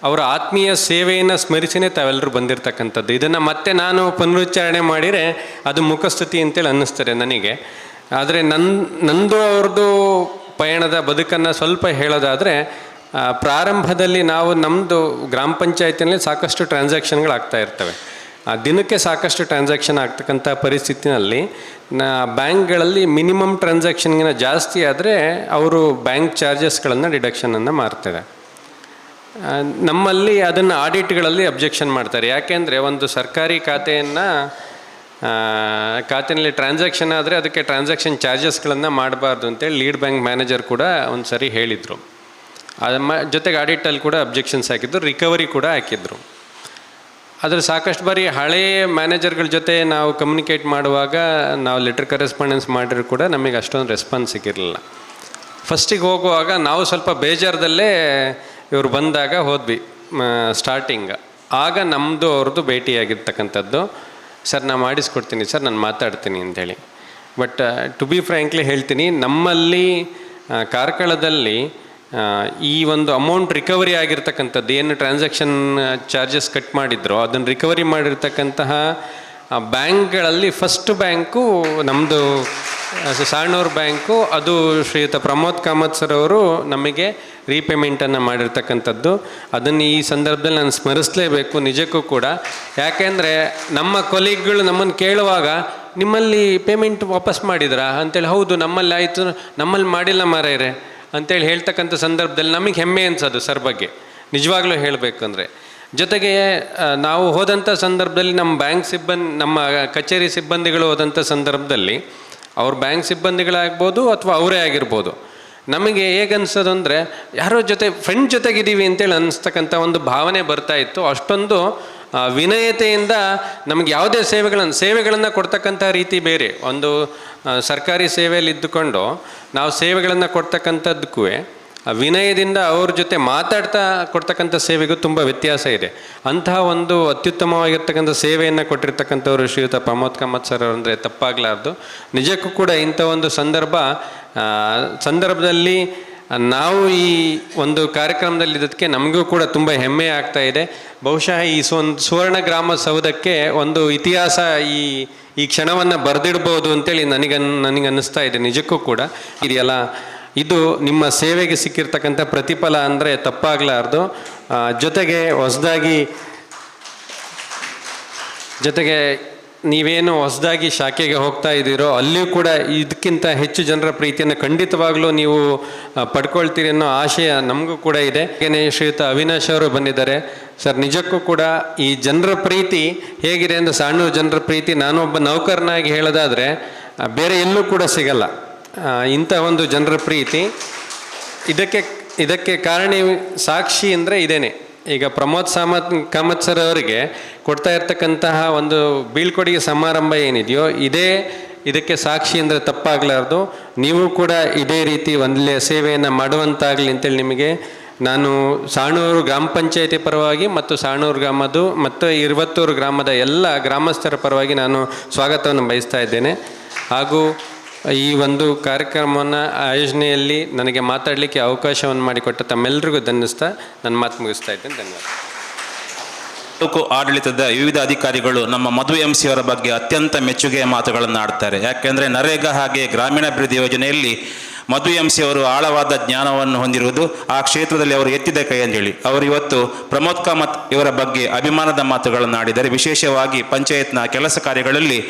ಅವರ ಆತ್ಮೀಯ ಸೇವೆಯನ್ನು ಸ್ಮರಿಸಿನೇ ತಾವೆಲ್ಲರೂ ಬಂದಿರತಕ್ಕಂಥದ್ದು. ಇದನ್ನು ಮತ್ತೆ ನಾನು ಪುನರುಚ್ಚಾರಣೆ ಮಾಡಿದರೆ ಅದು ಮುಖಸ್ತುತಿ ಅಂತೇಳಿ ಅನ್ನಿಸ್ತಾರೆ ನನಗೆ. ಆದರೆ ನಂದು ಅವ್ರದ್ದು ಪಯಣದ ಬದುಕನ್ನು ಸ್ವಲ್ಪ ಹೇಳೋದಾದರೆ, ಪ್ರಾರಂಭದಲ್ಲಿ ನಾವು ನಮ್ಮದು ಗ್ರಾಮ ಪಂಚಾಯತಿನಲ್ಲಿ ಸಾಕಷ್ಟು ಟ್ರಾನ್ಸಾಕ್ಷನ್ಗಳಾಗ್ತಾ ಇರ್ತವೆ. ದಿನಕ್ಕೆ ಸಾಕಷ್ಟು ಟ್ರಾನ್ಸಾಕ್ಷನ್ ಆಗ್ತಕ್ಕಂಥ ಪರಿಸ್ಥಿತಿನಲ್ಲಿ ಬ್ಯಾಂಕ್ಗಳಲ್ಲಿ ಮಿನಿಮಮ್ ಟ್ರಾನ್ಸಾಕ್ಷನ್ಗಿಂತ ಜಾಸ್ತಿ ಆದರೆ ಅವರು ಬ್ಯಾಂಕ್ ಚಾರ್ಜಸ್ಗಳನ್ನು ಡಿಡಕ್ಷನನ್ನು ಮಾಡ್ತಾರೆ. ನಮ್ಮಲ್ಲಿ ಅದನ್ನು ಆಡಿಟ್ಗಳಲ್ಲಿ ಅಬ್ಜೆಕ್ಷನ್ ಮಾಡ್ತಾರೆ. ಯಾಕೆಂದರೆ ಒಂದು ಸರ್ಕಾರಿ ಖಾತೆಯಲ್ಲಿ ಟ್ರಾನ್ಸಾಕ್ಷನ್ ಆದರೆ ಅದಕ್ಕೆ ಟ್ರಾನ್ಸಾಕ್ಷನ್ ಚಾರ್ಜಸ್ಗಳನ್ನು ಮಾಡಬಾರ್ದು ಅಂತೇಳಿ ಲೀಡ್ ಬ್ಯಾಂಕ್ ಮ್ಯಾನೇಜರ್ ಕೂಡ ಒಂದು ಸರಿ ಹೇಳಿದರು. ಜೊತೆಗೆ ಆಡಿಟಲ್ಲಿ ಕೂಡ ಅಬ್ಜೆಕ್ಷನ್ಸ್ ಹಾಕಿದ್ರು, ರಿಕವರಿ ಕೂಡ ಹಾಕಿದ್ರು. ಆದರೆ ಸಾಕಷ್ಟು ಬಾರಿ ಹಳೆಯ ಮ್ಯಾನೇಜರ್ಗಳ ಜೊತೆ ನಾವು ಕಮ್ಯುನಿಕೇಟ್ ಮಾಡುವಾಗ ನಾವು ಲೆಟರ್ ಕರೆಸ್ಪಾಂಡೆನ್ಸ್ ಮಾಡಿದ್ರು ಕೂಡ ನಮಗೆ ಅಷ್ಟೊಂದು ರೆಸ್ಪಾನ್ಸ್ ಸಿಕ್ಕಿರಲಿಲ್ಲ. ಫಸ್ಟಿಗೆ ಹೋಗುವಾಗ ನಾವು ಸ್ವಲ್ಪ ಬೇಜಾರದಲ್ಲೇ ಇವರು ಬಂದಾಗ ಹೋದ್ವಿ ಸ್ಟಾರ್ಟಿಂಗ್. ಆಗ ನಮ್ಮದು ಅವ್ರದ್ದು ಭೇಟಿಯಾಗಿರ್ತಕ್ಕಂಥದ್ದು. ಸರ್ ನಾನು ಮಾಡಿಸ್ಕೊಡ್ತೀನಿ ಸರ್, ನಾನು ಮಾತಾಡ್ತೀನಿ ಅಂಥೇಳಿ. ಬಟ್ ಟು ಬಿ ಫ್ರ್ಯಾಂಕ್ಲಿ ಹೇಳ್ತೀನಿ, ನಮ್ಮಲ್ಲಿ ಕಾರ್ಕಳದಲ್ಲಿ ಈ ಒಂದು ಅಮೌಂಟ್ ರಿಕವರಿ ಆಗಿರ್ತಕ್ಕಂಥದ್ದು ಏನು ಟ್ರಾನ್ಸಾಕ್ಷನ್ ಚಾರ್ಜಸ್ ಕಟ್ ಮಾಡಿದ್ರು ಅದನ್ನು ರಿಕವರಿ ಮಾಡಿರ್ತಕ್ಕಂತಹ ಬ್ಯಾಂಕ್ಗಳಲ್ಲಿ ಫಸ್ಟ್ ಬ್ಯಾಂಕು ನಮ್ಮದು ಸಾಣೂರು ಬ್ಯಾಂಕು. ಅದು ಶ್ರೀಯುತ ಪ್ರಮೋದ್ ಕಾಮತ್ ಸರ್ ಅವರು ನಮಗೆ ರೀಪೇಮೆಂಟನ್ನು ಮಾಡಿರ್ತಕ್ಕಂಥದ್ದು. ಅದನ್ನು ಈ ಸಂದರ್ಭದಲ್ಲಿ ನಾನು ಸ್ಮರಿಸಲೇಬೇಕು ನಿಜಕ್ಕೂ ಕೂಡ. ಯಾಕೆಂದರೆ ನಮ್ಮ ಕೊಲೀಗ್ಗಳು ನಮ್ಮನ್ನು ಕೇಳುವಾಗ ನಿಮ್ಮಲ್ಲಿ ಪೇಮೆಂಟ್ ವಾಪಸ್ ಮಾಡಿದ್ರಾ ಅಂತೇಳಿ, ಹೌದು ನಮ್ಮಲ್ಲಿ ಆಯಿತು, ನಮ್ಮಲ್ಲಿ ಮಾಡಿಲ್ಲ ಮಾರಾಯರೆ ಅಂತೇಳಿ ಹೇಳ್ತಕ್ಕಂಥ ಸಂದರ್ಭದಲ್ಲಿ ನಮಗೆ ಹೆಮ್ಮೆ ಅನ್ಸೋದು ಸರ್ ಬಗ್ಗೆ ನಿಜವಾಗ್ಲೂ ಹೇಳಬೇಕಂದ್ರೆ. ಜೊತೆಗೆ ನಾವು ಹೋದಂಥ ಸಂದರ್ಭದಲ್ಲಿ ನಮ್ಮ ಕಚೇರಿ ಸಿಬ್ಬಂದಿಗಳು ಹೋದಂಥ ಸಂದರ್ಭದಲ್ಲಿ ಅವ್ರ ಬ್ಯಾಂಕ್ ಸಿಬ್ಬಂದಿಗಳಾಗ್ಬೋದು ಅಥವಾ ಅವರೇ ಆಗಿರ್ಬೋದು, ನಮಗೆ ಹೇಗನ್ಸೋದು ಅಂದರೆ ಯಾರೋ ಜೊತೆ ಫ್ರೆಂಡ್ ಜೊತೆಗಿದ್ದೀವಿ ಅಂತೇಳಿ ಅನ್ನಿಸ್ತಕ್ಕಂಥ ಒಂದು ಭಾವನೆ ಬರ್ತಾಯಿತ್ತು. ಅಷ್ಟೊಂದು ವಿನಯತೆಯಿಂದ ನಮಗೆ ಯಾವುದೇ ಸೇವೆಗಳನ್ನು ಕೊಡ್ತಕ್ಕಂಥ ರೀತಿ ಬೇರೆ. ಒಂದು ಸರ್ಕಾರಿ ಸೇವೆಯಲ್ಲಿ ಇದ್ದುಕೊಂಡು ನಾವು ಸೇವೆಗಳನ್ನು ಕೊಡ್ತಕ್ಕಂಥದ್ದಕ್ಕೂ ವಿನಯದಿಂದ ಅವ್ರ ಜೊತೆ ಮಾತಾಡ್ತಾ ಕೊಡ್ತಕ್ಕಂಥ ಸೇವೆಗೂ ತುಂಬ ವ್ಯತ್ಯಾಸ ಇದೆ. ಅಂತಹ ಒಂದು ಅತ್ಯುತ್ತಮವಾಗಿರ್ತಕ್ಕಂಥ ಸೇವೆಯನ್ನು ಕೊಟ್ಟಿರ್ತಕ್ಕಂಥವ್ರು ಶ್ರೀಯುತ ಪ್ರಮೋದ್ ಕಾಮತ್ ಸರ್ ಅಂದರೆ ತಪ್ಪಾಗಲಾರ್ದು. ನಿಜಕ್ಕೂ ಕೂಡ ಇಂಥ ಒಂದು ಸಂದರ್ಭದಲ್ಲಿ ನಾವು ಈ ಒಂದು ಕಾರ್ಯಕ್ರಮದಲ್ಲಿ ಇದಕ್ಕೆ ನಮಗೂ ಕೂಡ ತುಂಬ ಹೆಮ್ಮೆ ಆಗ್ತಾ ಇದೆ. ಬಹುಶಃ ಈ ಸುವರ್ಣ ಗ್ರಾಮ ಸೌಧಕ್ಕೆ ಒಂದು ಇತಿಹಾಸ ಈ ಕ್ಷಣವನ್ನು ಬರೆದಿಡ್ಬೋದು ಅಂತೇಳಿ ನನಗೆ ಅನ್ನಿಸ್ತಾ ಇದೆ. ನಿಜಕ್ಕೂ ಕೂಡ ಇದೆಯಲ್ಲ, ಇದು ನಿಮ್ಮ ಸೇವೆಗೆ ಸಿಕ್ಕಿರ್ತಕ್ಕಂಥ ಪ್ರತಿಫಲ ಅಂದರೆ ತಪ್ಪಾಗಲಾರ್ದು. ಜೊತೆಗೆ ನೀವೇನು ಹೊಸದಾಗಿ ಶಾಖೆಗೆ ಹೋಗ್ತಾ ಇದ್ದೀರೋ ಅಲ್ಲಿಯೂ ಕೂಡ ಇದಕ್ಕಿಂತ ಹೆಚ್ಚು ಜನರ ಪ್ರೀತಿಯನ್ನು ಖಂಡಿತವಾಗ್ಲೂ ನೀವು ಪಡ್ಕೊಳ್ತೀರಿ ಅನ್ನೋ ಆಶಯ ನಮಗೂ ಕೂಡ ಇದೆ. ಹಾಗೆಯೇ ಶ್ರೀಯುತ ಅವಿನಾಶ್ ಅವರು ಬಂದಿದ್ದಾರೆ. ಸರ್ ನಿಜಕ್ಕೂ ಕೂಡ ಈ ಜನರ ಪ್ರೀತಿ ಹೇಗಿದೆ ಅಂದರೆ, ಸಾಣೂರು ಜನರ ಪ್ರೀತಿ ನಾನೊಬ್ಬ ನೌಕರನಾಗಿ ಹೇಳೋದಾದರೆ ಬೇರೆ ಎಲ್ಲೂ ಕೂಡ ಸಿಗಲ್ಲ ಇಂಥ ಒಂದು ಜನರ ಪ್ರೀತಿ. ಇದಕ್ಕೆ ಕಾರಣ ಸಾಕ್ಷಿ ಅಂದರೆ ಇದೇನೆ. ಈಗ ಪ್ರಮೋದ್ ಕಾಮತ್ ಸರ್ ಅವರಿಗೆ ಕೊಡ್ತಾ ಇರ್ತಕ್ಕಂತಹ ಒಂದು ಬೀಳ್ಕೊಡುಗೆ ಸಮಾರಂಭ ಏನಿದೆಯೋ ಇದಕ್ಕೆ ಸಾಕ್ಷಿ ಅಂದರೆ ತಪ್ಪಾಗಲಾರ್ದು. ನೀವು ಕೂಡ ಇದೇ ರೀತಿ ಒಳ್ಳೆಯ ಸೇವೆಯನ್ನು ಮಾಡುವಂತಾಗಲಿ ಅಂತೇಳಿ ನಿಮಗೆ ನಾನು ಸಾಣೂರು ಗ್ರಾಮ ಪಂಚಾಯತಿ ಪರವಾಗಿ ಮತ್ತು ಸಾಣೂರು ಗ್ರಾಮದ್ದು ಮತ್ತು ಇರುವತ್ತೂರು ಗ್ರಾಮದ ಎಲ್ಲ ಗ್ರಾಮಸ್ಥರ ಪರವಾಗಿ ನಾನು ಸ್ವಾಗತವನ್ನು ಬಯಸ್ತಾ ಇದ್ದೇನೆ. ಹಾಗೂ ಈ ಒಂದು ಕಾರ್ಯಕ್ರಮವನ್ನು ಆಯೋಜನೆಯಲ್ಲಿ ನನಗೆ ಮಾತಾಡಲಿಕ್ಕೆ ಅವಕಾಶವನ್ನು ಮಾಡಿಕೊಟ್ಟ ತಮ್ಮೆಲ್ಲರಿಗೂ ಧನ್ಯವಾದ. ನನ್ನ ಮಾತು ಮುಗಿಸ್ತಾ ಇದ್ದೇನೆ. ಧನ್ಯವಾದ. ತಾಲೂಕು ಆಡಳಿತದ ವಿವಿಧ ಅಧಿಕಾರಿಗಳು ನಮ್ಮ ಮಧು MC ಅವರ ಬಗ್ಗೆ ಅತ್ಯಂತ ಮೆಚ್ಚುಗೆಯ ಮಾತುಗಳನ್ನು ಆಡ್ತಾರೆ. ಯಾಕೆಂದರೆ ನರೇಗಾ ಹಾಗೆ ಗ್ರಾಮೀಣಾಭಿವೃದ್ಧಿ ಯೋಜನೆಯಲ್ಲಿ ಮಧು MC ಅವರು ಆಳವಾದ ಜ್ಞಾನವನ್ನು ಹೊಂದಿರುವುದು ಆ ಕ್ಷೇತ್ರದಲ್ಲಿ ಅವರು ಎತ್ತಿದ ಕೈ ಅಂತೇಳಿ ಅವರು ಇವತ್ತು ಪ್ರಮೋದ್ ಕಾಮತ್ ಇವರ ಬಗ್ಗೆ ಅಭಿಮಾನದ ಮಾತುಗಳನ್ನು ಆಡಿದ್ದಾರೆ. ವಿಶೇಷವಾಗಿ ಪಂಚಾಯತ್ನ ಕೆಲಸ ಕಾರ್ಯಗಳಲ್ಲಿ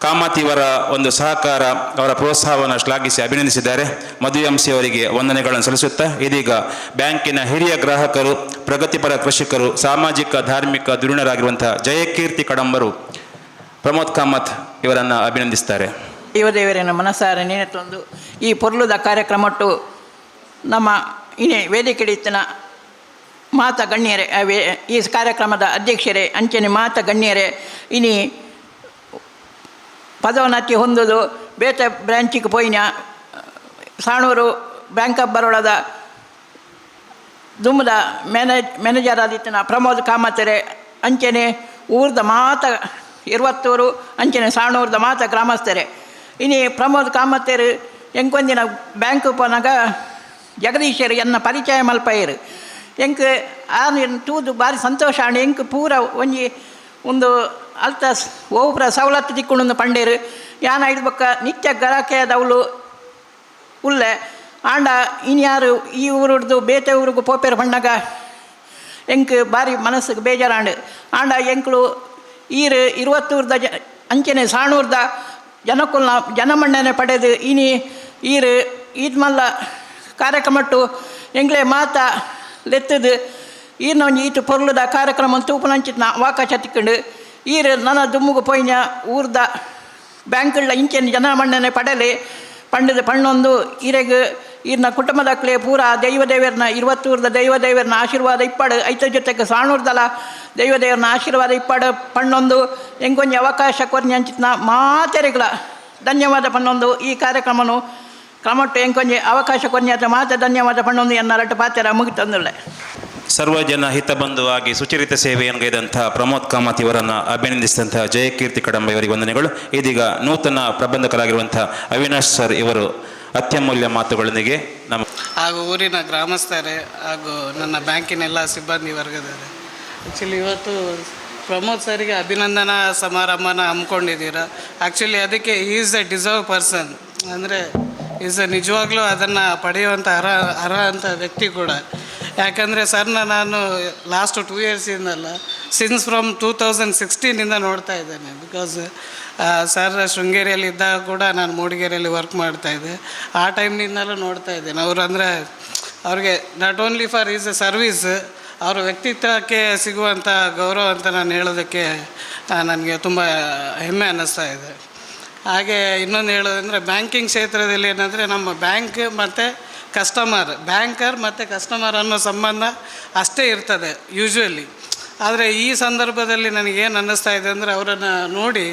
ಕಾಮತ್ ಇವರ ಒಂದು ಸಹಕಾರ, ಅವರ ಪ್ರೋತ್ಸಾಹವನ್ನು ಶ್ಲಾಘಿಸಿ ಅಭಿನಂದಿಸಿದ್ದಾರೆ. ಮಧು MC ಅವರಿಗೆ ವಂದನೆಗಳನ್ನು ಸಲ್ಲಿಸುತ್ತಾ ಇದೀಗ ಬ್ಯಾಂಕಿನ ಹಿರಿಯ ಗ್ರಾಹಕರು, ಪ್ರಗತಿಪರ ಕೃಷಿಕರು, ಸಾಮಾಜಿಕ ಧಾರ್ಮಿಕ ಧುರೀಣರಾಗಿರುವಂತಹ ಜಯಕೀರ್ತಿ ಕಡಂಬರು ಪ್ರಮೋದ್ ಕಾಮತ್ ಇವರನ್ನು ಅಭಿನಂದಿಸ್ತಾರೆ. ದೇವದೇವರನ್ನ ಮನಸಾರ ನೆನೆತೊಂದು ಈ ಪೊರ್ಲುದ ಕಾರ್ಯಕ್ರಮಟ್ಟು ನಮ್ಮ ಇನೇ ವೇದಿಕೆಡಿತ್ತಿನ ಮಾತ ಗಣ್ಯರೇ, ಈ ಕಾರ್ಯಕ್ರಮದ ಅಧ್ಯಕ್ಷರೇ, ಅಂಚನೆ ಮಾತ ಗಣ್ಯರೇ, ಇನಿ ಪದೋನ್ನತಿ ಹೊಂದೋದು ಬೇತೆ ಬ್ರ್ಯಾಂಚಿಗೆ ಪೋಯಿನ ಸಾಣೂರು ಬ್ಯಾಂಕ್ ಆಫ್ ಬರೋಡದ ದುಮ್ಮದ ಮ್ಯಾನೇಜರ್ ಆದಿತ್ತನ ಪ್ರಮೋದ್ ಕಾಮತೆರೆ ಅಂಚನೆ ಊರ್ದ ಮಾತ 20 ಅಂಚನೆ ಸಾಣೂರ್ದ ಮಾತ ಗ್ರಾಮಸ್ಥರೆ ಇನಿ ಪ್ರಮೋದ್ ಕಾಮತೆರು ಎಂಕೊಂದಿನ ಬ್ಯಾಂಕ್ ಪೋನಾಗ ಜಗದೀಶರು ಎನ್ನ ಪರಿಚಯ ಮಲ್ಪಯರು ಎಂಕ್ ತೂದು ಭಾರಿ ಸಂತೋಷ ಆಂಡ್ ಎಂಕ್ ಪೂರ ಒಂದು ಅಲ್ತ ಓಪುರ ಸವಲತ್ತು ತಿಕ್ಕೊಂಡು ಪಂಡೇರು ಯಾನ ಇಡ್ಬೇಕ ನಿತ್ಯ ಗರಾಕೆದವಳು ಉಲ್ಲೆ ಆಂಡ ಇನ್ಯಾರು ಈ ಊರದ್ದು ಬೇತೆ ಊರಿಗೂ ಪೋಪೇರು ಪಂಡಾಗ ಎಂಕ್ ಭಾರಿ ಮನಸ್ಸಿಗೆ ಬೇಜಾರಾಂಡು ಆಂಡ ಎಂಕ್ಳು 20 ಅಂಚನೆ ಸಾಣೂರ್ದ ಜನಮಣ್ಣನೆ ಪಡೆದು ಇನಿ ಈದ್ ಮಲ್ಲ ಕಾರ್ಯಕ್ರಮಟ್ಟು ಎಂಗ್ಲೇ ಮಾತ ಲೆತ್ತದು ಒಂಜಿ ಈತು ಪೊರ್ಲುದ ಕಾರ್ಯಕ್ರಮ ತೂಪುನಂಚಿನ ಅವಕಾಶ ತಿಕ್ಕೊಂಡು ನನ್ನ ದುಮ್ಮುಗು ಪೋಯಿನ ಊರ್ದ ಬ್ಯಾಂಕ್ಗಳ ಇಂಚಿನ ಜನಮಣ್ಣನೆ ಪಡೆಲಿ ಪಂಡದ ಪಣ್ಣೊಂದು ಈರೆಗ್ ಈರ್ನ ಕುಟುಂಬದಕ್ಲೆ ಪೂರ ದೈವದೇವರನ್ನ 20 ದೈವದೇವರನ್ನ ಆಶೀರ್ವಾದ ಇಪ್ಪಾಡು ಐತ ಜೊತೆಗೆ ಸಾಣೂರ್ದಲ ದೈವದೇವರನ್ನ ಆಶೀರ್ವಾದ ಇಪ್ಪಾಡು ಪಣ್ಣೊಂದು ಎಂಗೊಂಜಿ ಅವಕಾಶ ಕೊರ್ನಿ ಅಂಚಿನ ಮಾತೆರೆಗಳ ಧನ್ಯವಾದ ಪಣ್ಣೊಂದು ಈ ಕಾರ್ಯಕ್ರಮನು ಕ್ರಮಟ್ಟು ಎಂಕೊಂಜಿ ಅವಕಾಶ ಕೊರ್ನಿಯಾತ ಮಾತೆ ಧನ್ಯವಾದ ಪಣ್ಣೊಂದು ಎನ್ನ ರಟ್ಟು ಪಾತೆರ ಮುಗಿತಂದುಳ್ಳೆ. ಸರ್ವಜನ ಹಿತಬಂಧುವಾಗಿ ಸುಚರಿತ ಸೇವೆಯನ್ನು ಗೈದಂಥ ಪ್ರಮೋದ್ ಕಾಮತ್ ಇವರನ್ನು ಅಭಿನಂದಿಸಿದಂಥ ಜಯಕೀರ್ತಿ ಕಡಂಬ ಇವರಿಗೆ ವಂದನೆಗಳು. ಇದೀಗ ನೂತನ ಪ್ರಬಂಧಕರಾಗಿರುವಂಥ ಅವಿನಾಶ್ ಸರ್ ಇವರು ಅತ್ಯಮೂಲ್ಯ ಮಾತುಗಳೊಂದಿಗೆ ಹಾಗೂ ಊರಿನ ಗ್ರಾಮಸ್ಥರೇ ಹಾಗೂ ನನ್ನ ಬ್ಯಾಂಕಿನೆಲ್ಲ ಸಿಬ್ಬಂದಿ ವರ್ಗದವರೇ, ಆ್ಯಕ್ಚುಲಿ ಇವತ್ತು ಪ್ರಮೋದ್ ಸರಿಗೆ ಅಭಿನಂದನಾ ಸಮಾರಂಭನ ಹಮ್ಮಿಕೊಂಡಿದ್ದೀರಾ. ಆ್ಯಕ್ಚುಲಿ ಅದಕ್ಕೆ ಈಸ್ ಎ ಡಿಸರ್ವ್ ಪರ್ಸನ್, ಅಂದರೆ ಈಸ್ ನಿಜವಾಗ್ಲೂ ಅದನ್ನು ಪಡೆಯುವಂಥ ಅರ್ಹ ಅಂತ ವ್ಯಕ್ತಿ ಕೂಡ. ಯಾಕಂದರೆ ಸರ್ನ ನಾನು ಲಾಸ್ಟ್ 2 ಇಯರ್ಸಿಂದಲ್ಲ, ಸಿನ್ಸ್ ಫ್ರಮ್ 2016 ನೋಡ್ತಾ ಇದ್ದೇನೆ. ಬಿಕಾಸ್ ಸರ್ ಶೃಂಗೇರಿಯಲ್ಲಿ ಇದ್ದಾಗ ಕೂಡ ನಾನು ಮೂಡಿಗೆರೆಯಲ್ಲಿ ವರ್ಕ್ ಮಾಡ್ತಾಯಿದ್ದೆ. ಆ ಟೈಮ್ನಿಂದಲೂ ನೋಡ್ತಾ ಇದ್ದೇನೆ. ಅವರು ಅಂದರೆ ಅವ್ರಿಗೆ not only for is A service, ಅವರ ವ್ಯಕ್ತಿತ್ವಕ್ಕೆ ಸಿಗುವಂಥ ಗೌರವ ಅಂತ ನಾನು ಹೇಳೋದಕ್ಕೆ ನನಗೆ ತುಂಬ ಹೆಮ್ಮೆ ಅನ್ನಿಸ್ತಾ ಇದೆ. ಹಾಗೆ ಇನ್ನೊಂದು ಹೇಳೋದಂದರೆ ಬ್ಯಾಂಕಿಂಗ್ ಕ್ಷೇತ್ರದಲ್ಲಿ ಏನಂದರೆ ನಮ್ಮ ಬ್ಯಾಂಕ್ ಮತ್ತು ಬ್ಯಾಂಕರ್ ಮತ್ತು ಕಸ್ಟಮರ್ ಅನ್ನೋ ಸಂಬಂಧ ಅಷ್ಟೇ ಇರ್ತದೆ ಯೂಶ್ವಲಿ. ಆದರೆ ಈ ಸಂದರ್ಭದಲ್ಲಿ ನನಗೇನು ಅನ್ನಿಸ್ತಾ ಇದೆ ಅಂದರೆ ಅವರನ್ನು ನೋಡಿ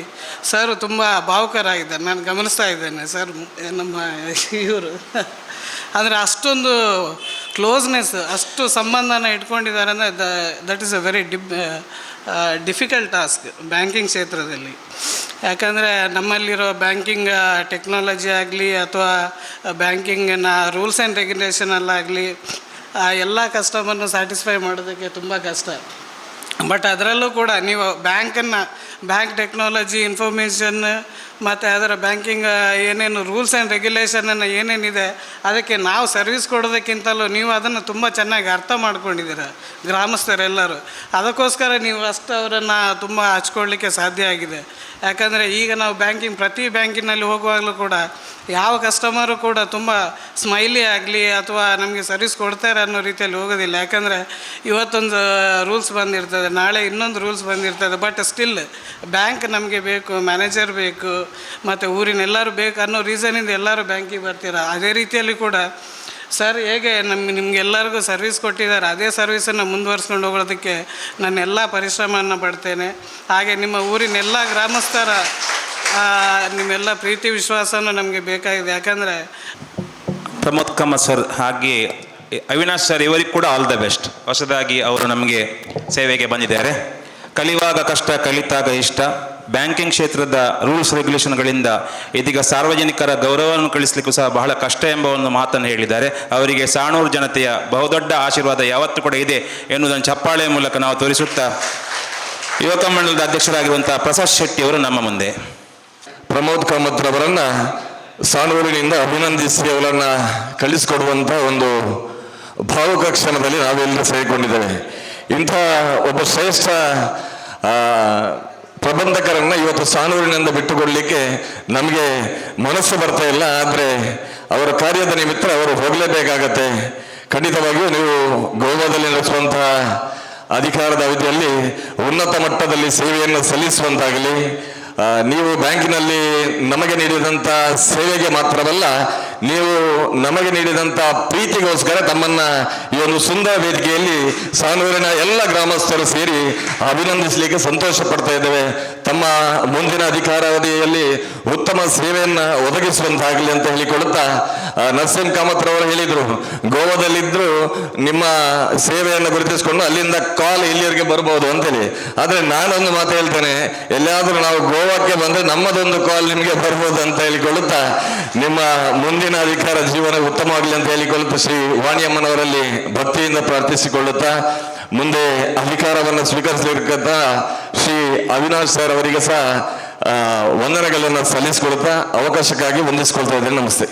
ಸರ್ ತುಂಬ ಭಾವುಕರಾಗಿದ್ದಾರೆ. ನಾನು ಗಮನಿಸ್ತಾ ಇದ್ದೇನೆ ಸರ್ ನಮ್ಮ ಇವರು ಅಂದರೆ ಅಷ್ಟೊಂದು ಕ್ಲೋಸ್ನೆಸ್, ಅಷ್ಟು ಸಂಬಂಧನ ಇಟ್ಕೊಂಡಿದ್ದಾರೆ ಅಂದರೆ that is a very difficult task banking ಕ್ಷೇತ್ರದಲ್ಲಿ. ಯಾಕಂದರೆ ನಮ್ಮಲ್ಲಿರೋ ಬ್ಯಾಂಕಿಂಗ್ ಟೆಕ್ನಾಲಜಿ ಆಗಲಿ ಅಥವಾ ಬ್ಯಾಂಕಿಂಗಿನ ರೂಲ್ಸ್ ಆ್ಯಂಡ್ ರೆಗ್ಯುಲೇಷನಲ್ಲಾಗಲಿ ಎಲ್ಲ ಕಸ್ಟಮರ್ನ ಸ್ಯಾಟಿಸ್ಫೈ ಮಾಡೋದಕ್ಕೆ ತುಂಬ ಕಷ್ಟ. ಬಟ್ ಅದರಲ್ಲೂ ಕೂಡ ನೀವು ಬ್ಯಾಂಕ್ ಟೆಕ್ನಾಲಜಿ ಇನ್ಫಾರ್ಮೇಷನ್ ಮತ್ತು ಅದರ ಬ್ಯಾಂಕಿಂಗ್ ಏನೇನು ರೂಲ್ಸ್ ಆ್ಯಂಡ್ ರೆಗ್ಯುಲೇಷನನ್ನು ಏನೇನಿದೆ ಅದಕ್ಕೆ ನಾವು ಸರ್ವಿಸ್ ಕೊಡೋದಕ್ಕಿಂತಲೂ ನೀವು ಅದನ್ನು ತುಂಬ ಚೆನ್ನಾಗಿ ಅರ್ಥ ಮಾಡ್ಕೊಂಡಿದ್ದೀರ ಗ್ರಾಮಸ್ಥರೆಲ್ಲರೂ. ಅದಕ್ಕೋಸ್ಕರ ನೀವು ಅಷ್ಟು ಅವರನ್ನು ತುಂಬ ಹಚ್ಕೊಳ್ಳಿಕ್ಕೆ ಸಾಧ್ಯ ಆಗಿದೆ. ಯಾಕಂದರೆ ಈಗ ನಾವು ಪ್ರತಿ ಬ್ಯಾಂಕಿನಲ್ಲಿ ಹೋಗುವಾಗಲೂ ಕೂಡ ಯಾವ ಕಸ್ಟಮರು ಕೂಡ ತುಂಬ ಸ್ಮೈಲಿ ಆಗಲಿ ಅಥವಾ ನಮಗೆ ಸರ್ವಿಸ್ ಕೊಡ್ತಾರೆ ಅನ್ನೋ ರೀತಿಯಲ್ಲಿ ಹೋಗೋದಿಲ್ಲ. ಯಾಕಂದರೆ ಇವತ್ತೊಂದು ರೂಲ್ಸ್ ಬಂದಿರ್ತದೆ, ನಾಳೆ ಇನ್ನೊಂದು ರೂಲ್ಸ್ ಬಂದಿರ್ತದೆ. ಬಟ್ ಸ್ಟಿಲ್ ಬ್ಯಾಂಕ್ ನಮಗೆ ಬೇಕು, ಮ್ಯಾನೇಜರ್ ಬೇಕು, ಮತ್ತು ಊರಿನೆಲ್ಲರೂ ಬೇಕು ಅನ್ನೋ ರೀಸನಿಂದ ಎಲ್ಲರೂ ಬ್ಯಾಂಕಿಗೆ ಬರ್ತೀರ. ಅದೇ ರೀತಿಯಲ್ಲಿ ಕೂಡ ಸರ್ ಹೇಗೆ ನಿಮಗೆಲ್ಲರಿಗೂ ಸರ್ವಿಸ್ ಕೊಟ್ಟಿದ್ದಾರೆ ಅದೇ ಸರ್ವಿಸನ್ನು ಮುಂದುವರ್ಸ್ಕೊಂಡು ಹೋಗೋದಕ್ಕೆ ನಾನೆಲ್ಲ ಪರಿಶ್ರಮವನ್ನು ಪಡ್ತೇನೆ. ಹಾಗೆ ನಿಮ್ಮ ಊರಿನೆಲ್ಲ ಗ್ರಾಮಸ್ಥರ ನಿಮ್ಮೆಲ್ಲ ಪ್ರೀತಿ ವಿಶ್ವಾಸನೂ ನಮಗೆ ಬೇಕಾಗಿದೆ. ಯಾಕಂದರೆ ಪ್ರಮೋದ್ ಕಾಮತ್ ಸರ್ ಹಾಗೆ ಅವಿನಾಶ್ ಸರ್ ಇವರಿಗೆ ಕೂಡ ಆಲ್ ದ ಬೆಸ್ಟ್. ಹೊಸದಾಗಿ ಅವರು ನಮಗೆ ಸೇವೆಗೆ ಬಂದಿದ್ದಾರೆ. ಕಲಿಯುವಾಗ ಕಷ್ಟ, ಕಲಿತಾಗ ಇಷ್ಟ. ಬ್ಯಾಂಕಿಂಗ್ ಕ್ಷೇತ್ರದ ರೂಲ್ಸ್ ರೆಗ್ಯುಲೇಷನ್ಗಳಿಂದ ಇದೀಗ ಸಾರ್ವಜನಿಕರ ಗೌರವವನ್ನು ಕಳಿಸಲಿಕ್ಕೂ ಸಹ ಬಹಳ ಕಷ್ಟ ಎಂಬ ಒಂದು ಮಾತನ್ನು ಹೇಳಿದ್ದಾರೆ. ಅವರಿಗೆ ಸಾಣೂರು ಜನತೆಯ ಬಹುದೊಡ್ಡ ಆಶೀರ್ವಾದ ಯಾವತ್ತೂ ಕೂಡ ಇದೆ ಎನ್ನುವುದನ್ನು ಚಪ್ಪಾಳೆಯ ಮೂಲಕ ನಾವು ತೋರಿಸುತ್ತಾ ಯುವಕ ಮಂಡಲದ ಅಧ್ಯಕ್ಷರಾಗಿರುವಂಥ ಪ್ರಸಾದ್ ಶೆಟ್ಟಿ ಅವರು ನಮ್ಮ ಮುಂದೆ. ಪ್ರಮೋದ್ ಕಾಮತ್ ರವರನ್ನು ಸಾಣೂರಿನಿಂದ ಅಭಿನಂದಿಸಿ ಅವರನ್ನು ಕಳಿಸಿಕೊಡುವಂಥ ಒಂದು ಭಾವುಕ ಕ್ಷಣದಲ್ಲಿ ನಾವೆಲ್ಲರೂ ಸೇರಿಕೊಂಡಿದ್ದೇವೆ. ಇಂಥ ಒಬ್ಬ ಶ್ರೇಷ್ಠ ಪ್ರಬಂಧಕರನ್ನು ಇವತ್ತು ಸಾಣೂರಿನಿಂದ ಬಿಟ್ಟುಕೊಡಲಿಕ್ಕೆ ನಮಗೆ ಮನಸ್ಸು ಬರ್ತಾ ಇಲ್ಲ. ಆದರೆ ಅವರ ಕಾರ್ಯದ ನಿಮಿತ್ತ ಅವರು ಹೋಗಲೇಬೇಕಾಗತ್ತೆ. ಖಂಡಿತವಾಗಿಯೂ ನೀವು ಗೋವಾದಲ್ಲಿ ನಡೆಸುವಂತಹ ಅಧಿಕಾರದ ಅವಧಿಯಲ್ಲಿ ಉನ್ನತ ಮಟ್ಟದಲ್ಲಿ ಸೇವೆಯನ್ನು ಸಲ್ಲಿಸುವಂತಾಗಲಿ. ನೀವು ಬ್ಯಾಂಕಿನಲ್ಲಿ ನಮಗೆ ನೀಡಿದಂಥ ಸೇವೆಗೆ ಮಾತ್ರವಲ್ಲ, ನೀವು ನಮಗೆ ನೀಡಿದಂಥ ಪ್ರೀತಿಗೋಸ್ಕರ ತಮ್ಮನ್ನು ಈ ಒಂದು ಸುಂದರ ವೇದಿಕೆಯಲ್ಲಿ ಸಾಣೂರಿನ ಎಲ್ಲ ಗ್ರಾಮಸ್ಥರು ಸೇರಿ ಅಭಿನಂದಿಸಲಿಕ್ಕೆ ಸಂತೋಷ ಪಡ್ತಾ ಇದ್ದೇವೆ. ತಮ್ಮ ಮುಂದಿನ ಅಧಿಕಾರಾವಧಿಯಲ್ಲಿ ಉತ್ತಮ ಸೇವೆಯನ್ನು ಒದಗಿಸುವಂತಾಗಲಿ ಅಂತ ಹೇಳಿಕೊಳ್ಳುತ್ತಾ ನರಸಿಂಹ ಕಾಮತ್ ರವರು ಹೇಳಿದರು, ಗೋವಾದಲ್ಲಿದ್ದರೂ ನಿಮ್ಮ ಸೇವೆಯನ್ನು ಗುರುತಿಸಿಕೊಂಡು ಅಲ್ಲಿಂದ ಕಾಲ್ ಇಲ್ಲಿವರೆಗೆ ಬರ್ಬೋದು ಅಂತೇಳಿ. ಆದರೆ ನಾನೊಂದು ಮಾತು ಹೇಳ್ತೇನೆ, ಎಲ್ಲಿಯಾದರೂ ನಾವು ಗೋವಾಕ್ಕೆ ಬಂದರೆ ನಮ್ಮದೊಂದು ಕಾಲ್ ನಿಮಗೆ ಬರ್ಬೋದು ಅಂತ ಹೇಳಿಕೊಳ್ಳುತ್ತಾ ನಿಮ್ಮ ಮುಂದಿನ ಅಧಿಕಾರ ಜೀವನ ಉತ್ತಮವಾಗಲಿ ಅಂತ ಹೇಳಿಕೊಳ್ಳುತ್ತಾ ಶ್ರೀ ವಾಣಿಯಮ್ಮನವರಲ್ಲಿ ಭಕ್ತಿಯಿಂದ ಪ್ರಾರ್ಥಿಸಿಕೊಳ್ಳುತ್ತಾ ಮುಂದೆ ಅಧಿಕಾರವನ್ನು ಸ್ವೀಕರಿಸಲಿಕ್ಕಂತ ಶ್ರೀ ಅವಿನಾಶ್ ಸರ್ ಅವರಿಗೆ ಸಹ ವಂದನೆಗಳನ್ನು ಸಲ್ಲಿಸಿಕೊಳ್ತಾ ಅವಕಾಶಕ್ಕಾಗಿ ವಂದಿಸಿಕೊಳ್ತಾ ಇದ್ದೇನೆ. ನಮಸ್ತೆ.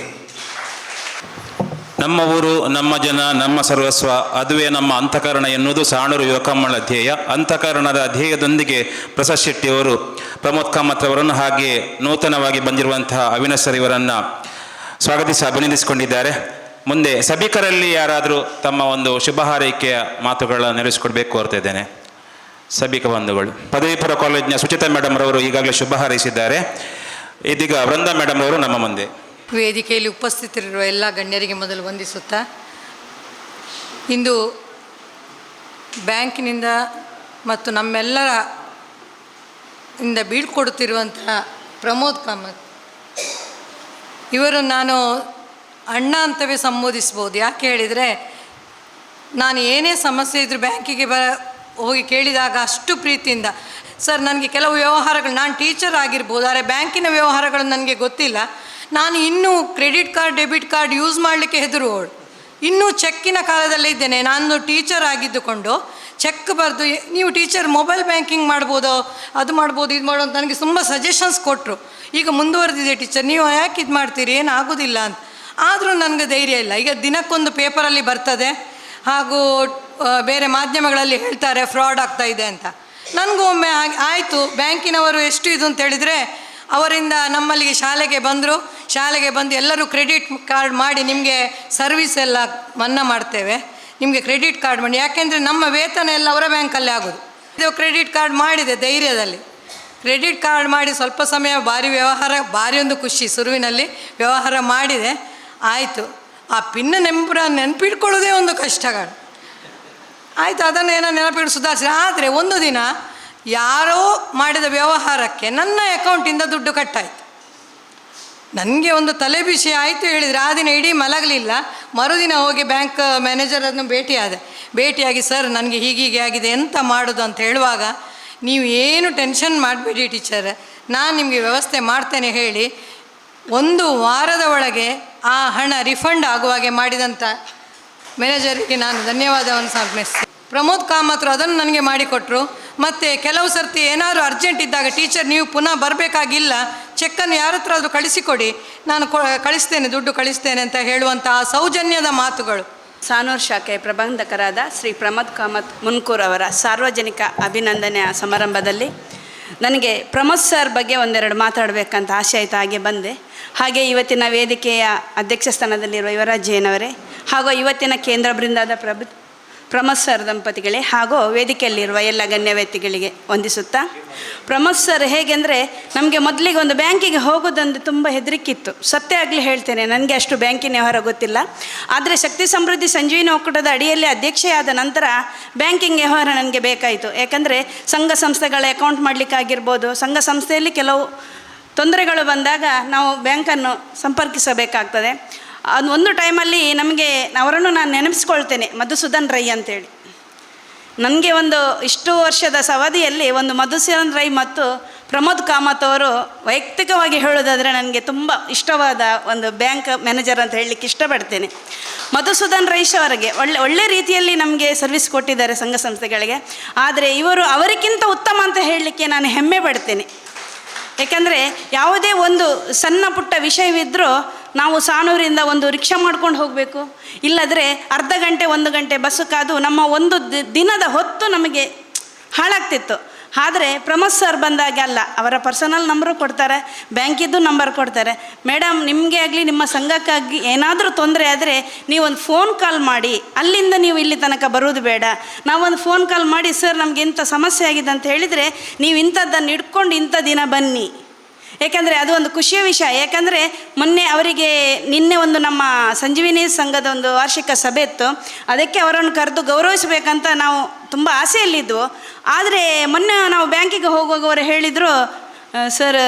ನಮ್ಮ ಊರು, ನಮ್ಮ ಜನ, ನಮ್ಮ ಸರ್ವಸ್ವ, ಅದುವೇ ನಮ್ಮ ಅಂತಃಕರಣ ಎನ್ನುವುದು ಸಾಣೂರು ಯುವಕಮ್ಮಳ ಧ್ಯೇಯ. ಅಂತಃಕರಣದ ಧ್ಯೇಯದೊಂದಿಗೆ ಪ್ರಸಾದ್ ಶೆಟ್ಟಿಯವರು ಪ್ರಮೋದ್ ಕಾಮತ್ ಅವರನ್ನು ಹಾಗೆ ನೂತನವಾಗಿ ಬಂದಿರುವಂತಹ ಅವಿನಾಶ್ ಸರ್ ಇವರನ್ನು ಸ್ವಾಗತಿಸಿ ಅಭಿನಂದಿಸಿಕೊಂಡಿದ್ದಾರೆ. ಮುಂದೆ ಸಭಿಕರಲ್ಲಿ ಯಾರಾದರೂ ತಮ್ಮ ಒಂದು ಶುಭ ಹಾರೈಕೆಯ ಮಾತುಗಳನ್ನು ನೆರವೇರಿಸಿಕೊಡ್ಬೇಕು ಕೋರ್ತಾ ಇದ್ದೇನೆ. ಸಭಿಕ ಬಂಧುಗಳು, ಪದವಿ ಪೂರ್ವ ಕಾಲೇಜಿನ ಸುಚಿತಾ ಮೇಡಮ್ ರವರು ಈಗಾಗಲೇ ಶುಭ ಹಾರೈಸಿದ್ದಾರೆ. ಇದೀಗ ವೃಂದಾ ಮೇಡಮ್ ರವರು ನಮ್ಮ ಮುಂದೆ. ವೇದಿಕೆಯಲ್ಲಿ ಉಪಸ್ಥಿತರಿರುವ ಎಲ್ಲ ಗಣ್ಯರಿಗೆ ಮೊದಲು ವಂದಿಸುತ್ತಾ, ಇಂದು ಬ್ಯಾಂಕಿನಿಂದ ಮತ್ತು ನಮ್ಮೆಲ್ಲರ ಇಂದ ಬೀಳ್ಕೊಡುತ್ತಿರುವಂತಹ ಪ್ರಮೋದ್ ಕಾಮತ್ ಇವರು ನಾನು ಅಣ್ಣ ಅಂತವೇ ಸಂಬೋಧಿಸ್ಬೋದು. ಯಾಕೆ ಹೇಳಿದರೆ, ನಾನು ಏನೇ ಸಮಸ್ಯೆ ಇದ್ದರೂ ಬ್ಯಾಂಕಿಗೆ ಹೋಗಿ ಕೇಳಿದಾಗ ಅಷ್ಟು ಪ್ರೀತಿಯಿಂದ, ಸರ್ ನನಗೆ ಕೆಲವು ವ್ಯವಹಾರಗಳು, ನಾನು ಟೀಚರ್ ಆಗಿರ್ಬೋದು, ಆದರೆ ಬ್ಯಾಂಕಿನ ವ್ಯವಹಾರಗಳು ನನಗೆ ಗೊತ್ತಿಲ್ಲ, ನಾನು ಇನ್ನೂ credit card debit card use ಮಾಡಲಿಕ್ಕೆ ಹೆದರುವವಳು, ಇನ್ನೂ ಚೆಕ್ಕಿನ ಕಾಲದಲ್ಲೇ ಇದ್ದೇನೆ. ನಾನು ಟೀಚರ್ ಆಗಿದ್ದುಕೊಂಡು ಚೆಕ್ ಬರೆದು ನೀವು ಟೀಚರ್ ಮೊಬೈಲ್ ಬ್ಯಾಂಕಿಂಗ್ ಮಾಡ್ಬೋದು, ಅದು ಮಾಡ್ಬೋದು, ಇದು ಮಾಡ್ಬೋದು ಅಂತ ನನಗೆ ತುಂಬ ಸಜೆಷನ್ಸ್ ಕೊಟ್ಟರು. ಈಗ ಮುಂದುವರೆದಿದೆ ಟೀಚರ್, ನೀವು ಯಾಕೆ ಇದು ಮಾಡ್ತೀರಿ, ಏನು ಆಗೋದಿಲ್ಲ ಅಂತ. ಆದರೂ ನನಗೆ ಧೈರ್ಯ ಇಲ್ಲ. ಈಗ ದಿನಕ್ಕೊಂದು ಪೇಪರಲ್ಲಿ ಬರ್ತದೆ, ಹಾಗೂ ಬೇರೆ ಮಾಧ್ಯಮಗಳಲ್ಲಿ ಹೇಳ್ತಾರೆ ಫ್ರಾಡ್ ಆಗ್ತಾ ಇದೆ ಅಂತ. ನನಗೂ ಒಮ್ಮೆ ಆಯಿತು, ಬ್ಯಾಂಕಿನವರು ಎಷ್ಟು ಇದು ಅಂತ ಹೇಳಿದರೆ, ಅವರಿಂದ ನಮ್ಮಲ್ಲಿಗೆ ಶಾಲೆಗೆ ಬಂದರು. ಶಾಲೆಗೆ ಬಂದು ಎಲ್ಲರೂ ಕ್ರೆಡಿಟ್ ಕಾರ್ಡ್ ಮಾಡಿ ನಿಮಗೆ ಸರ್ವಿಸ್ ಎಲ್ಲ ಮನ್ನಾ ಮಾಡ್ತೇವೆ, ನಿಮಗೆ ಕ್ರೆಡಿಟ್ ಕಾರ್ಡ್ ಮಾಡಿ, ಯಾಕೆಂದರೆ ನಮ್ಮ ವೇತನ ಎಲ್ಲ ಅವರ ಬ್ಯಾಂಕಲ್ಲೇ ಆಗೋದು. ಇದು ಕ್ರೆಡಿಟ್ ಕಾರ್ಡ್ ಮಾಡಿದೆ ಧೈರ್ಯದಲ್ಲಿ. ಕ್ರೆಡಿಟ್ ಕಾರ್ಡ್ ಮಾಡಿ ಸ್ವಲ್ಪ ಸಮಯ ಭಾರಿ ಒಂದು ಖುಷಿ, ಶುರುವಿನಲ್ಲಿ ವ್ಯವಹಾರ ಮಾಡಿದೆ, ಆಯಿತು. ಆ ಪಿನ್ನ ನೆನಪಿಟ್ಕೊಳ್ಳೋದೇ ಒಂದು ಕಷ್ಟಗಳು. ಆಯಿತು, ಅದನ್ನು ಏನೋ ನೆನಪಿಟ್ಟು ಸುಧಾರಿಸಿ. ಆದರೆ ಒಂದು ದಿನ ಯಾರೋ ಮಾಡಿದ ವ್ಯವಹಾರಕ್ಕೆ ನನ್ನ ಅಕೌಂಟಿಂದ ದುಡ್ಡು ಕಟ್ಟಾಯಿತು. ನನಗೆ ಒಂದು ತಲೆ ಬಿಸಿ ಆಯಿತು ಹೇಳಿದರೆ, ಆ ದಿನ ಇಡೀ ಮಲಗಲಿಲ್ಲ. ಮರುದಿನ ಹೋಗಿ ಬ್ಯಾಂಕ್ ಮ್ಯಾನೇಜರನ್ನು ಭೇಟಿಯಾಗಿ ಸರ್ ನನಗೆ ಹೀಗೀಗೆ ಆಗಿದೆ, ಎಂತ ಮಾಡೋದು ಅಂತ ಹೇಳುವಾಗ, ನೀವು ಏನು ಟೆನ್ಷನ್ ಮಾಡಬೇಡಿ ಟೀಚರ್, ನಾನು ನಿಮಗೆ ವ್ಯವಸ್ಥೆ ಮಾಡ್ತೇನೆ ಹೇಳಿ ಒಂದು ವಾರದ ಒಳಗೆ ಆ ಹಣ ರಿಫಂಡ್ ಆಗುವಾಗೆ ಮಾಡಿದಂಥ ಮ್ಯಾನೇಜರಿಗೆ ನಾನು ಧನ್ಯವಾದವನ್ನು ಸಮರ್ಪಿಸ್ತೀನಿ. ಪ್ರಮೋದ್ ಕಾಮತ್ರು ಅದನ್ನು ನನಗೆ ಮಾಡಿಕೊಟ್ರು. ಮತ್ತು ಕೆಲವು ಸರ್ತಿ ಏನಾದರೂ ಅರ್ಜೆಂಟ್ ಇದ್ದಾಗ, ಟೀಚರ್ ನೀವು ಪುನಃ ಬರಬೇಕಾಗಿಲ್ಲ, ಚೆಕ್ಕನ್ನು ಯಾರ ಹತ್ರ ಆದರೂ ಕಳಿಸಿಕೊಡಿ, ನಾನು ಕಳಿಸ್ತೇನೆ, ದುಡ್ಡು ಕಳಿಸ್ತೇನೆ ಅಂತ ಹೇಳುವಂಥ ಆ ಸೌಜನ್ಯದ ಮಾತುಗಳು. ಸಾನೂರು ಶಾಖೆ ಪ್ರಬಂಧಕರಾದ ಶ್ರೀ ಪ್ರಮೋದ್ ಕಾಮತ್ ಮುನ್ಕೂರ್ ಅವರ ಸಾರ್ವಜನಿಕ ಅಭಿನಂದನೆಯ ಸಮಾರಂಭದಲ್ಲಿ ನನಗೆ ಪ್ರಮೋದ್ ಸರ್ ಬಗ್ಗೆ ಒಂದೆರಡು ಮಾತಾಡಬೇಕಂತ ಆಸೆ ಆಯಿತು, ಹಾಗೆ ಬಂದೆ. ಹಾಗೆ ಇವತ್ತಿನ ವೇದಿಕೆಯ ಅಧ್ಯಕ್ಷ ಸ್ಥಾನದಲ್ಲಿರುವ ಯುವರಾಜ್ ಜೈನವರೇ, ಹಾಗೂ ಇವತ್ತಿನ ಕೇಂದ್ರ ಬೃಂದದ ಪ್ರಮೋದ್ ಸರ್ ದಂಪತಿಗಳೇ, ಹಾಗೂ ವೇದಿಕೆಯಲ್ಲಿರುವ ಎಲ್ಲ ಗಣ್ಯ ವ್ಯಕ್ತಿಗಳಿಗೆ ವಂದಿಸುತ್ತಾ, ಪ್ರಮೋದ್ ಸರ್ ಹೇಗೆಂದರೆ, ನಮಗೆ ಮೊದಲಿಗೆ ಒಂದು ಬ್ಯಾಂಕಿಗೆ ಹೋಗೋದೊಂದು ತುಂಬ ಹೆದರಿಕಿತ್ತು. ಸತ್ಯ ಆಗಲಿ ಹೇಳ್ತೇನೆ, ನನಗೆ ಅಷ್ಟು ಬ್ಯಾಂಕಿನ ವ್ಯವಹಾರ ಗೊತ್ತಿಲ್ಲ. ಆದರೆ ಶಕ್ತಿ ಸಮೃದ್ಧಿ ಸಂಜೀವಿನಿ ಒಕ್ಕೂಟದ ಅಡಿಯಲ್ಲಿ ಅಧ್ಯಕ್ಷೆಯಾದ ನಂತರ ಬ್ಯಾಂಕಿಂಗ್ ವ್ಯವಹಾರ ನನಗೆ ಬೇಕಾಯಿತು. ಯಾಕಂದರೆ ಸಂಘ ಸಂಸ್ಥೆಗಳ ಅಕೌಂಟ್ ಮಾಡಲಿಕ್ಕಾಗಿರ್ಬೋದು, ಸಂಘ ಸಂಸ್ಥೆಯಲ್ಲಿ ಕೆಲವು ತೊಂದರೆಗಳು ಬಂದಾಗ ನಾವು ಬ್ಯಾಂಕನ್ನು ಸಂಪರ್ಕಿಸಬೇಕಾಗ್ತದೆ. ಅದು ಒಂದು ಟೈಮಲ್ಲಿ ನಮಗೆ ಅವರನ್ನು ನಾನು ನೆನಪಿಸ್ಕೊಳ್ತೇನೆ, ಮಧುಸೂದನ್ ರೈ ಅಂತೇಳಿ. ನನಗೆ ಒಂದು ಇಷ್ಟು ವರ್ಷದ ಅವಧಿಯಲ್ಲಿ ಒಂದು ಮಧುಸೂದನ್ ರೈ ಮತ್ತು ಪ್ರಮೋದ್ ಕಾಮತ್ ಅವರು ವೈಯಕ್ತಿಕವಾಗಿ ಹೇಳೋದಾದರೆ ನನಗೆ ತುಂಬ ಇಷ್ಟವಾದ ಒಂದು ಬ್ಯಾಂಕ್ ಮ್ಯಾನೇಜರ್ ಅಂತ ಹೇಳಲಿಕ್ಕೆ ಇಷ್ಟಪಡ್ತೇನೆ. ಮಧುಸೂದನ್ ರೈಶ್ ಅವರಿಗೆ ಒಳ್ಳೆ ರೀತಿಯಲ್ಲಿ ನಮಗೆ ಸರ್ವಿಸ್ ಕೊಟ್ಟಿದ್ದಾರೆ ಸಂಘ ಸಂಸ್ಥೆಗಳಿಗೆ. ಆದರೆ ಇವರು ಅವರಿಗಿಂತ ಉತ್ತಮ ಅಂತ ಹೇಳಲಿಕ್ಕೆ ನಾನು ಹೆಮ್ಮೆ ಪಡ್ತೇನೆ. ಏಕೆಂದರೆ ಯಾವುದೇ ಒಂದು ಸಣ್ಣ ಪುಟ್ಟ ವಿಷಯವಿದ್ದರೂ ನಾವು ಸಾಣೂರಿಂದ ಒಂದು ರಿಕ್ಷಾ ಮಾಡ್ಕೊಂಡು ಹೋಗಬೇಕು, ಇಲ್ಲದ್ರೆ ಅರ್ಧ ಗಂಟೆ 1 ಗಂಟೆ ಬಸ್ಸು ಕಾದು ನಮ್ಮ ಒಂದು ದಿನದ ಹೊತ್ತು ನಮಗೆ ಹಾಳಾಗ್ತಿತ್ತು. ಆದರೆ ಪ್ರಮೋದ್ ಸರ್ ಬಂದಾಗ ಅಲ್ಲ, ಅವರ ಪರ್ಸನಲ್ ನಂಬರು ಕೊಡ್ತಾರೆ, ಬ್ಯಾಂಕಿದ್ದು ನಂಬರ್ ಕೊಡ್ತಾರೆ. ಮೇಡಮ್ ನಿಮಗೆ ಆಗಲಿ ನಿಮ್ಮ ಸಂಘಕ್ಕಾಗಿ ಏನಾದರೂ ತೊಂದರೆ ಆದರೆ ನೀವೊಂದು ಫೋನ್ ಕಾಲ್ ಮಾಡಿ, ಅಲ್ಲಿಂದ ನೀವು ಇಲ್ಲಿ ತನಕ ಬರೋದು ಬೇಡ, ನಾವೊಂದು ಫೋನ್ ಕಾಲ್ ಮಾಡಿ ಸರ್ ನಮಗೆ ಇಂಥ ಸಮಸ್ಯೆ ಆಗಿದೆ ಅಂತ ಹೇಳಿದರೆ ನೀವು ಇಂಥದ್ದನ್ನು ಇಟ್ಕೊಂಡು ಇಂಥ ದಿನ ಬನ್ನಿ. ಏಕೆಂದರೆ ಅದು ಒಂದು ಖುಷಿಯ ವಿಷಯ. ಏಕೆಂದರೆ ಮೊನ್ನೆ ಅವರಿಗೆ ನಿನ್ನೆ ಒಂದು ನಮ್ಮ ಸಂಜೀವಿನಿ ಸಂಘದ ಒಂದು ವಾರ್ಷಿಕ ಸಭೆ ಇತ್ತು, ಅದಕ್ಕೆ ಅವರನ್ನು ಕರೆದು ಗೌರವಿಸಬೇಕಂತ ನಾವು ತುಂಬ ಆಸೆಯಲ್ಲಿದ್ದವು. ಆದರೆ ಮೊನ್ನೆ ನಾವು ಬ್ಯಾಂಕಿಗೆ ಹೋಗುವಾಗ ಅವರು ಹೇಳಿದರು, ಸರ್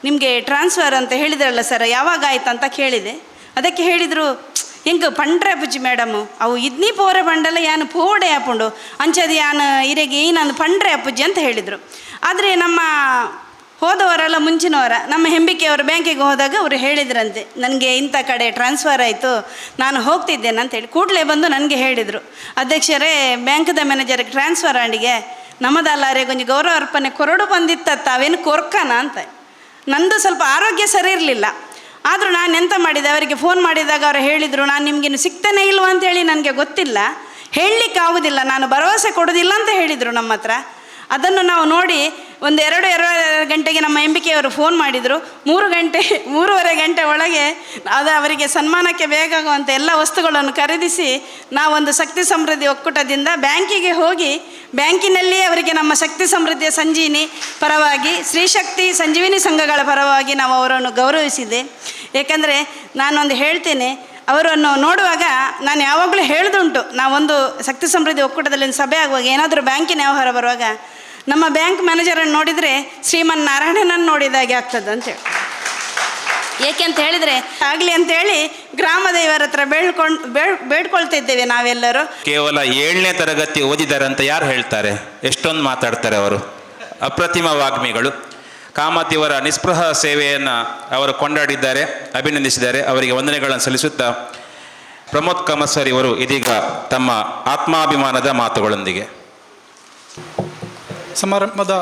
ನಿಮಗೆ ಟ್ರಾನ್ಸ್ಫರ್ ಅಂತ ಹೇಳಿದ್ರಲ್ಲ ಸರ್, ಯಾವಾಗ ಆಯ್ತು ಅಂತ ಕೇಳಿದೆ. ಅದಕ್ಕೆ ಹೇಳಿದರು, ಹೆಂಗೆ ಪಂಡ್ರೆ ಅಪ್ಪುಜಿ ಮೇಡಮು ಅವು ಇದ್ನಿ ಪೋರೆ ಪಂಡಲ್ಲ ಯಾನು ಪೋಡೆ ಹಾಕೊಂಡು ಅಂಚದು ಯಾನು ಇರೆಗೆ ನಾನು ಪಂಡ್ರೆ ಅಪ್ಪುಜಿ ಅಂತ ಹೇಳಿದರು. ಆದರೆ ನಮ್ಮ ಹೋದವರೆಲ್ಲ ಮುಂಚಿನವರ ನಮ್ಮ ಹೆಂಬಿಕೆಯವರು ಬ್ಯಾಂಕಿಗೆ ಹೋದಾಗ ಅವರು ಹೇಳಿದ್ರಂತೆ, ನನಗೆ ಇಂಥ ಕಡೆ ಟ್ರಾನ್ಸ್ಫರ್ ಆಯಿತು, ನಾನು ಹೋಗ್ತಿದ್ದೇನೆ ಅಂತೇಳಿ. ಕೂಡಲೇ ಬಂದು ನನಗೆ ಹೇಳಿದರು, ಅಧ್ಯಕ್ಷರೇ ಬ್ಯಾಂಕ್ದ ಮ್ಯಾನೇಜರ್ಗೆ ಟ್ರಾನ್ಸ್ಫರ್ ಆಂಡಿಗೆ ನಮ್ಮದಲ್ಲಾರೆ ಕೊಂಚ ಗೌರವ ಅರ್ಪಣೆ ಕೊರಡು ಬಂದಿತ್ತ ಅವೇನು ಕೊರ್ಕನ ಅಂತ. ನಂದು ಸ್ವಲ್ಪ ಆರೋಗ್ಯ ಸರಿ ಇರಲಿಲ್ಲ. ಆದರೂ ನಾನು ಎಂತ ಮಾಡಿದೆ, ಅವರಿಗೆ ಫೋನ್ ಮಾಡಿದಾಗ ಅವರು ಹೇಳಿದರು, ನಾನು ನಿಮಗಿನ್ನು ಸಿಗ್ತಾನೆ ಇಲ್ವ ಅಂತೇಳಿ ನನಗೆ ಗೊತ್ತಿಲ್ಲ, ಹೇಳಲಿಕ್ಕೆ ಆಗೋದಿಲ್ಲ, ನಾನು ಭರವಸೆ ಕೊಡೋದಿಲ್ಲ ಅಂತ ಹೇಳಿದರು ನಮ್ಮ ಹತ್ರ. ಅದನ್ನು ನಾವು ನೋಡಿ ಒಂದು 2-2.5 ಗಂಟೆಗೆ ನಮ್ಮ ಎಂಬಿಕೆಯವರು ಫೋನ್ ಮಾಡಿದರು. 3-3:30 ಗಂಟೆ ಒಳಗೆ ಅದು ಅವರಿಗೆ ಸನ್ಮಾನಕ್ಕೆ ಬೇಕಾಗುವಂಥ ಎಲ್ಲ ವಸ್ತುಗಳನ್ನು ಖರೀದಿಸಿ ನಾವೊಂದು ಶಕ್ತಿ ಸಮೃದ್ಧಿ ಒಕ್ಕೂಟದಿಂದ ಬ್ಯಾಂಕಿಗೆ ಹೋಗಿ ಬ್ಯಾಂಕಿನಲ್ಲಿ ಅವರಿಗೆ ನಮ್ಮ ಶಕ್ತಿ ಸಮೃದ್ಧಿಯ ಸಂಜೀವಿನಿ ಪರವಾಗಿ ಶ್ರೀಶಕ್ತಿ ಸಂಜೀವಿನಿ ಸಂಘಗಳ ಪರವಾಗಿ ನಾವು ಅವರನ್ನು ಗೌರವಿಸಿದೆ. ಏಕೆಂದರೆ ನಾನೊಂದು ಹೇಳ್ತೇನೆ, ಅವರನ್ನು ನೋಡುವಾಗ ನಾನು ಯಾವಾಗಲೂ ಹೇಳ್ದುಂಟು, ನಾವೊಂದು ಶಕ್ತಿ ಸಮೃದ್ಧಿ ಒಕ್ಕೂಟದಲ್ಲಿ ಒಂದು ಸಭೆ ಆಗುವಾಗ ಏನಾದರೂ ಬ್ಯಾಂಕಿನ ವ್ಯವಹಾರ ಬರುವಾಗ ನಮ್ಮ ಬ್ಯಾಂಕ್ ಮ್ಯಾನೇಜರನ್ನು ನೋಡಿದರೆ ಶ್ರೀಮನ್ ನಾರಾಯಣನನ್ನು ನೋಡಿದಾಗೆ ಆಗ್ತದೆ ಅಂತೇಳಿ. ಏಕೆ ಅಂತ ಹೇಳಿದರೆ ಆಗಲಿ ಅಂತೇಳಿ ಗ್ರಾಮದ ಇವರ ಹತ್ರ ಬೇಡ್ಕೊಳ್ತಿದ್ದೇವೆ ನಾವೆಲ್ಲರೂ. ಕೇವಲ 7ನೇ ತರಗತಿ ಓದಿದ್ದಾರೆ ಅಂತ ಯಾರು ಹೇಳ್ತಾರೆ? ಎಷ್ಟೊಂದು ಮಾತಾಡ್ತಾರೆ ಅವರು, ಅಪ್ರತಿಮ ವಾಗ್ಮಿಗಳು. ಕಾಮತ್ ಇವರ ನಿಸ್ಪೃಹ ಸೇವೆಯನ್ನು ಅವರು ಕೊಂಡಾಡಿದ್ದಾರೆ, ಅಭಿನಂದಿಸಿದ್ದಾರೆ. ಅವರಿಗೆ ವಂದನೆಗಳನ್ನು ಸಲ್ಲಿಸುತ್ತಾ ಪ್ರಮೋದ್ ಕಾಮತ್ ಸರ್ ಇವರು ಇದೀಗ ತಮ್ಮ ಆತ್ಮಾಭಿಮಾನದ ಮಾತುಗಳೊಂದಿಗೆ ಸಮಾರಂಭದ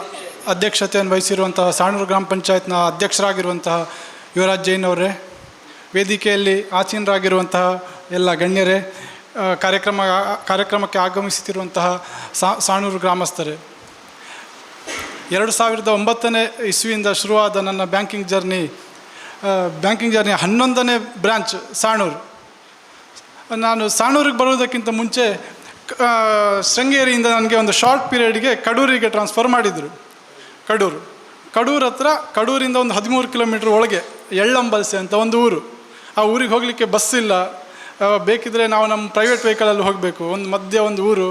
ಅಧ್ಯಕ್ಷತೆಯನ್ನು ವಹಿಸಿರುವಂತಹ ಸಾಣೂರು ಗ್ರಾಮ ಪಂಚಾಯತ್ನ ಅಧ್ಯಕ್ಷರಾಗಿರುವಂತಹ ಯುವರಾಜ್ ಜೈನ್ ಅವರೇ, ವೇದಿಕೆಯಲ್ಲಿ ಆಸೀನರಾಗಿರುವಂತಹ ಎಲ್ಲ ಗಣ್ಯರೇ, ಕಾರ್ಯಕ್ರಮಕ್ಕೆ ಆಗಮಿಸುತ್ತಿರುವಂತಹ ಸಾಣೂರು ಗ್ರಾಮಸ್ಥರೇ, 2009ನೇ ಇಸ್ವಿಯಿಂದ ಶುರುವಾದ ನನ್ನ ಬ್ಯಾಂಕಿಂಗ್ ಜರ್ನಿ 11ನೇ ಬ್ರ್ಯಾಂಚ್ ಸಾಣೂರು. ನಾನು ಸಾಣೂರಿಗೆ ಬರುವುದಕ್ಕಿಂತ ಮುಂಚೆ ಶೃಂಗೇರಿಯಿಂದ ನನಗೆ ಒಂದು ಶಾರ್ಟ್ ಪೀರಿಯಡ್ಗೆ ಕಡೂರಿಗೆ ಟ್ರಾನ್ಸ್ಫರ್ ಮಾಡಿದರು. ಕಡೂರು ಹತ್ರ, ಕಡೂರಿಂದ ಒಂದು 13 ಕಿಲೋಮೀಟ್ರ್ ಒಳಗೆ ಎಳ್ಳಂಬಲ್ಸೆ ಅಂತ ಒಂದು ಊರು. ಆ ಊರಿಗೆ ಹೋಗಲಿಕ್ಕೆ ಬಸ್ ಇಲ್ಲ, ಬೇಕಿದ್ದರೆ ನಾವು ನಮ್ಮ ಪ್ರೈವೇಟ್ ವೆಹಿಕಲಲ್ಲಿ ಹೋಗಬೇಕು. ಒಂದು ಊರು.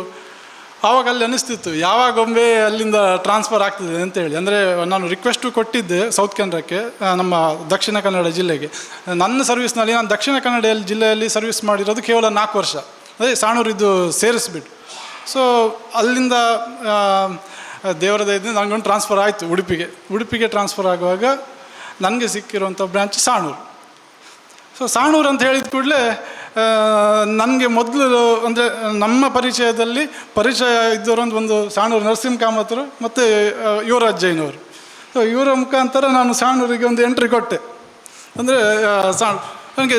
ಆವಾಗ ಅಲ್ಲಿ ಅನ್ನಿಸ್ತಿತ್ತು ಯಾವಾಗೊಮ್ಮೆ ಅಲ್ಲಿಂದ ಟ್ರಾನ್ಸ್ಫರ್ ಆಗ್ತದೆ ಅಂತೇಳಿ. ಅಂದರೆ ನಾನು ರಿಕ್ವೆಸ್ಟು ಕೊಟ್ಟಿದ್ದೆ ಸೌತ್ ಕೆನರಾಕ್ಕೆ, ನಮ್ಮ ದಕ್ಷಿಣ ಕನ್ನಡ ಜಿಲ್ಲೆಗೆ. ನನ್ನ ಸರ್ವಿಸ್ನಲ್ಲಿ ನಾನು ದಕ್ಷಿಣ ಕನ್ನಡ ಜಿಲ್ಲೆಯಲ್ಲಿ ಸರ್ವಿಸ್ ಮಾಡಿರೋದು ಕೇವಲ 4 ವರ್ಷ, ಅದೇ ಸಾಣೂರಿದ್ದು ಸೇರಿಸ್ಬಿಟ್ಟು. ಸೊ ಅಲ್ಲಿಂದ ದೇವರ ದಯದಿಂದ ನನಗೊಂದು ಟ್ರಾನ್ಸ್ಫರ್ ಆಯಿತು ಉಡುಪಿಗೆ ಟ್ರಾನ್ಸ್ಫರ್ ಆಗುವಾಗ ನನಗೆ ಸಿಕ್ಕಿರುವಂಥ ಬ್ರ್ಯಾಂಚ್ ಸಾಣೂರು. ಸೊ ಸಾಣೂರು ಅಂತ ಹೇಳಿದ ಕೂಡಲೇ ನನಗೆ ಮೊದಲು ಅಂದರೆ ನಮ್ಮ ಪರಿಚಯ ಇದ್ದವರೊಂದು ಒಂದು ಸಾಣೂರು ನರಸಿಂಹ ಕಾಮತ್ರು ಮತ್ತು ಯುವರಾಜ್ ಜೈನ್ ಅವರು. ಸೊ ಇವರ ಮುಖಾಂತರ ನಾನು ಸಾಣೂರಿಗೆ ಒಂದು ಎಂಟ್ರಿ ಕೊಟ್ಟೆ. ಅಂದರೆ ನನಗೆ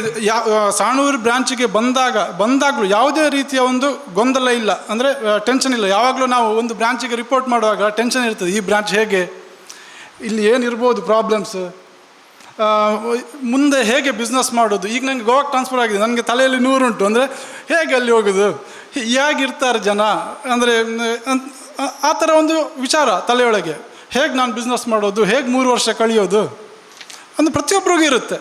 ಸಾಣೂರು ಬ್ರ್ಯಾಂಚಿಗೆ ಬಂದಾಗಲೂ ಯಾವುದೇ ರೀತಿಯ ಒಂದು ಗೊಂದಲ ಇಲ್ಲ, ಅಂದರೆ ಟೆನ್ಷನ್ ಇಲ್ಲ. ಯಾವಾಗಲೂ ನಾವು ಒಂದು ಬ್ರ್ಯಾಂಚಿಗೆ ರಿಪೋರ್ಟ್ ಮಾಡುವಾಗ ಟೆನ್ಷನ್ ಇರ್ತದೆ, ಈ ಬ್ರ್ಯಾಂಚ್ ಹೇಗೆ, ಇಲ್ಲಿ ಏನಿರ್ಬೋದು ಪ್ರಾಬ್ಲಮ್ಸ್, ಮುಂದೆ ಹೇಗೆ ಬಿಸ್ನೆಸ್ ಮಾಡೋದು. ಈಗ ನನಗೆ ಗೋವಾಕ್ಕೆ ಟ್ರಾನ್ಸ್ಫರ್ ಆಗಿದೆ, ನನಗೆ ತಲೆಯಲ್ಲಿ 100 ಉಂಟು. ಅಂದರೆ ಹೇಗೆ ಅಲ್ಲಿ ಹೋಗೋದು, ಹೇಗಿರ್ತಾರೆ ಜನ, ಅಂದರೆ ಆ ಥರ ಒಂದು ವಿಚಾರ ತಲೆಯೊಳಗೆ. ಹೇಗೆ ನಾನು ಬಿಸ್ನೆಸ್ ಮಾಡೋದು, ಹೇಗೆ 3 ವರ್ಷ ಕಳೆಯೋದು ಅಂದರೆ ಪ್ರತಿಯೊಬ್ಬರಿಗೂ ಇರುತ್ತೆ.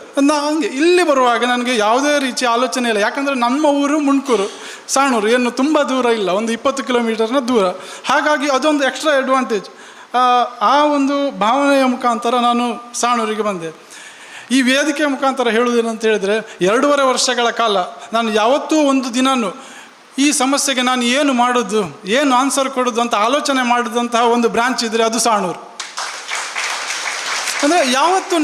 ಹಂಗೆ ಇಲ್ಲಿ ಬರುವಾಗ ನನಗೆ ಯಾವುದೇ ರೀತಿಯ ಆಲೋಚನೆ ಇಲ್ಲ. ಯಾಕಂದರೆ ನಮ್ಮ ಊರು ಮುಣ್ಕೂರು, ಸಾಣೂರು ಏನು ತುಂಬ ದೂರ ಇಲ್ಲ, ಒಂದು 20 ಕಿಲೋಮೀಟರ್ನ ದೂರ. ಹಾಗಾಗಿ ಅದೊಂದು ಎಕ್ಸ್ಟ್ರಾ ಅಡ್ವಾಂಟೇಜ್. ಆ ಒಂದು ಭಾವನೆಯ ಮುಖಾಂತರ ನಾನು ಸಾಣೂರಿಗೆ ಬಂದೆ. ಈ ವೇದಿಕೆಯ ಮುಖಾಂತರ ಹೇಳುವುದೇನಂತ ಹೇಳಿದರೆ, 2.5 ವರ್ಷಗಳ ಕಾಲ ನಾನು ಯಾವತ್ತೂ ಒಂದು ದಿನವೂ ಈ ಸಮಸ್ಯೆಗೆ ನಾನು ಏನು ಮಾಡೋದು, ಏನು ಆನ್ಸರ್ ಕೊಡೋದು ಅಂತ ಆಲೋಚನೆ ಮಾಡಿದಂತಹ ಒಂದು ಬ್ರ್ಯಾಂಚ್ ಇದ್ದರೆ ಅದು ಸಾಣೂರು. ಅಂದರೆ ಇವತ್ತು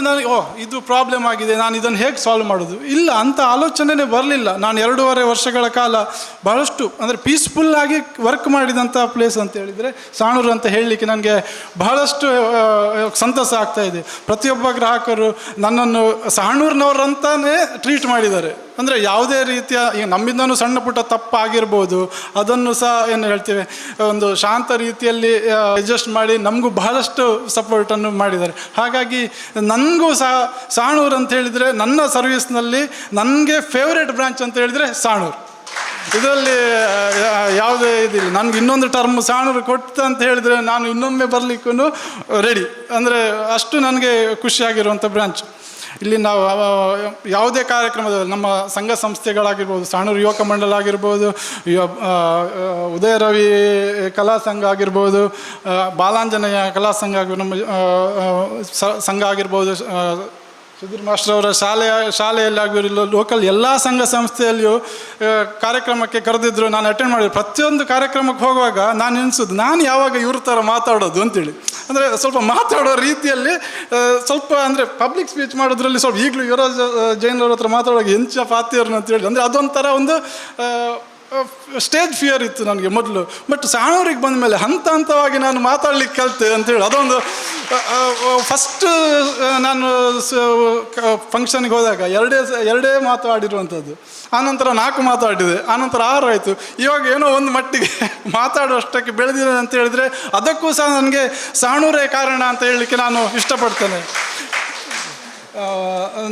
ನಾನು ಇದು ಪ್ರಾಬ್ಲಮ್ ಆಗಿದೆ, ನಾನು ಇದನ್ನು ಹೇಗೆ ಸಾಲ್ವ್ ಮಾಡೋದು ಇಲ್ಲ ಅಂತ ಆಲೋಚನೆಯೇ ಬರಲಿಲ್ಲ. ನಾನು 2.5 ವರ್ಷಗಳ ಕಾಲ ಬಹಳಷ್ಟು ಅಂದರೆ ಪೀಸ್ಫುಲ್ಲಾಗಿ ವರ್ಕ್ ಮಾಡಿದಂಥ ಪ್ಲೇಸ್ ಅಂತ ಹೇಳಿದರೆ ಸಾಣೂರು ಅಂತ ಹೇಳಲಿಕ್ಕೆ ನನಗೆ ಬಹಳಷ್ಟು ಸಂತಸ ಆಗ್ತಾಯಿದೆ. ಪ್ರತಿಯೊಬ್ಬ ಗ್ರಾಹಕರು ನನ್ನನ್ನು ಸಾಣೂರಿನವರಂತಾನೇ ಟ್ರೀಟ್ ಮಾಡಿದ್ದಾರೆ. ಅಂದರೆ ಯಾವುದೇ ರೀತಿಯ ಈಗ ನಮ್ಮಿಂದನೂ ಸಣ್ಣ ಪುಟ್ಟ ತಪ್ಪಾಗಿರ್ಬೋದು, ಅದನ್ನು ಸಹ ಏನು ಹೇಳ್ತೇವೆ ಒಂದು ಶಾಂತ ರೀತಿಯಲ್ಲಿ ಅಡ್ಜಸ್ಟ್ ಮಾಡಿ ನಮಗೂ ಬಹಳಷ್ಟು ಸಪೋರ್ಟನ್ನು ಮಾಡಿದ್ದಾರೆ. ಹಾಗಾಗಿ ನನಗೂ ಸಹ ಸಾಣೂರು ಅಂತ ಹೇಳಿದರೆ ನನ್ನ ಸರ್ವಿಸ್ನಲ್ಲಿ ನನಗೆ ಫೇವ್ರೇಟ್ ಬ್ರಾಂಚ್ ಅಂತ ಹೇಳಿದರೆ ಸಾಣೂರು. ಇದರಲ್ಲಿ ಯಾವುದೇ ಇದಿಲ್ಲ. ನನಗೆ ಇನ್ನೊಂದು ಟರ್ಮ್ ಸಾಣೂರು ಕೊಡ್ತಾ ಅಂತ ಹೇಳಿದರೆ ನಾನು ಇನ್ನೊಮ್ಮೆ ಬರಲಿಕ್ಕೂ ರೆಡಿ. ಅಂದರೆ ಅಷ್ಟು ನನಗೆ ಖುಷಿಯಾಗಿರುವಂಥ ಬ್ರಾಂಚ್. ಇಲ್ಲಿ ನಾವು ಯಾವುದೇ ಕಾರ್ಯಕ್ರಮದಲ್ಲಿ ನಮ್ಮ ಸಂಘ ಸಂಸ್ಥೆಗಳಾಗಿರ್ಬೋದು, ಸಾಣೂರು ಯುವಕ ಮಂಡಲ ಆಗಿರ್ಬೋದು, ಉದಯ ರವಿ ಕಲಾ ಸಂಘ ಆಗಿರ್ಬೋದು, ಬಾಲಾಂಜನೇಯ ಕಲಾ ಸಂಘ ಆಗಿರ್ಬೋದು, ನಮ್ಮ ಸಂಘ ಆಗಿರ್ಬೋದು, ಸುಧೀರ್ ಮಾಸ್ಟರ್ ಅವರ ಶಾಲೆಯಲ್ಲಿ ಆಗಿರಲಿಲ್ಲ, ಲೋಕಲ್ ಎಲ್ಲ ಸಂಘ ಸಂಸ್ಥೆಯಲ್ಲಿಯೂ ಕಾರ್ಯಕ್ರಮಕ್ಕೆ ಕರೆದಿದ್ದರು. ನಾನು ಅಟೆಂಡ್ ಮಾಡಿದೆ. ಪ್ರತಿಯೊಂದು ಕಾರ್ಯಕ್ರಮಕ್ಕೆ ಹೋಗುವಾಗ ನಾನು ಎನಿಸೋದು ನಾನು ಯಾವಾಗ ಇವ್ರ ಥರ ಮಾತಾಡೋದು ಅಂತೇಳಿ. ಅಂದರೆ ಸ್ವಲ್ಪ ಮಾತಾಡೋ ರೀತಿಯಲ್ಲಿ ಸ್ವಲ್ಪ ಅಂದರೆ ಪಬ್ಲಿಕ್ ಸ್ಪೀಚ್ ಮಾಡೋದ್ರಲ್ಲಿ ಸ್ವಲ್ಪ ಈಗಲೂ ಯುವರಾಜ್ ಜೈನವ್ರ ಹತ್ರ ಮಾತಾಡುವಾಗ ಎಂಚ ಪಾತಿಯರ್ನು ಅಂತೇಳಿ, ಅಂದರೆ ಅದೊಂಥರ ಒಂದು ಸ್ಟೇಜ್ ಫಿಯರ್ ಇತ್ತು ನನಗೆ ಮೊದಲು. ಬಟ್ ಸಾಣೂರಿಗೆ ಬಂದ ಮೇಲೆ ಹಂತ ಹಂತವಾಗಿ ನಾನು ಮಾತಾಡ್ಲಿಕ್ಕೆ ಕಲಿತೆ ಅಂತೇಳಿ ಅದೊಂದು ಫಸ್ಟ್ ನಾನು ಫಂಕ್ಷನ್ಗೆ ಹೋದಾಗ ಎರಡೇ ಮಾತಾಡಿರುವಂಥದ್ದು. ಆನಂತರ 4 ಮಾತಾಡಿದೆ, ಆನಂತರ 6 ಆಯಿತು. ಇವಾಗ ಏನೋ ಒಂದು ಮಟ್ಟಿಗೆ ಮಾತಾಡುವಷ್ಟಕ್ಕೆ ಬೆಳೆದಿದೆ ಅಂತ ಹೇಳಿದರೆ ಅದಕ್ಕೂ ಸಹ ನನಗೆ ಸಾಣೂರೇ ಕಾರಣ ಅಂತ ಹೇಳಲಿಕ್ಕೆ ನಾನು ಇಷ್ಟಪಡ್ತೇನೆ.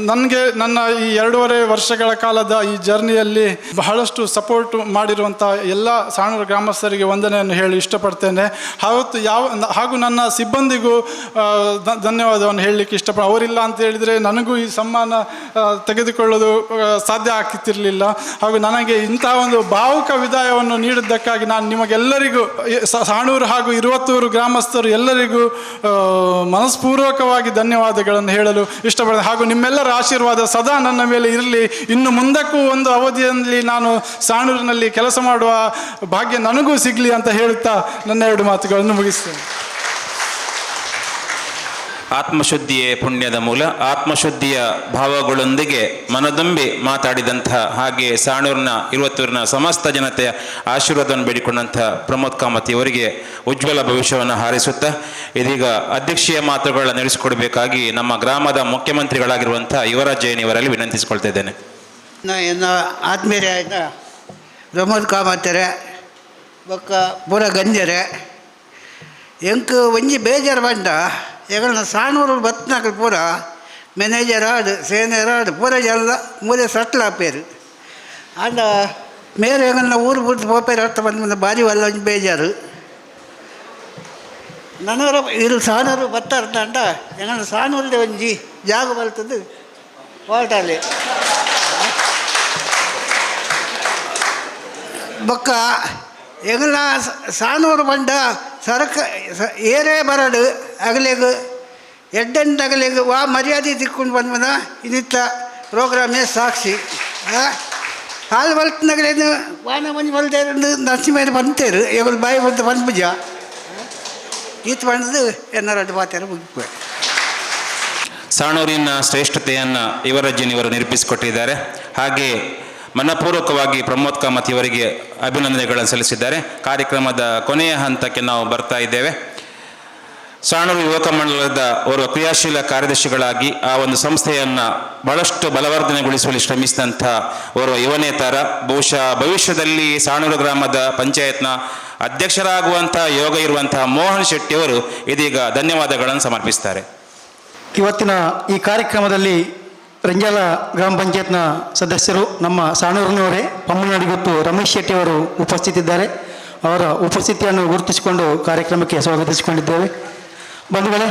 ನನಗೆ ನನ್ನ ಈ 2.5 ವರ್ಷಗಳ ಕಾಲದ ಈ ಜರ್ನಿಯಲ್ಲಿ ಬಹಳಷ್ಟು ಸಪೋರ್ಟ್ ಮಾಡಿರುವಂಥ ಎಲ್ಲ ಸಾಣೂರು ಗ್ರಾಮಸ್ಥರಿಗೆ ವಂದನೆಯನ್ನು ಹೇಳಿ ಇಷ್ಟಪಡ್ತೇನೆ. ಹಾಗೂ ನನ್ನ ಸಿಬ್ಬಂದಿಗೂ ಧನ್ಯವಾದವನ್ನು ಹೇಳಲಿಕ್ಕೆ ಇಷ್ಟಪಡ್ತೇನೆ. ಅವರಿಲ್ಲ ಅಂತ ಹೇಳಿದರೆ ನನಗೂ ಈ ಸಮ್ಮಾನ ತೆಗೆದುಕೊಳ್ಳೋದು ಸಾಧ್ಯ ಆಗ್ತಿರಲಿಲ್ಲ. ಹಾಗೂ ನನಗೆ ಇಂತಹ ಒಂದು ಭಾವುಕ ವಿದಾಯವನ್ನು ನೀಡಿದ್ದಕ್ಕಾಗಿ ನಾನು ನಿಮಗೆಲ್ಲರಿಗೂ, ಸಾಣೂರು ಹಾಗೂ ಇರುವತ್ತೂರು ಗ್ರಾಮಸ್ಥರು ಎಲ್ಲರಿಗೂ ಮನಸ್ಪೂರ್ವಕವಾಗಿ ಧನ್ಯವಾದಗಳನ್ನು ಹೇಳಲು ಇಷ್ಟಪಡ್ತೇನೆ. ಹಾಗೂ ನಿಮ್ಮೆಲ್ಲರ ಆಶೀರ್ವಾದ ಸದಾ ನನ್ನ ಮೇಲೆ ಇರಲಿ. ಇನ್ನು ಮುಂದಕ್ಕೂ ಒಂದು ಅವಧಿಯಲ್ಲಿ ನಾನು ಸಾಣೂರಿನಲ್ಲಿ ಕೆಲಸ ಮಾಡುವ ಭಾಗ್ಯ ನನಗೂ ಸಿಗಲಿ ಅಂತ ಹೇಳುತ್ತಾ ನನ್ನ 2 ಮಾತುಗಳನ್ನು ಮುಗಿಸ್ತೇನೆ. ಆತ್ಮಶುದ್ಧಿಯೇ ಪುಣ್ಯದ ಮೂಲ. ಆತ್ಮಶುದ್ಧಿಯ ಭಾವಗಳೊಂದಿಗೆ ಮನದುಂಬಿ ಮಾತಾಡಿದಂತಹ, ಹಾಗೆ ಸಾಣೂರಿನ ಇರುವತ್ತೂರಿನ ಸಮಸ್ತ ಜನತೆಯ ಆಶೀರ್ವಾದವನ್ನು ಬೇಡಿಕೊಂಡಂಥ ಪ್ರಮೋದ್ ಕಾಮತ್ ಅವರಿಗೆ ಉಜ್ವಲ ಭವಿಷ್ಯವನ್ನು ಹಾರೈಸುತ್ತಾ ಇದೀಗ ಅಧ್ಯಕ್ಷೀಯ ಮಾತುಗಳನ್ನು ನಡೆಸಿಕೊಡಬೇಕಾಗಿ ನಮ್ಮ ಗ್ರಾಮದ ಮುಖ್ಯಮಂತ್ರಿಗಳಾಗಿರುವಂಥ ಯುವರಾಜ್ ಜೈನ್ ಇವರಲ್ಲಿ ವಿನಂತಿಸಿಕೊಳ್ತಾ ಇದ್ದೇನೆ. ಎನ್ನ ಆತ್ಮೀಯರಾದ ಪ್ರಮೋದ್ ಕಾಮತ್ತರೆ ಬೊಕ್ಕ ಪೂರ ಗಂಜರೆ ಎಂಕ್ ಒಂಜಿ ಬೇಜಾರು ಬಂಡ ಎಗಳನ್ನ ಸಾಣೂರು ಬತ್ನಾಗ ಪೂರ ಮ್ಯಾನೇಜರ್ ಆಡು ಸೇನಿಯರ್ ಆಡು ಪೂರ ಎಲ್ಲ ಮೂಲೆ ಸಟ್ಲ್ ಆಪೇರು ಆಂಡ ಮೇರೆ ಎಗಳನ್ನ ಊರು ಬಿಟ್ಟು ಹೋಪೇರು ಅರ್ಥ ಬಂದ ಭಾರಿ ಒಲ್ಲ ಒಂಜಿ ಬೇಜಾರು. ನನವರ ಇಲ್ಲಿ ಸಾಣೂರು ಬತ್ತಾರ್ದ ಅಂಡ ಎಗಳನ್ನ ಸಾಣೂರದೇ ಒಂಜಿ ಜಾಗ ಬರ್ತದೆ ಹೋಟಲ್ಲಿ ಬೊಕ್ಕ ಎಂಗಲ ಸಾಣೂರು ಬಂಡ ಏರೇ ಬರಡು ಅಗಲಿಗೆ ಎಡ್ಡೆಂದು ಅಗಲಿಗೆ ವಾ ಮರ್ಯಾದೆ ತಿಕ್ಕೊಂಡು ಬಂದ ಇದಿತ್ತ ಪ್ರೋಗ್ರಾಮೇ ಸಾಕ್ಷಿ. ಹಾಲು ಬಲ್ತಿನಾಗಲೇನು ವಾನ ಮಂಜು ಬಲ್ದೇ ನರಸಿಂಹ ಬಂತೇರು ಎಗಳು ಬಾಯಿ ಬಂದು ಬಂದ್ಬುಜ ಈತ ಬಂದದು ಎನ್ನರಡ್ಡು ಬಾತಾರ ಮುಗಿಸ್ಬೇಕು. ಸಾಣೂರಿನ ಶ್ರೇಷ್ಠತೆಯನ್ನು ಯುವರಾಜನ್ ಇವರು ನಿರೂಪಿಸಿಕೊಟ್ಟಿದ್ದಾರೆ. ಹಾಗೆ ಮನಪೂರ್ವಕವಾಗಿ ಪ್ರಮೋದ್ ಕಾಮತ್ ಇವರಿಗೆ ಅಭಿನಂದನೆಗಳನ್ನು ಸಲ್ಲಿಸಿದ್ದಾರೆ. ಕಾರ್ಯಕ್ರಮದ ಕೊನೆಯ ಹಂತಕ್ಕೆ ನಾವು ಬರ್ತಾ ಇದ್ದೇವೆ. ಸಾಣೂರು ಯುವಕ ಮಂಡಲದ ಓರ್ವ ಕ್ರಿಯಾಶೀಲ ಕಾರ್ಯದರ್ಶಿಗಳಾಗಿ ಆ ಒಂದು ಸಂಸ್ಥೆಯನ್ನು ಬಹಳಷ್ಟು ಬಲವರ್ಧನೆಗೊಳಿಸುವಲ್ಲಿ ಶ್ರಮಿಸಿದಂಥ ಓರ್ವ ಯುವನೇತರ, ಬಹುಶಃ ಭವಿಷ್ಯದಲ್ಲಿ ಸಾಣೂರು ಗ್ರಾಮದ ಪಂಚಾಯತ್ನ ಅಧ್ಯಕ್ಷರಾಗುವಂಥ ಯೋಗ ಇರುವಂಥ ಮೋಹನ್ ಶೆಟ್ಟಿಯವರು ಇದೀಗ ಧನ್ಯವಾದಗಳನ್ನು ಸಮರ್ಪಿಸ್ತಾರೆ. ಇವತ್ತಿನ ಈ ಕಾರ್ಯಕ್ರಮದಲ್ಲಿ ರಂಜಾಲ ಗ್ರಾಮ ಪಂಚಾಯತ್ನ ಸದಸ್ಯರು ನಮ್ಮ ಸಾಣೂರಿನವರೇ ಪಮ್ಮನಾಡಿಗೊತ್ತು ರಮೇಶ್ ಶೆಟ್ಟಿ ಅವರು ಉಪಸ್ಥಿತಿದ್ದಾರೆ. ಅವರ ಉಪಸ್ಥಿತಿಯನ್ನು ಗುರುತಿಸಿಕೊಂಡು ಕಾರ್ಯಕ್ರಮಕ್ಕೆ ಸ್ವಾಗತಿಸಿಕೊಂಡಿದ್ದೇವೆ. ಬಂಧುಗಳೇ,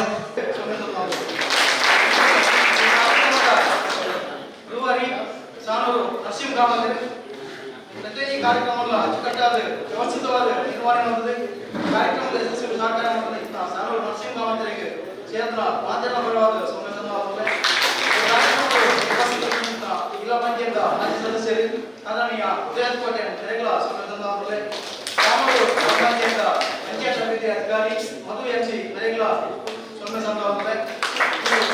ಜಿಲ್ಲಾ ಪಂಚಾಯತ್ ಮಾಜಿ ಸದಸ್ಯರು ಆದರಣೀಯ ಉದಯಕೋಟೆ ಅವರೇ, ಪಂಚಾಯತ್ ಅಭಿವೃದ್ಧಿ ಅಧಿಕಾರಿ ಮಧು ಎಂಸಿ ನರೇಗಲ ಸೊನ್ನೆ ಸಂಘ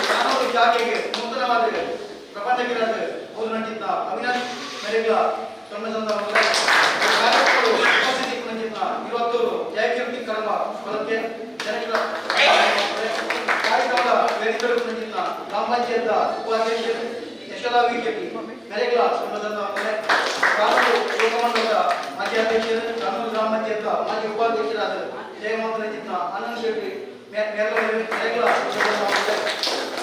ಸಾಣೂರು ಜಾತಿಗೆ ನೂತನವಾದ ಪ್ರಪಂಚಕ್ಕಿರದ ಊರಿನಂಚಿದ್ದ ಅವಿನಾಶ್ ನರೇಗಲ ಸೊನ್ನೆ ಸಂಘ ಉಪಸ್ಥಿತಿ ಕುಣಿಚಿದ್ದ ಇವತ್ತೂರು ಜಯಕೀರ್ತಿ ಕರ್ಮ ಹೊಲಕ್ಕೆ ಜನಗಳ ಕಾರ್ಯಕ್ರಮದ ವೇದಿಕೆಗಳು ಕುಣಿಚಿದ್ದ ಗ್ರಾಮ ಪಂಚಾಯತ್ ಉಪಾಧ್ಯಕ್ಷರು ಯಶೋಧ ವಿಕೆಪಿ ನರೇಗಲ ಸೊನ್ನೆ ಸಂಘ ಸಾಣೂರು ಯುವಕಮಂಡಲದ ಮಾಜಿ ಅಧ್ಯಕ್ಷರು, ಸಾಣೂರು ಗ್ರಾಮ ಪಂಚಾಯತ್ ಮಾಜಿ ಉಪಾಧ್ಯಕ್ಷರಾದ ಜಯಮೋಹನ್ ರಂಜಿತ್ನ ಆನಂದ್ ಶೆಟ್ಟಿ ನರೇಗಲ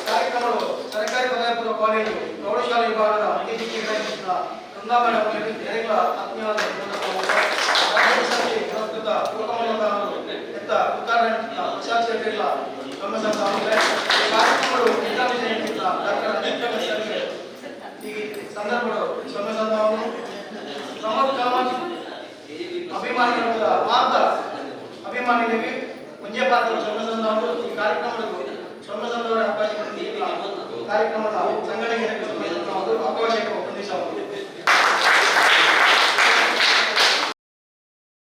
ಕಾರ್ಯಕ್ರಮ ಸಾಣೂರು ಸರ್ಕಾರಿ ಪದವಿ ಪೂರ್ವ ಕಾಲೇಜು ಪ್ರೌಢಶಾಲೆ ವಿಭಾಗದ ಮುಖ್ಯ ಶಿಕ್ಷಕರಾಗಿದ್ದ ವೃಂದಾವನ ಅವರಿಗೆ ನೆರೆಗಳ ಆತ್ಮೀಯವಾದ ಪ್ರಸ್ತುತ ಲೋಕಮಾನ್ಯರು ಎತ್ತ ಉದ್ಘಾಟನೆ ಪ್ರಶಾಂತ್ ಶೆಟ್ಟಿಲ್ಲ ಕಾರ್ಯಕ್ರಮಗಳು ಡಾಕ್ಟರ್